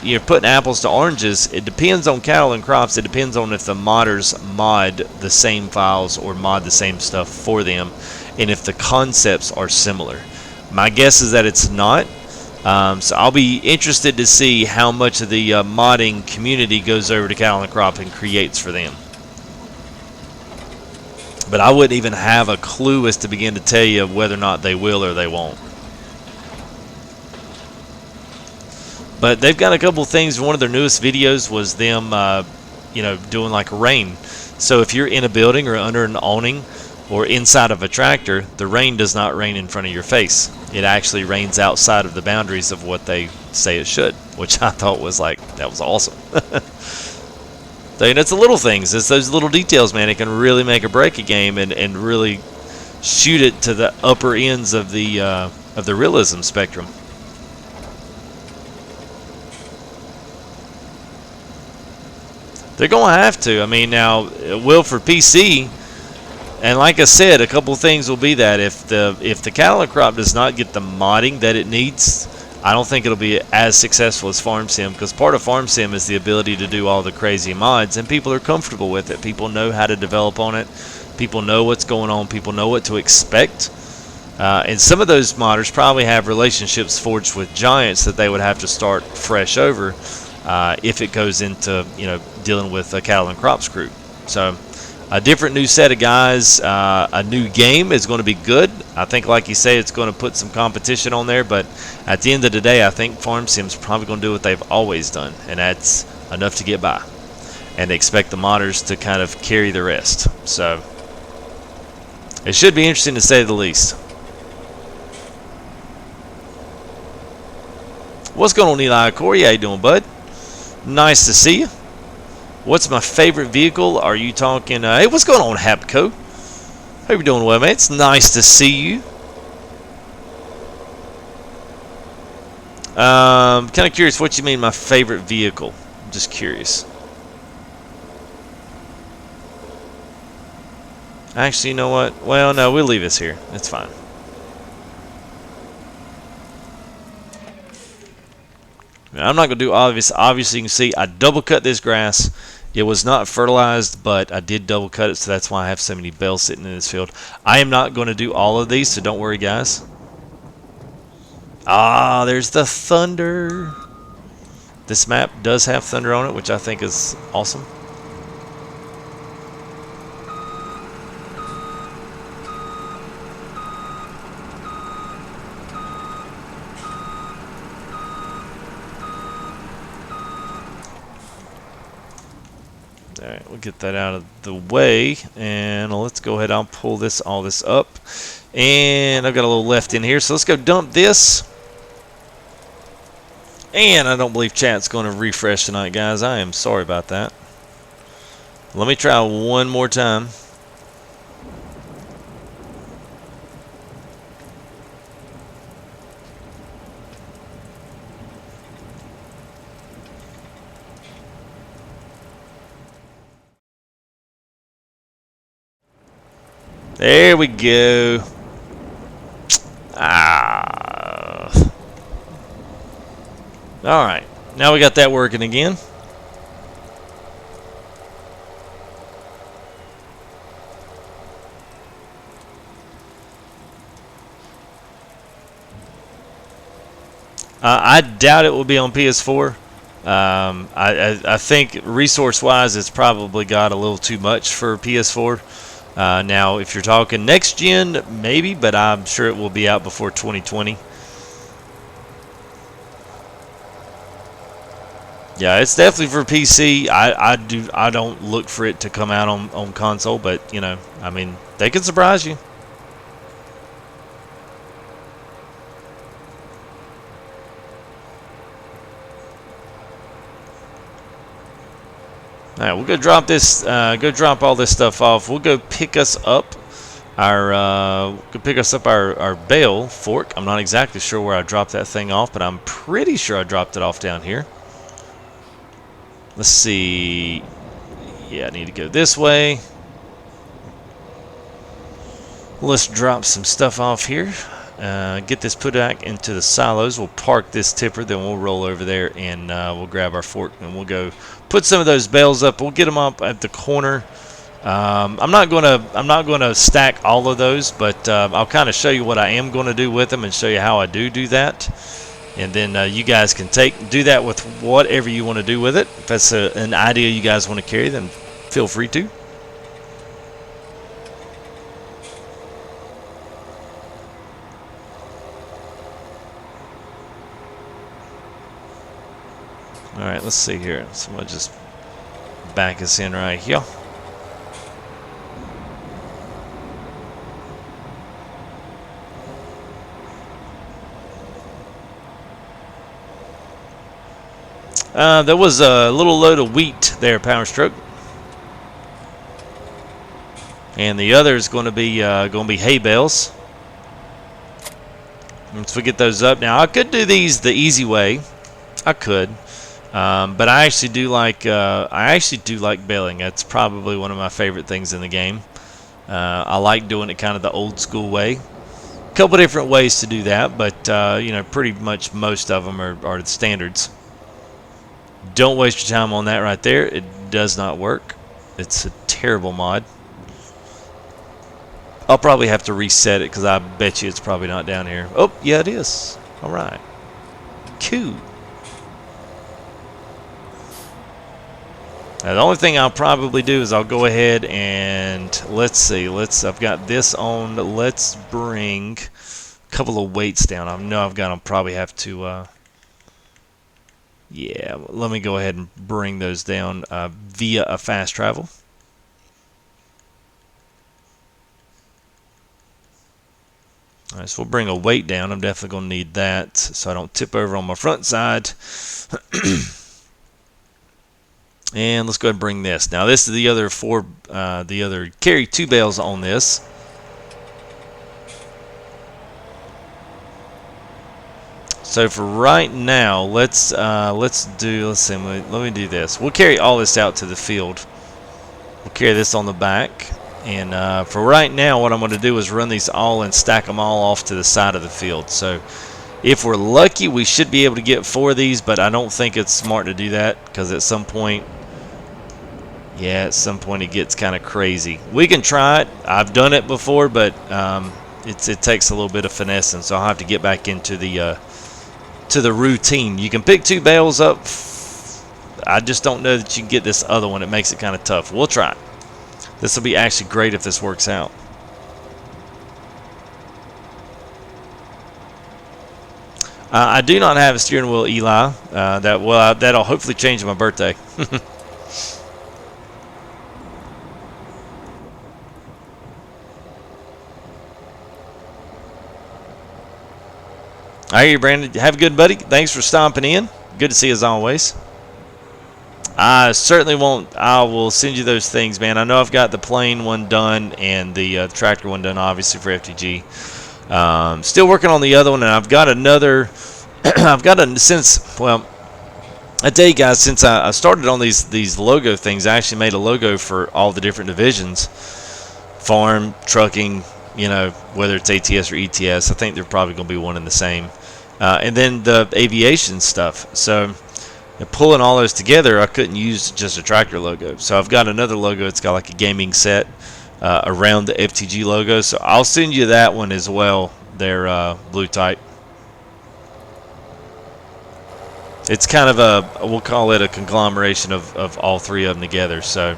you're putting apples to oranges, it depends on cattle and crops. It depends on if the modders mod the same files or mod the same stuff for them, and if the concepts are similar. My guess is that it's not. So I'll be interested to see how much of the modding community goes over to cattle and crop and creates for them. But I wouldn't even have a clue as to begin to tell you whether or not they will or they won't. But they've got a couple things. One of their newest videos was them, doing like rain. So if you're in a building or under an awning or inside of a tractor, the rain does not rain in front of your face. It actually rains outside of the boundaries of what they say it should, which I thought was like, that was awesome. So, it's the little things. It's those little details, man. It can really make or break a game and really shoot it to the upper ends of the realism spectrum. They're going to have to. I mean, now, it will for PC. And like I said, a couple things will be that if the cattle and crop does not get the modding that it needs, I don't think it'll be as successful as Farm Sim, because part of Farm Sim is the ability to do all the crazy mods, and people are comfortable with it. People know how to develop on it. People know what's going on. People know what to expect. And some of those modders probably have relationships forged with Giants that they would have to start fresh over if it goes into dealing with a cattle and crops group. So a different new set of guys, a new game is going to be good. I think, like you say, it's going to put some competition on there, but at the end of the day, I think Farm Sim's probably going to do what they've always done, and that's enough to get by. And they expect the modders to kind of carry the rest. So it should be interesting to say the least. What's going on, Eli Corey? How you doing, bud? Nice to see you. What's my favorite vehicle? Are you talking... hey, what's going on, Hapco? Hope you're doing well, man. It's nice to see you. Kind of curious what you mean my favorite vehicle. I'm just curious. Actually, you know what? Well, no, we'll leave this here. It's fine. I'm not going to do obvious. Obviously, you can see I double cut this grass. It was not fertilized, but I did double cut it, so that's why I have so many bales sitting in this field. I am not going to do all of these, so don't worry, guys. Ah, there's the thunder. This map does have thunder on it, which I think is awesome. Alright, we'll get that out of the way, and let's go ahead. I'll pull all this up, and I've got a little left in here, so let's go dump this. And I don't believe chat's going to refresh tonight, guys. I am sorry about that. Let me try one more time. There we go. Alright, now we got that working again. I doubt it will be on PS4. I think resource-wise, it's probably got a little too much for PS4. Now, if you're talking next gen, maybe, but I'm sure it will be out before 2020. Yeah, it's definitely for PC. I don't look for it to come out on console, but you know, I mean, they can surprise you. All right, we'll go drop this. Go drop all this stuff off. We'll go pick us up our bale fork. I'm not exactly sure where I dropped that thing off, but I'm pretty sure I dropped it off down here. Let's see. Yeah, I need to go this way. Let's drop some stuff off here. Get this put back into the silos. We'll park this tipper, then we'll roll over there and we'll grab our fork and we'll go put some of those bales up. We'll get them up at the corner. I'm not gonna stack all of those, but I'll kind of show you what I am going to do with them and show you how I do that. And then you guys can do that with whatever you want to do with it. If that's an idea you guys want to carry, then feel free to. Alright, let's see here. So we'll just back us in right here. There was a little load of wheat there, Power Stroke, and the other is going to be hay bales. Once we get those up, now I could do these the easy way. I could, but I actually do like baling. That's probably one of my favorite things in the game. I like doing it kind of the old school way. A couple different ways to do that, but you know, pretty much most of them are the standards. Don't waste your time on that right there. It does not work. It's a terrible mod. I'll probably have to reset it because I bet you it's probably not down here. Oh, yeah, it is. All right. Cool. Now, the only thing I'll probably do is I'll go ahead and let's see. I've got this on. Let's bring a couple of weights down. I know I've got to probably have to. Yeah, let me go ahead and bring those down via a fast travel. All right, so we'll bring a weight down. I'm definitely going to need that so I don't tip over on my front side. And let's go ahead and bring this. Now this is the other carry 2 bales on this. So for right now, let me do this. We'll carry all this out to the field. We'll carry this on the back, and for right now, what I'm going to do is run these all and stack them all off to the side of the field. So if we're lucky, we should be able to get 4 of these, but I don't think it's smart to do that because at some point, yeah, at some point it gets kind of crazy. We can try it. I've done it before, but it takes a little bit of finessing, so I'll have to get back into the routine. You can pick 2 bales up I just don't know that you can get this other one. It makes it kind of tough. We'll try. This will be actually great if this works out. I do not have a steering wheel, Eli. That'll hopefully change my birthday. All right, Brandon. Have a good, buddy. Thanks for stomping in. Good to see you as always. I certainly won't. I will send you those things, man. I know I've got the plane one done and the tractor one done, obviously, for FTG. Still working on the other one, and I've got another. I've got well, I tell you guys, since I started on these logo things, I actually made a logo for all the different divisions: farm, trucking, you know, whether it's ATS or ETS. I think they're probably going to be one and the same. And then the aviation stuff. So pulling all those together, I couldn't use just a tractor logo. So I've got another logo. It's got like a gaming set around the FTG logo. So I'll send you that one as well. They're blue type. It's kind of we'll call it a conglomeration of all three of them together. So.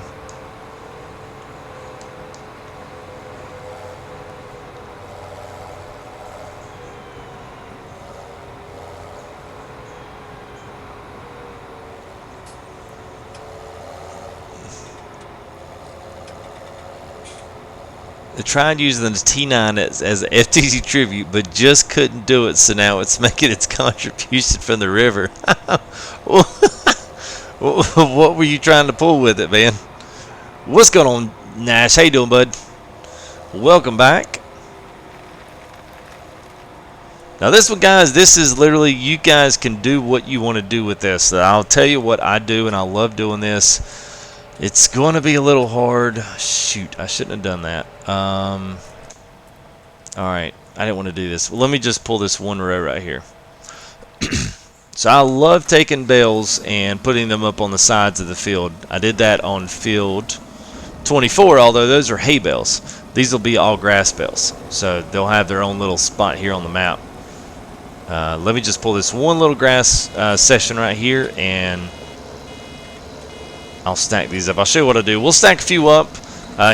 They tried using the T9 as an FTG tribute, but just couldn't do it, so now it's making its contribution from the river. What were you trying to pull with it, man? What's going on, Nash? How you doing, bud? Welcome back. Now this one, guys, this is literally, you guys can do what you want to do with this. So I'll tell you what I do, and I love doing this. It's going to be a little hard. Shoot, I shouldn't have done that. All right, I didn't want to do this. Well, let me just pull this one row right here. So I love taking bales and putting them up on the sides of the field. I did that on field 24, although those are hay bales. These will be all grass bales, so they'll have their own little spot here on the map. Let me just pull this one little grass section right here, and I'll stack these up. I'll show you what I do. We'll stack a few up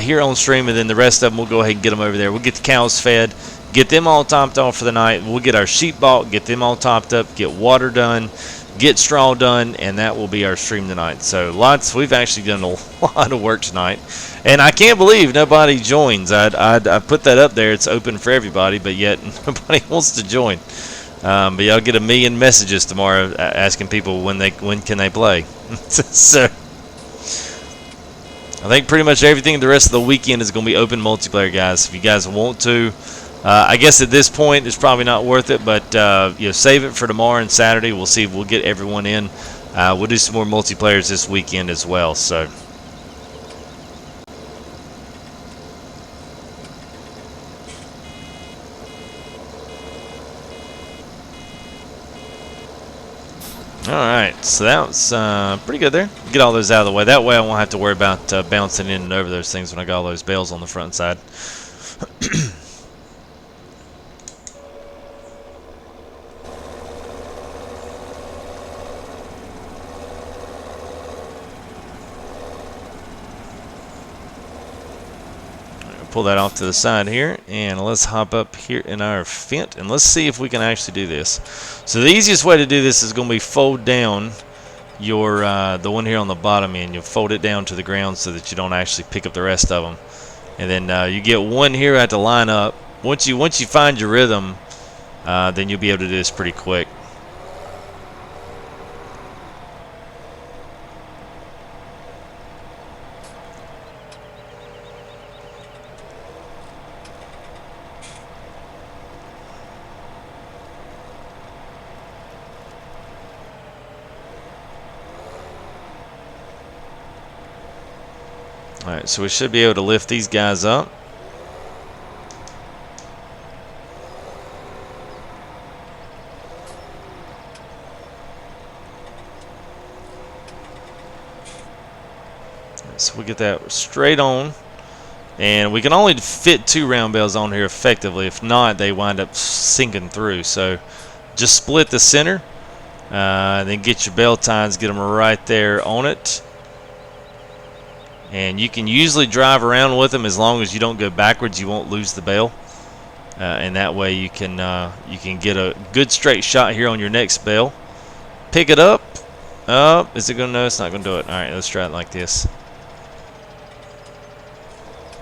here on stream, and then the rest of them we'll go ahead and get them over there. We'll get the cows fed, get them all topped off for the night. We'll get our sheep bought, get them all topped up, get water done, get straw done, and that will be our stream tonight. So we've actually done a lot of work tonight, and I can't believe nobody joins. I put that up there. It's open for everybody, but yet nobody wants to join. But y'all get a million messages tomorrow asking people when can they play. So I think pretty much everything the rest of the weekend is going to be open multiplayer, guys. If you guys want to, I guess at this point it's probably not worth it, but you know, save it for tomorrow and Saturday. We'll see if we'll get everyone in. We'll do some more multiplayers this weekend as well. So. Alright, so that was pretty good there. Get all those out of the way. That way I won't have to worry about bouncing in and over those things when I got all those bales on the front side. Pull that off to the side here, and let's hop up here in our Fent, and let's see if we can actually do this. So the easiest way to do this is going to be fold down your the one here on the bottom end. You'll fold it down to the ground so that you don't actually pick up the rest of them, and then you get one here at the line up. Once you find your rhythm, then you'll be able to do this pretty quick. Alright, so we should be able to lift these guys up. So we get that straight on. And we can only fit 2 round bales on here effectively. If not, they wind up sinking through. So just split the center Then get your bell tines, get them right there on it. And you can usually drive around with them as long as you don't go backwards. You won't lose the bell. And that way you can get a good straight shot here on your next bell. Pick it up. Oh, is it going to? No, it's not going to do it. All right, let's try it like this.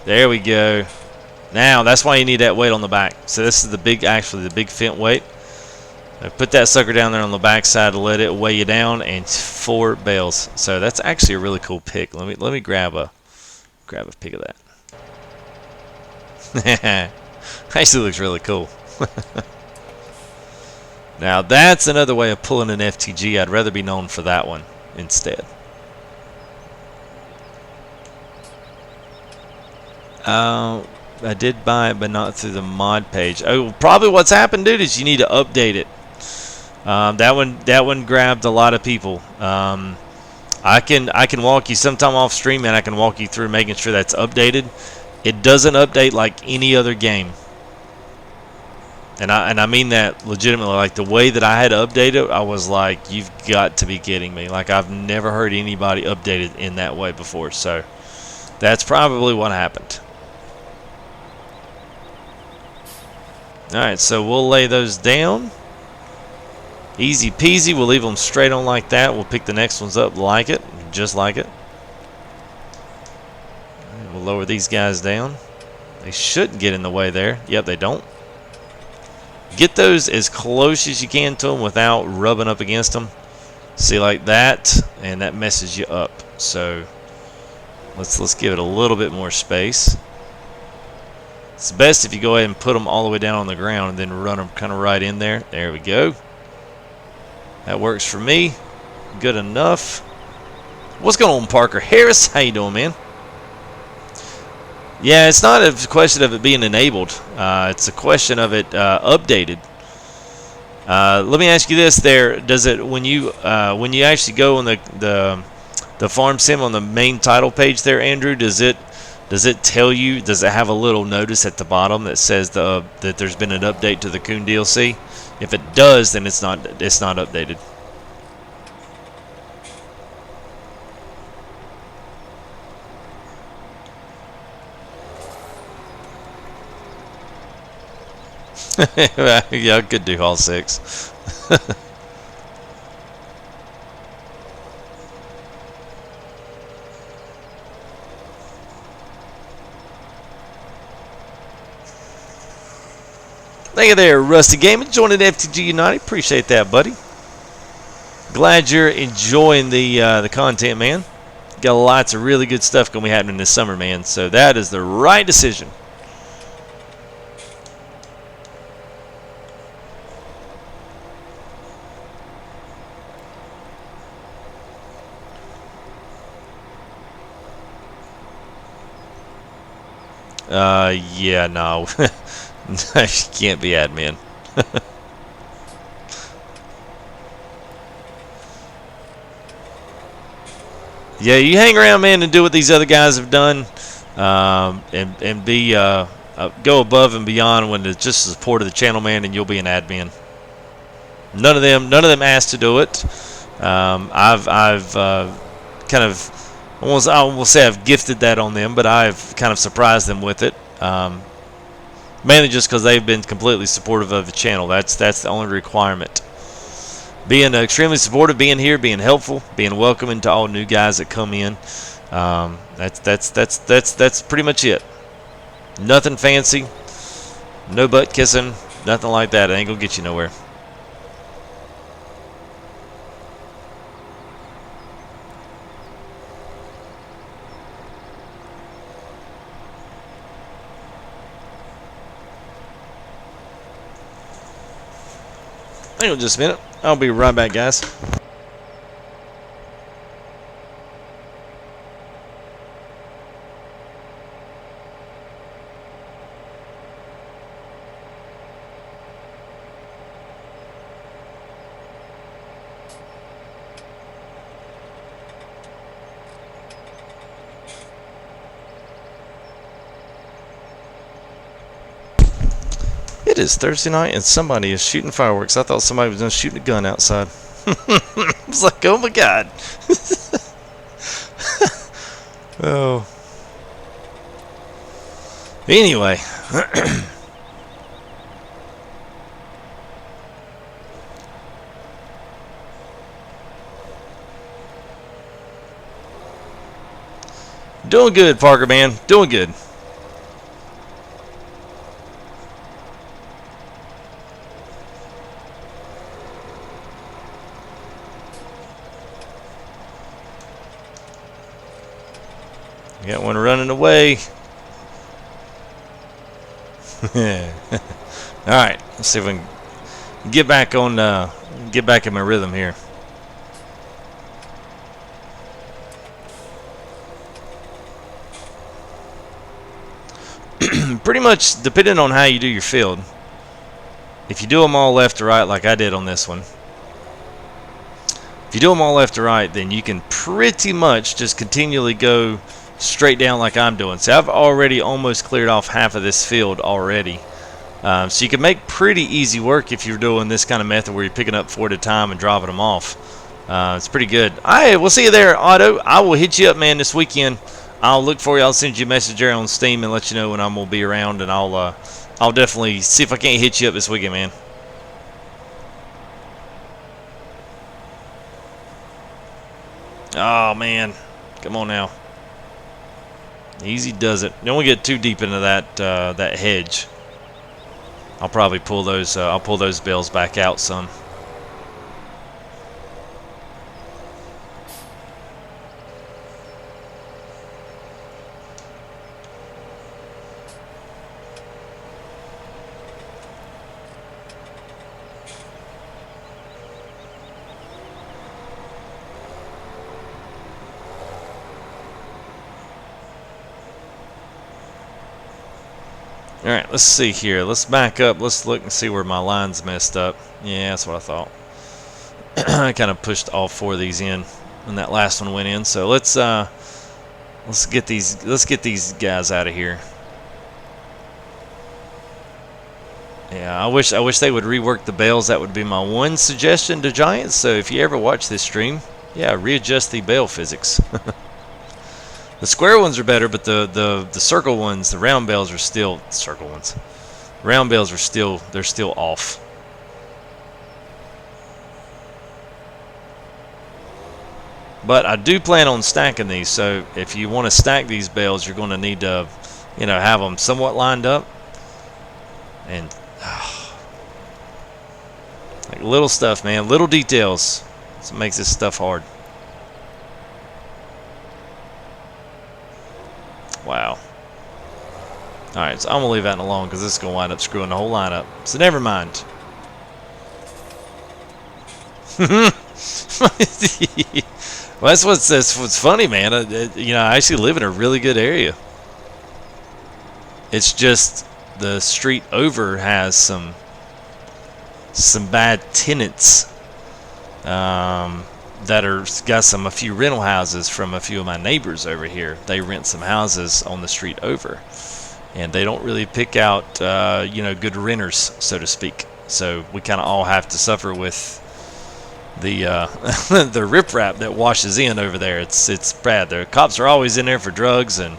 There we go. Now, that's why you need that weight on the back. So this is the big, actually the big fent weight. Put that sucker down there on the back side to let it weigh you down, and 4 bells. So that's actually a really cool pick. Let me grab a pick of that. Actually looks really cool. Now that's another way of pulling an FTG. I'd rather be known for that one instead. I did buy it, but not through the mod page. Oh, probably what's happened, dude, is you need to update it. That one grabbed a lot of people. I can walk you sometime off stream, and I can walk you through making sure that's updated. It doesn't update like any other game. And I mean that legitimately. Like, the way that I had to update it, I was like, you've got to be kidding me. Like, I've never heard anybody update it in that way before. So that's probably what happened. Alright, so we'll lay those down. Easy peasy. We'll leave them straight on like that. We'll pick the next ones up like it. Just like it. We'll lower these guys down. They shouldn't get in the way there. Yep, they don't. Get those as close as you can to them without rubbing up against them. See, like that, and that messes you up. So let's give it a little bit more space. It's best if you go ahead and put them all the way down on the ground and then run them kind of right in there. There we go. That works for me. Good enough. What's going on, Parker Harris? How you doing, man? Yeah, it's not a question of it being enabled. It's a question of it updated. Let me ask you this: there, does it when you actually go on the farm sim on the main title page there, Andrew? Does it tell you? Does it have a little notice at the bottom that says that there's been an update to the Coon DLC? If it does, then it's not updated. Yeah, I could do all 6. Thank you there, Rusty Gaming, joining FTG United. Appreciate that, buddy. Glad you're enjoying the content, man. Got lots of really good stuff going to be happening this summer, man. So that is the right decision. Yeah, no. She can't be admin. Yeah, you hang around, man, and do what these other guys have done, and be go above and beyond when it's just the support of the channel, man, and you'll be an admin. None of them asked to do it. I've kind of, I will say I've gifted that on them, but I've kind of surprised them with it. Mainly just because they've been completely supportive of the channel. That's the only requirement. Being extremely supportive, being here, being helpful, being welcoming to all new guys that come in. That's pretty much it. Nothing fancy, no butt kissing, nothing like that. It ain't gonna get you nowhere. Hang on just a minute. I'll be right back, guys. It is Thursday night and somebody is shooting fireworks. I thought somebody was just shooting a gun outside. It's like, oh my god. Oh. Anyway. Doing good, Parker, man. Doing good. Got one running away. Alright, let's see if we can get back on get back in my rhythm here. Pretty much depending on how you do your field. If you do them all left to right like I did on this one, if you do them all left to right, then you can pretty much just continually go straight down like I'm doing. So I've already almost cleared off half of this field already. So you can make pretty easy work if you're doing this kind of method where you're picking up 4 at a time and dropping them off. It's pretty good. Alright, we'll see you there, Otto. I will hit you up, man, this weekend. I'll look for you. I'll send you a message there on Steam and let you know when I'm going to be around, and I'll definitely see if I can't hit you up this weekend, man. Oh, man. Come on now. Easy does it. Don't get too deep into that that hedge. I'll probably pull those. I'll pull those bales back out some. Alright, let's see here. Let's back up. Let's look and see where my line's messed up. Yeah, that's what I thought. I kind of pushed all 4 of these in when that last one went in. So let's get these guys out of here. Yeah, I wish they would rework the bales. That would be my one suggestion to Giants. So if you ever watch this stream, yeah, readjust the bale physics. The square ones are better, but the circle ones, the round bales are still circle ones. Round bales are still off. But I do plan on stacking these, so if you want to stack these bales, you're going to need to, you know, have them somewhat lined up. And like little stuff, man, little details. That's what makes this stuff hard. Wow. Alright, so I'm going to leave that alone because this is going to wind up screwing the whole line up. So never mind. Well, that's what's funny, man. You know, I actually live in a really good area. It's just the street over has some bad tenants that are got a few rental houses from a few of my neighbors over here. They rent some houses on the street over, and they don't really pick out you know, good renters, so to speak. So we kind of all have to suffer with the the riprap that washes in over there. It's bad. The cops are always in there for drugs and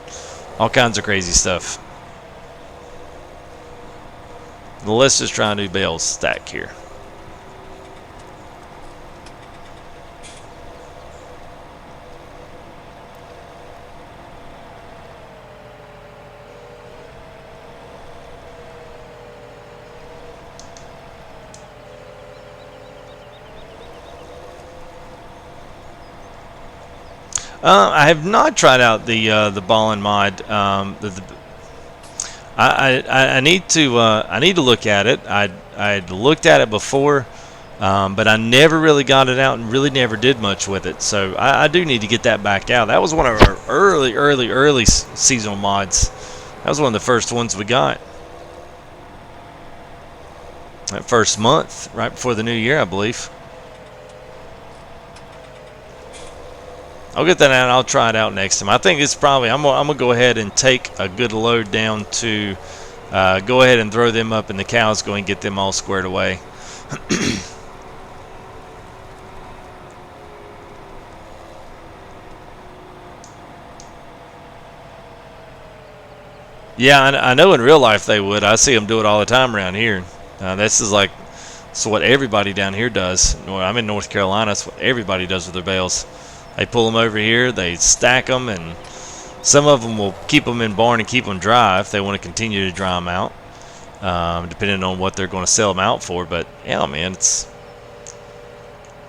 all kinds of crazy stuff. Let's just try and do bales stack here. I have not tried out the ballin mod. I need to look at it. I'd looked at it before, but I never really got it out and really never did much with it. So I do need to get that back out. That was one of our early seasonal mods. That was one of the first ones we got. That first month, right before the new year, I believe. I'll get that out and I'll try it out next time. I think it's probably, I'm gonna go ahead and take a good load down to go ahead and throw them up in the cows, go and get them all squared away. Yeah, I know in real life they would. I see them do it all the time around here. This is like, it's what everybody down here does. Well, I'm in North Carolina. That's what everybody does with their bales. They pull them over here, they stack them, and some of them will keep them in barn and keep them dry if they want to continue to dry them out, depending on what they're going to sell them out for. But yeah, man, it's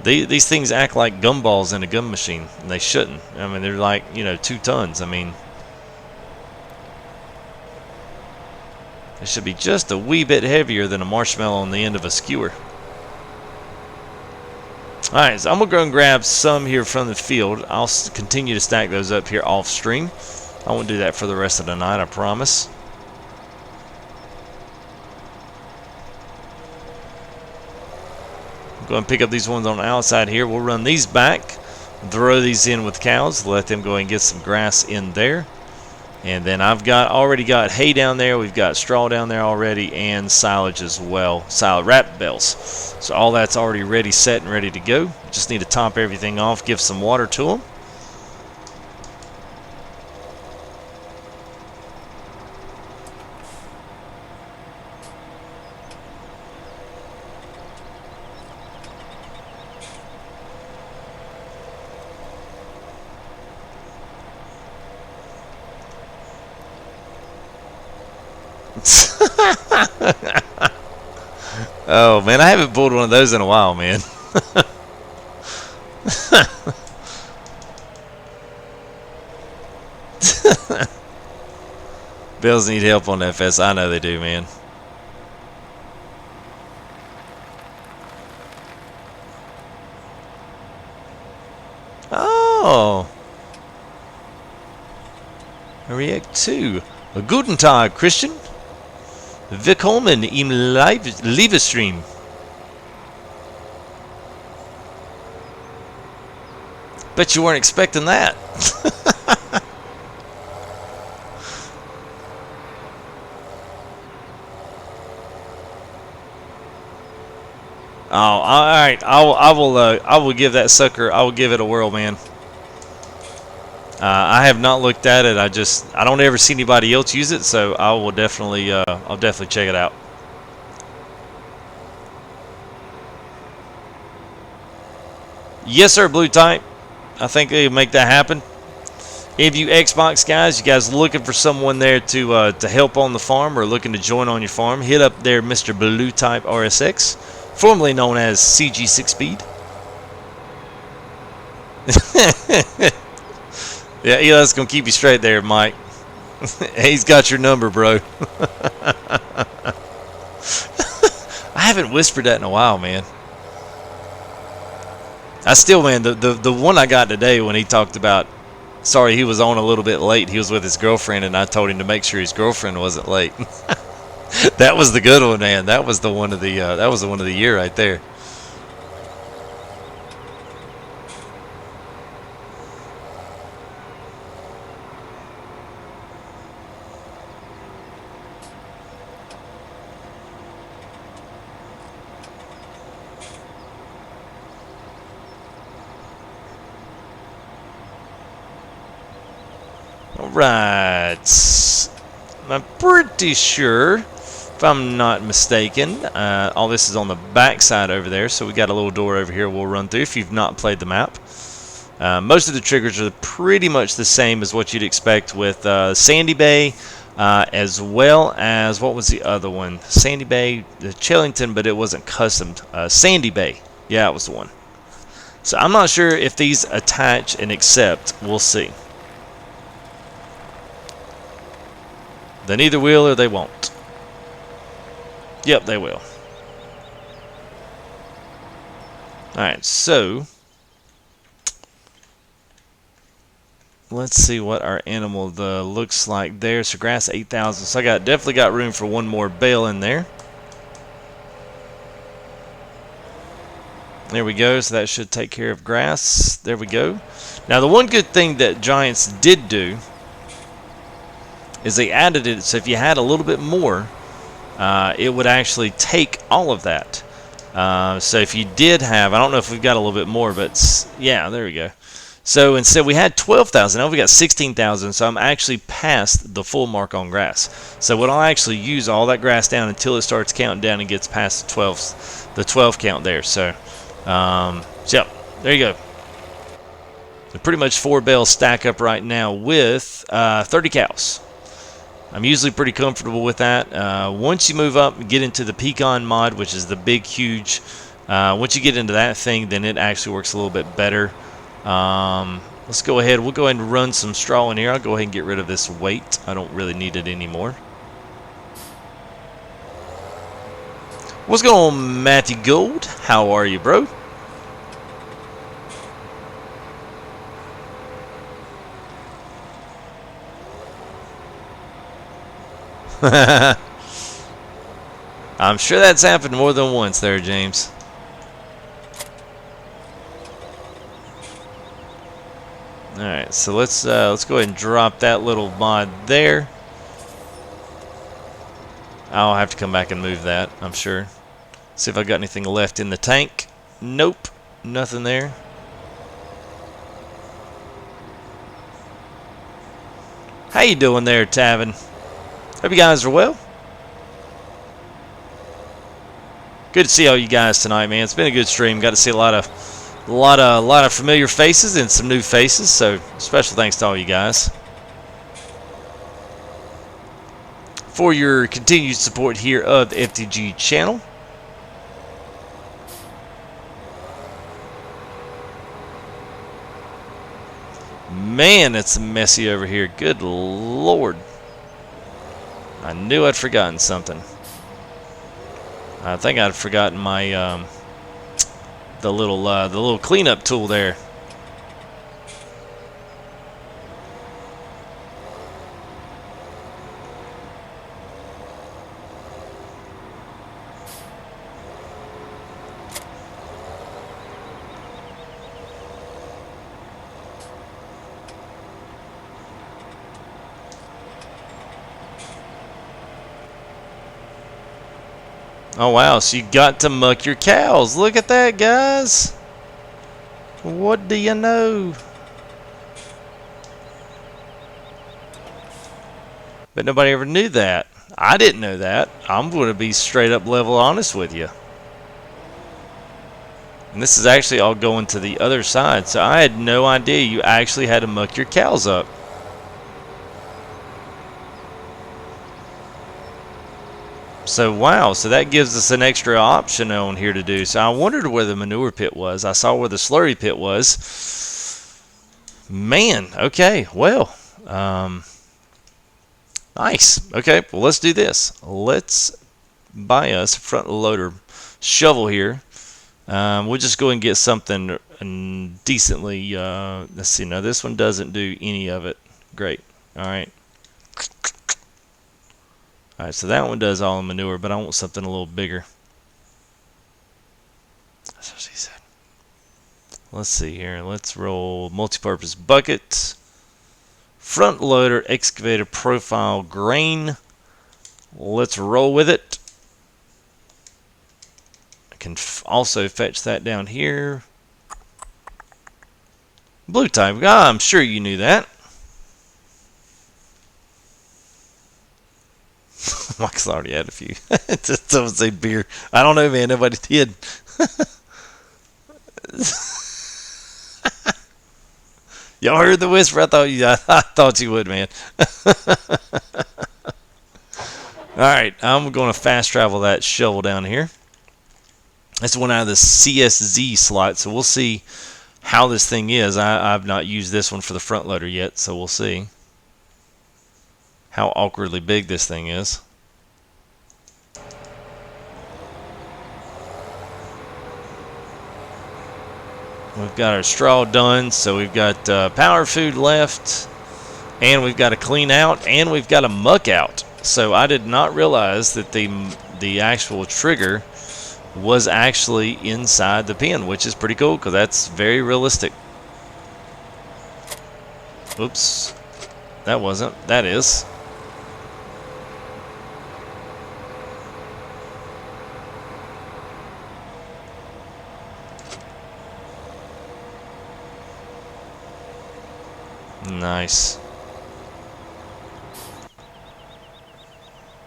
these things act like gumballs in a gum machine, and they shouldn't. I mean, they're like, you know, 2 tons. I mean, it should be just a wee bit heavier than a marshmallow on the end of a skewer. Alright, so I'm going to go and grab some here from the field. I'll continue to stack those up here off stream. I won't do that for the rest of the night, I promise. Go and pick up these ones on the outside here. We'll run these back, throw these in with cows, let them go and get some grass in there. And then I've already got hay down there, we've got straw down there already, and silage as well, silage wrap bales. So all that's already ready, set, and ready to go. Just need to top everything off, give some water to them. Oh man, I haven't pulled one of those in a while, man. Bills need help on FS. I know they do, man. Oh, React 2. Guten Tag, Christian. Willkommen im LIVESTREAM. Bet you weren't expecting that. Oh, all right. I will give that sucker. I will give it a whirl, man. I have not looked at it. I don't ever see anybody else use it, so I will definitely I'll definitely check it out. Yes, sir, Blue Type. I think they'll make that happen. If you Xbox guys, you guys looking for someone there to help on the farm or looking to join on your farm, hit up there Mr. Blue Type RSX, formerly known as CG6 Speed. Yeah, Eli's gonna keep you straight there, Mike. He's got your number, bro. I haven't whispered that in a while, man. I still, man, the one I got today when he talked about, sorry, he was on a little bit late. He was with his girlfriend, and I told him to make sure his girlfriend wasn't late. That was the good one, man. That was the one of the year right there. Alright, I'm pretty sure, if I'm not mistaken, all this is on the back side over there, so we got a little door over here we'll run through if you've not played the map. Most of the triggers are pretty much the same as what you'd expect with Sandy Bay, as well as, what was the other one? Sandy Bay, Chellington, but it wasn't customed. Sandy Bay, yeah, it was the one. So I'm not sure if these attach and accept, we'll see. They neither will or they won't. Yep, they will. Alright, so let's see what our animal looks like there. So grass 8,000. So I definitely got room for one more bale in there. There we go. So that should take care of grass. There we go. Now the one good thing that Giants did do is they added it, so if you had a little bit more, it would actually take all of that. So if you did have, I don't know if we've got a little bit more, but yeah, there we go. So instead we had 12,000, now we got 16,000, so I'm actually past the full mark on grass. So what I'll actually use all that grass down until it starts counting down and gets past the 12 count there. So, yeah, there you go. So pretty much 4 bales stack up right now with 30 cows. I'm usually pretty comfortable with that. Once you move up and get into the pecan mod, which is the big, huge, once you get into that thing, then it actually works a little bit better. Let's go ahead. We'll go ahead and run some straw in here. I'll go ahead and get rid of this weight. I don't really need it anymore. What's going on, Matthew Gold? How are you, bro? I'm sure that's happened more than once there, James. Alright, so let's go ahead and drop that little mod there. I'll have to come back and move that, I'm sure. See if I got anything left in the tank. Nope, nothing there. How you doing there, Tavin? Hope you guys are well. Good to see all you guys tonight, man. It's been a good stream. Got to see a lot of familiar faces and some new faces. So special thanks to all you guys for your continued support here of the FTG channel. Man, it's messy over here. Good Lord. I knew I'd forgotten something. I think I'd forgotten my the little cleanup tool there. Oh wow, so you got to muck your cows. Look at that, guys. What do you know? But nobody ever knew that. I didn't know that. I'm going to be straight up level honest with you. And this is actually all going to the other side, so I had no idea you actually had to muck your cows up. So wow, so that gives us an extra option on here to do. So I wondered where the manure pit was. I saw where the slurry pit was. Man, okay, well, nice. Okay, well let's do this. Let's buy us a front loader shovel here. We'll just go and get something decently. Let's see. Now this one doesn't do any of it. Great. All right. Alright, so that one does all the manure, but I want something a little bigger. That's what she said. Let's see here. Let's roll multi-purpose bucket. Front loader, excavator profile, grain. Let's roll with it. I can also fetch that down here. Blue type. Ah, I'm sure you knew that. Mike's already had a few. Just don't say beer. I don't know, man. Nobody did. Y'all heard the whisper? I thought you would, man. All right, I'm going to fast travel that shovel down here. This one out of the CSZ slot, so we'll see how this thing is. I've not used this one for the front loader yet, so we'll see how awkwardly big this thing is. We've got our straw done, so we've got power food left, and we've got a clean out, and we've got a muck out. So I did not realize that the actual trigger was actually inside the pen, which is pretty cool because that's very realistic. Oops, that wasn't. That is. Nice.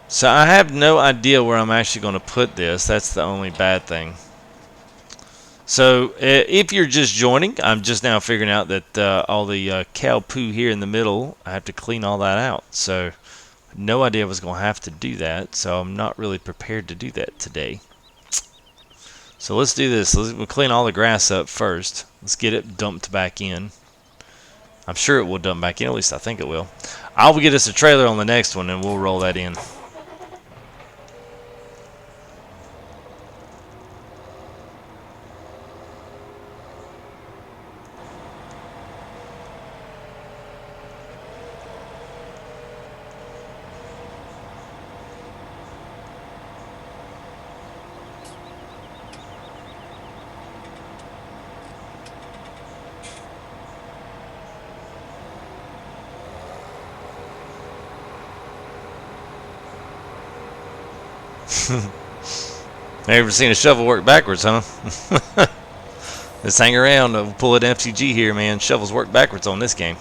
So I have no idea where I'm actually going to put this. That's the only bad thing. So if you're just joining, I'm just now figuring out that all the cow poo here in the middle, I have to clean all that out. So no idea I was going to have to do that. So I'm not really prepared to do that today. So let's do this. We'll clean all the grass up first. Let's get it dumped back in. I'm sure it will dump back in. At least I think it will. I'll get us a trailer on the next one and we'll roll that in. Ever seen a shovel work backwards, huh? Let's hang around. We'll pull an FTG here, man. Shovels work backwards on this game.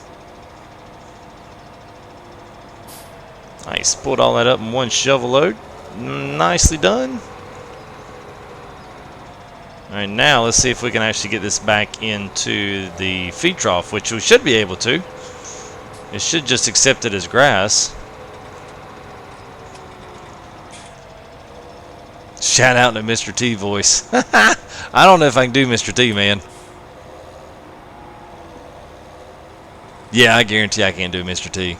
Nice. Pulled all that up in one shovel load. Nicely done. Alright, now let's see if we can actually get this back into the feed trough, which we should be able to. It should just accept it as grass. Shout out to Mr. T voice. I don't know if I can do Mr. T, man. Yeah, I guarantee I can't do Mr. T.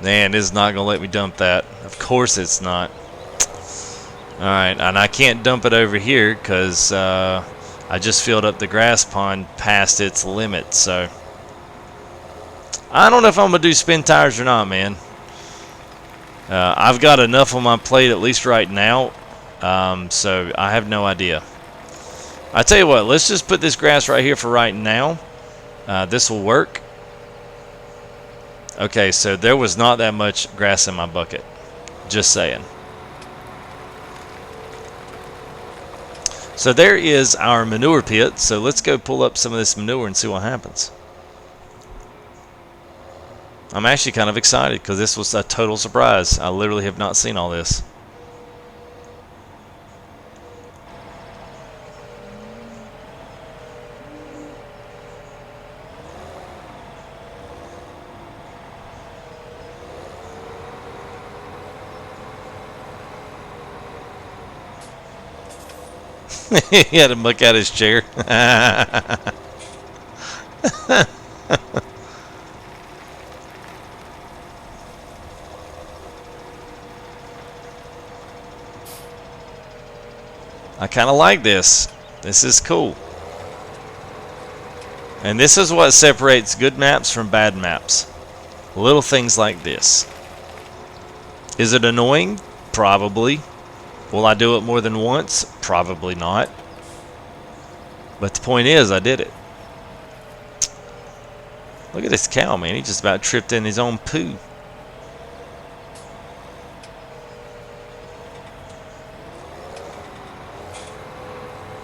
Man, this is not going to let me dump that. Of course it's not. Alright, and I can't dump it over here because I just filled up the grass pond past its limit, so I don't know if I'm going to do spin tires or not, man. I've got enough on my plate, at least right now, so I have no idea. I tell you what, let's just put this grass right here for right now. This will work. Okay, so there was not that much grass in my bucket. Just saying. So there is our manure pit. So let's go pull up some of this manure and see what happens. I'm actually kind of excited because this was a total surprise. I literally have not seen all this. He had to muck out his chair. I kind of like this. This is cool. And this is what separates good maps from bad maps. Little things like this. Is it annoying? Probably. Will I do it more than once? Probably not. But the point is, I did it. Look at this cow, man. He just about tripped in his own poo.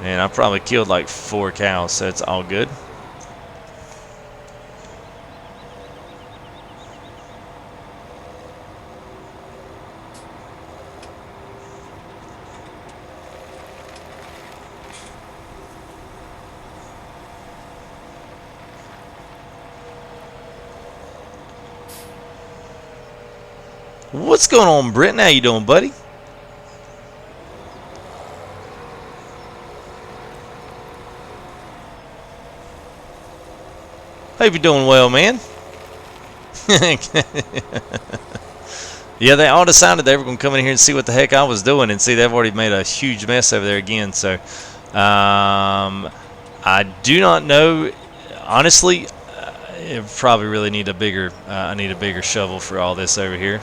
And I probably killed like 4 cows, so it's all good. What's going on, Britton? How you doing, buddy? Hope you're doing well, man. Yeah, they all decided they were going to come in here and see what the heck I was doing, and see they've already made a huge mess over there again. So, I do not know. Honestly, I probably really need a bigger. I need a bigger shovel for all this over here.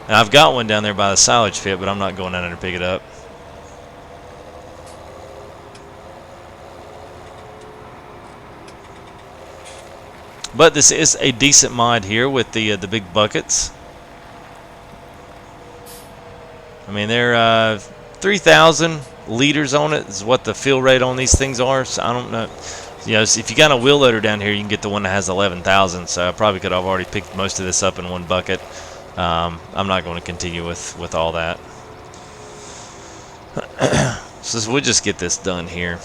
And I've got one down there by the silage pit, but I'm not going down there to pick it up. But this is a decent mod here with the big buckets. I mean, they're 3,000 liters on it is what the fill rate on these things are. So I don't know. You know, if you got a wheel loader down here, you can get the one that has 11,000. So I probably could have already picked most of this up in one bucket. I'm not going to continue with all that. So we'll just get this done here.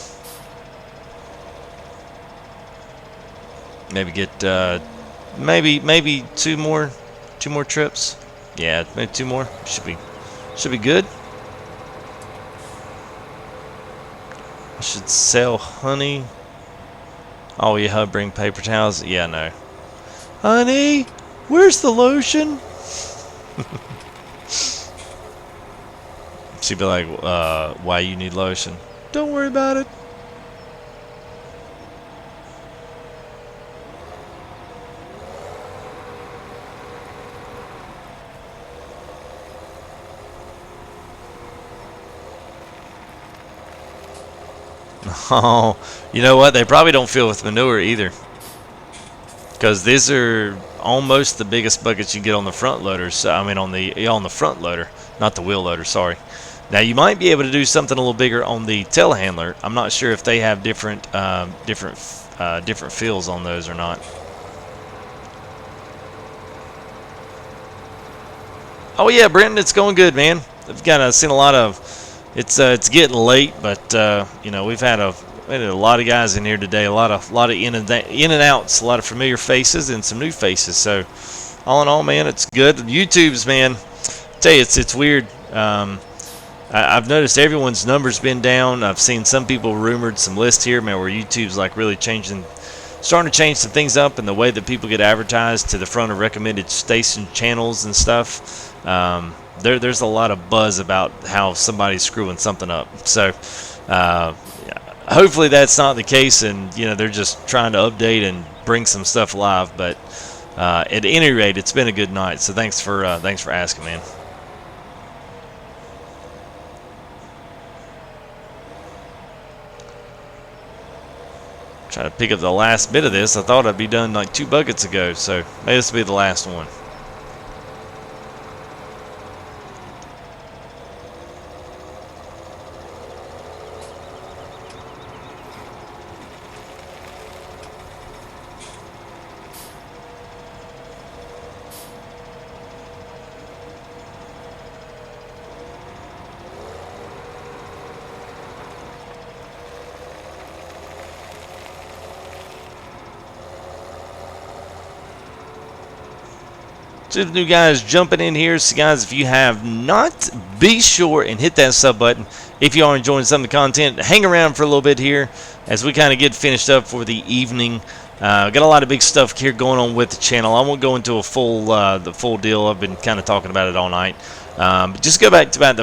Maybe get maybe two more trips. Yeah, maybe 2 more. Should be good. I should sell honey. Oh yeah, bring paper towels. Yeah, no. Honey, where's the lotion? She'd be like, why you need lotion? Don't worry about it. Oh, you know what? They probably don't fill with manure either, because these are almost the biggest buckets you get on the front loaders. I mean, on the front loader, not the wheel loader. Sorry. Now you might be able to do something a little bigger on the telehandler. I'm not sure if they have different fills on those or not. Oh yeah, Brenton, it's going good, man. I've kind of seen a lot of. It's getting late, but you know, we've had a lot of guys in here today. A lot of in and outs, a lot of familiar faces and some new faces. So all in all, man, it's good. YouTube's, man, I tell you, it's weird. I've noticed everyone's numbers been down. I've seen some people rumored some lists here, man, where YouTube's like really starting to change some things up in the way that people get advertised to the front of recommended station channels and stuff. There's a lot of buzz about how somebody's screwing something up. So hopefully that's not the case, and you know, they're just trying to update and bring some stuff live. But at any rate, it's been a good night. So thanks for asking, man. Try to pick up the last bit of this. I thought I'd be done like 2 buckets ago, so maybe this will be the last one. To the new guys jumping in here, so guys, if you have not, be sure and hit that sub button. If you are enjoying some of the content, hang around for a little bit here as we kind of get finished up for the evening. Got a lot of big stuff here going on with the channel. I won't go into a the full deal. I've been kind of talking about it all night. But just go back to about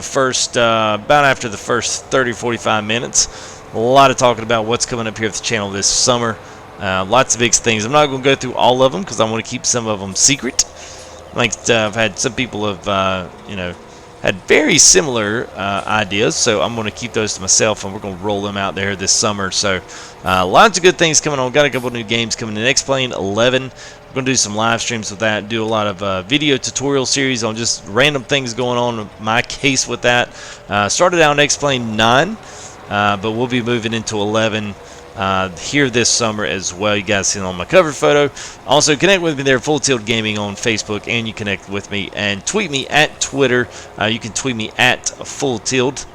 after the first 30-45 minutes. A lot of talking about what's coming up here with the channel this summer. Lots of big things. I'm not going to go through all of them because I want to keep some of them secret. Like I've had some people have you know, had very similar ideas, so I'm going to keep those to myself, and we're going to roll them out there this summer. So lots of good things coming on. Got a couple new games coming in. X-Plane 11. We're going to do some live streams with that. Do a lot of video tutorial series on just random things going on in my case with that. Started out on X-Plane 9, but we'll be moving into 11. Here this summer as well. You guys see it on my cover photo. Also, connect with me there, Full Tilt Gaming on Facebook, and you connect with me and tweet me at Twitter. You can tweet me at Full Tilt.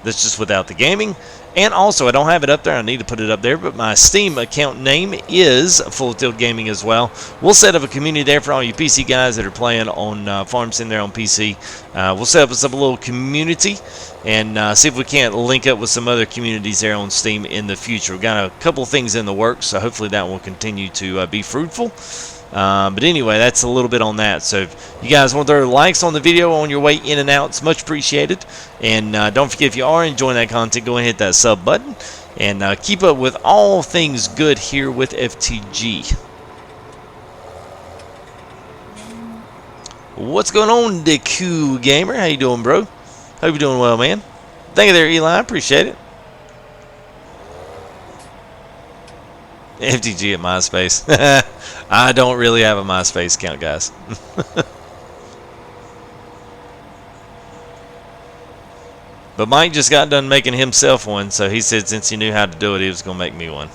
That's just without the gaming. And also, I don't have it up there. I need to put it up there, but my Steam account name is Full Tilt Gaming as well. We'll set up a community there for all you PC guys that are playing on Farm Sim there on PC. We'll set up a little community and see if we can't link up with some other communities there on Steam in the future. We've got a couple things in the works, so hopefully that will continue to be fruitful. But anyway, that's a little bit on that. So if you guys want to throw likes on the video on your way in and out, it's much appreciated. And don't forget, if you are enjoying that content, go ahead and hit that sub button. And keep up with all things good here with FTG. What's going on, Deku Gamer? How you doing, bro? Hope you're doing well, man. Thank you there, Eli. I appreciate it. FTG at MySpace. I don't really have a MySpace account, guys. But Mike just got done making himself one, so he said since he knew how to do it, he was going to make me one.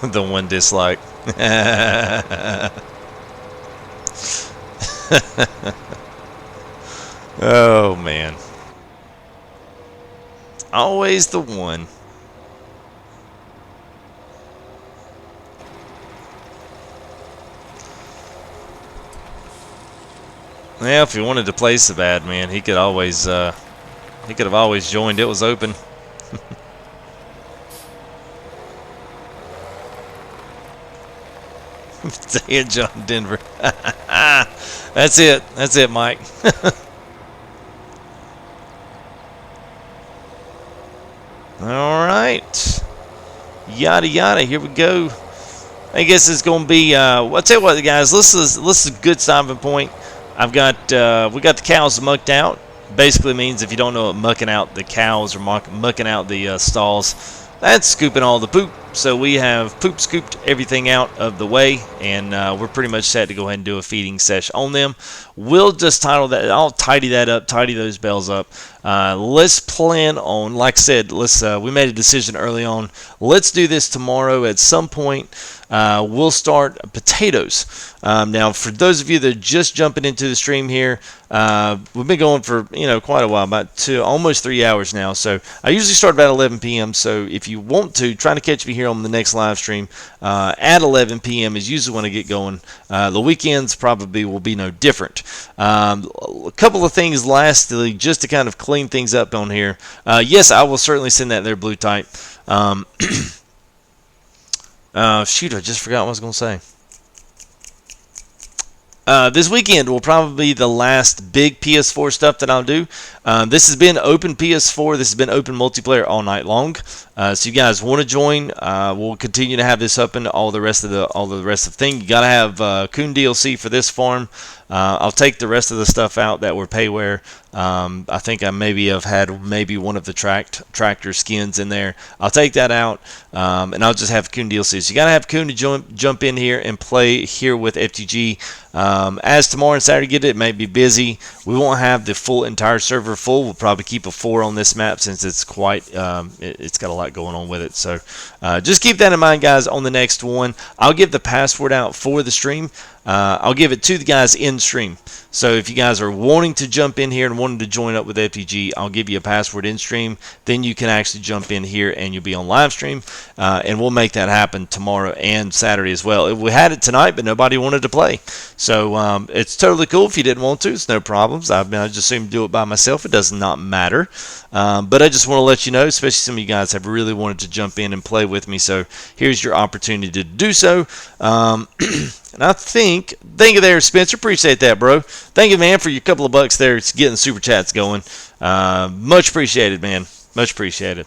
The one dislike. Oh, man. Always the one. Yeah, if he wanted to play so bad, man, he could always he could have always joined. It was open. Say John Denver. That's it. That's it, Mike. All right. Yada yada. Here we go. I guess it's going to be. I'll tell you what, guys. This is a good stopping point. We got the cows mucked out. Basically means if you don't know what mucking out the cows or mucking out the stalls, that's scooping all the poop. So we have poop scooped everything out of the way, and we're pretty much set to go ahead and do a feeding sesh on them. We'll just title that. I'll tidy that up, tidy those bells up. Let's plan on, like I said, we made a decision early on. Let's do this tomorrow at some point. We'll start potatoes. Now, for those of you that are just jumping into the stream here, we've been going for quite a while, about almost 3 hours now. So I usually start about 11 p.m. So if you want to, try to catch me here on the next live stream at 11 p.m. is usually when I get going. The weekends probably will be no different. A couple of things lastly, just to kind of clean things up on here. Yes, I will certainly send that there, blue type. Shoot, I just forgot what I was going to say. This weekend will probably be the last big PS4 stuff that I'll do. This has been open PS4. This has been open multiplayer all night long. So you guys want to join? We'll continue to have this open all the rest of the thing. You gotta have Coon DLC for this farm. I'll take the rest of the stuff out that were payware. I think I maybe have had one of the tractor skins in there. I'll take that out, and I'll just have Coon DLC. So you gotta have Coon to jump in here and play here with FTG. As tomorrow and Saturday get it may be busy. We won't have the entire server full. We'll probably keep a 4 on this map since it's quite it's got a lot going on with it. So just keep that in mind, guys. On the next one, I'll give the password out for the stream. I'll give it to the guys in stream. So if you guys are wanting to jump in here and wanting to join up with FTG, I'll give you a password in stream. Then you can actually jump in here and you'll be on live stream. And we'll make that happen tomorrow and Saturday as well. We had it tonight, but nobody wanted to play. So it's totally cool. If you didn't want to, it's no problems. I just assumed do it by myself. It does not matter. But I just want to let you know, especially some of you guys have really wanted to jump in and play with me. So here's your opportunity to do so. And I thank you there, Spencer. Appreciate that, bro. Thank you, man, for your couple of bucks there. It's getting super chats going. Much appreciated, man. Much appreciated.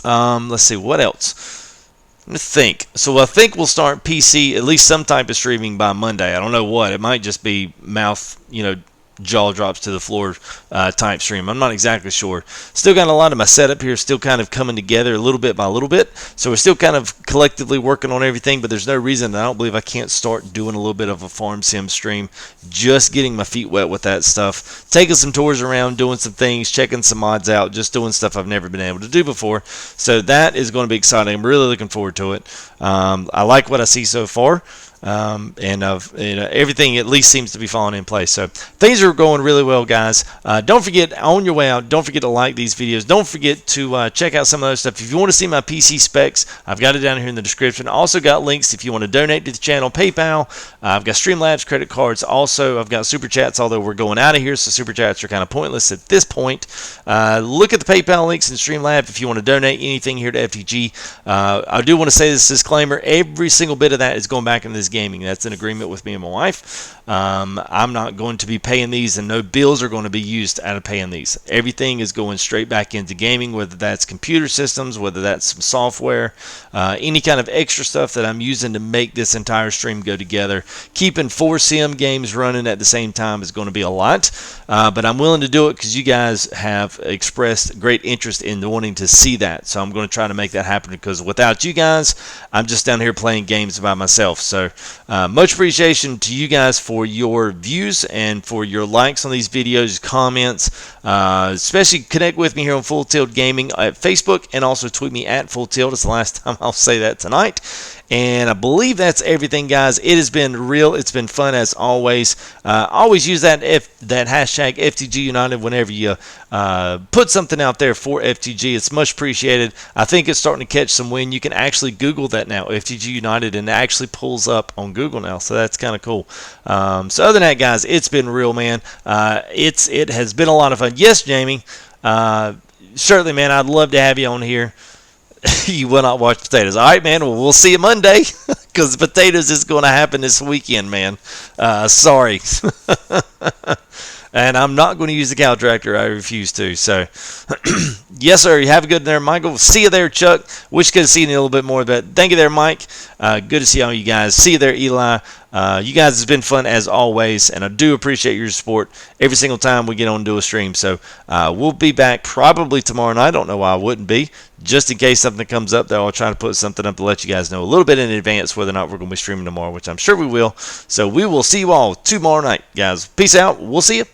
Let's see, what else? Let me think. So I think we'll start PC, at least some type of streaming by Monday. I don't know what. It might just be mouth, jaw drops to the floor type stream. I'm not exactly sure. Still got a lot of my setup here still kind of coming together a little bit by little bit. So we're still kind of collectively working on everything, but there's no reason I don't believe I can't start doing a little bit of a farm sim stream. Just getting my feet wet with that stuff. Taking some tours around, doing some things, checking some mods out, just doing stuff I've never been able to do before. So that is going to be exciting. I'm really looking forward to it. I like what I see so far. Everything at least seems to be falling in place. So things are going really well, guys. Don't forget, on your way out, don't forget to like these videos. Don't forget to check out some of those stuff. If you want to see my PC specs, I've got it down here in the description. Also got links if you want to donate to the channel, PayPal. I've got Streamlabs credit cards. Also, I've got super chats, although we're going out of here, so super chats are kind of pointless at this point. Look at the PayPal links in Streamlabs if you want to donate anything here to FTG. I do want to say this disclaimer: every single bit of that is going back into this gaming. That's an agreement with me and my wife. I'm not going to be paying these, and no bills are going to be used out of paying these. Everything is going straight back into gaming, whether that's computer systems, whether that's some software, any kind of extra stuff that I'm using to make this entire stream go together. Keeping 4 sim games running at the same time is going to be a lot, but I'm willing to do it because you guys have expressed great interest in wanting to see that. So I'm going to try to make that happen, because without you guys, I'm just down here playing games by myself. So much appreciation to you guys for your views and for your likes on these videos, comments, especially connect with me here on Full Tilt Gaming at Facebook, and also tweet me at Full Tilt. It's the last time I'll say that tonight. And I believe that's everything, guys. It has been real. It's been fun as always. Always use that hashtag FTG United whenever you put something out there for FTG. It's much appreciated. I think it's starting to catch some wind. You can actually Google that now, FTG United, and it actually pulls up on Google now. So that's kind of cool. So other than that, guys, it's been real, man. It has been a lot of fun. Yes, Jamie. Certainly, man. I'd love to have you on here. You will not watch potatoes. All right, man. Well, we'll see you Monday, because potatoes is going to happen this weekend, man. Sorry. And I'm not going to use the cow tractor. I refuse to. So, yes, sir. You have a good there, Michael. See you there, Chuck. Wish could have seen you a little bit more, but thank you there, Mike. Good to see all you guys. See you there, Eli. You guys, it's been fun as always, and I do appreciate your support every single time we get on and do a stream. So we'll be back probably tomorrow night. I don't know why I wouldn't be. Just in case something comes up, though, I'll try to put something up to let you guys know a little bit in advance whether or not we're going to be streaming tomorrow, which I'm sure we will. So we will see you all tomorrow night, guys. Peace out. We'll see you.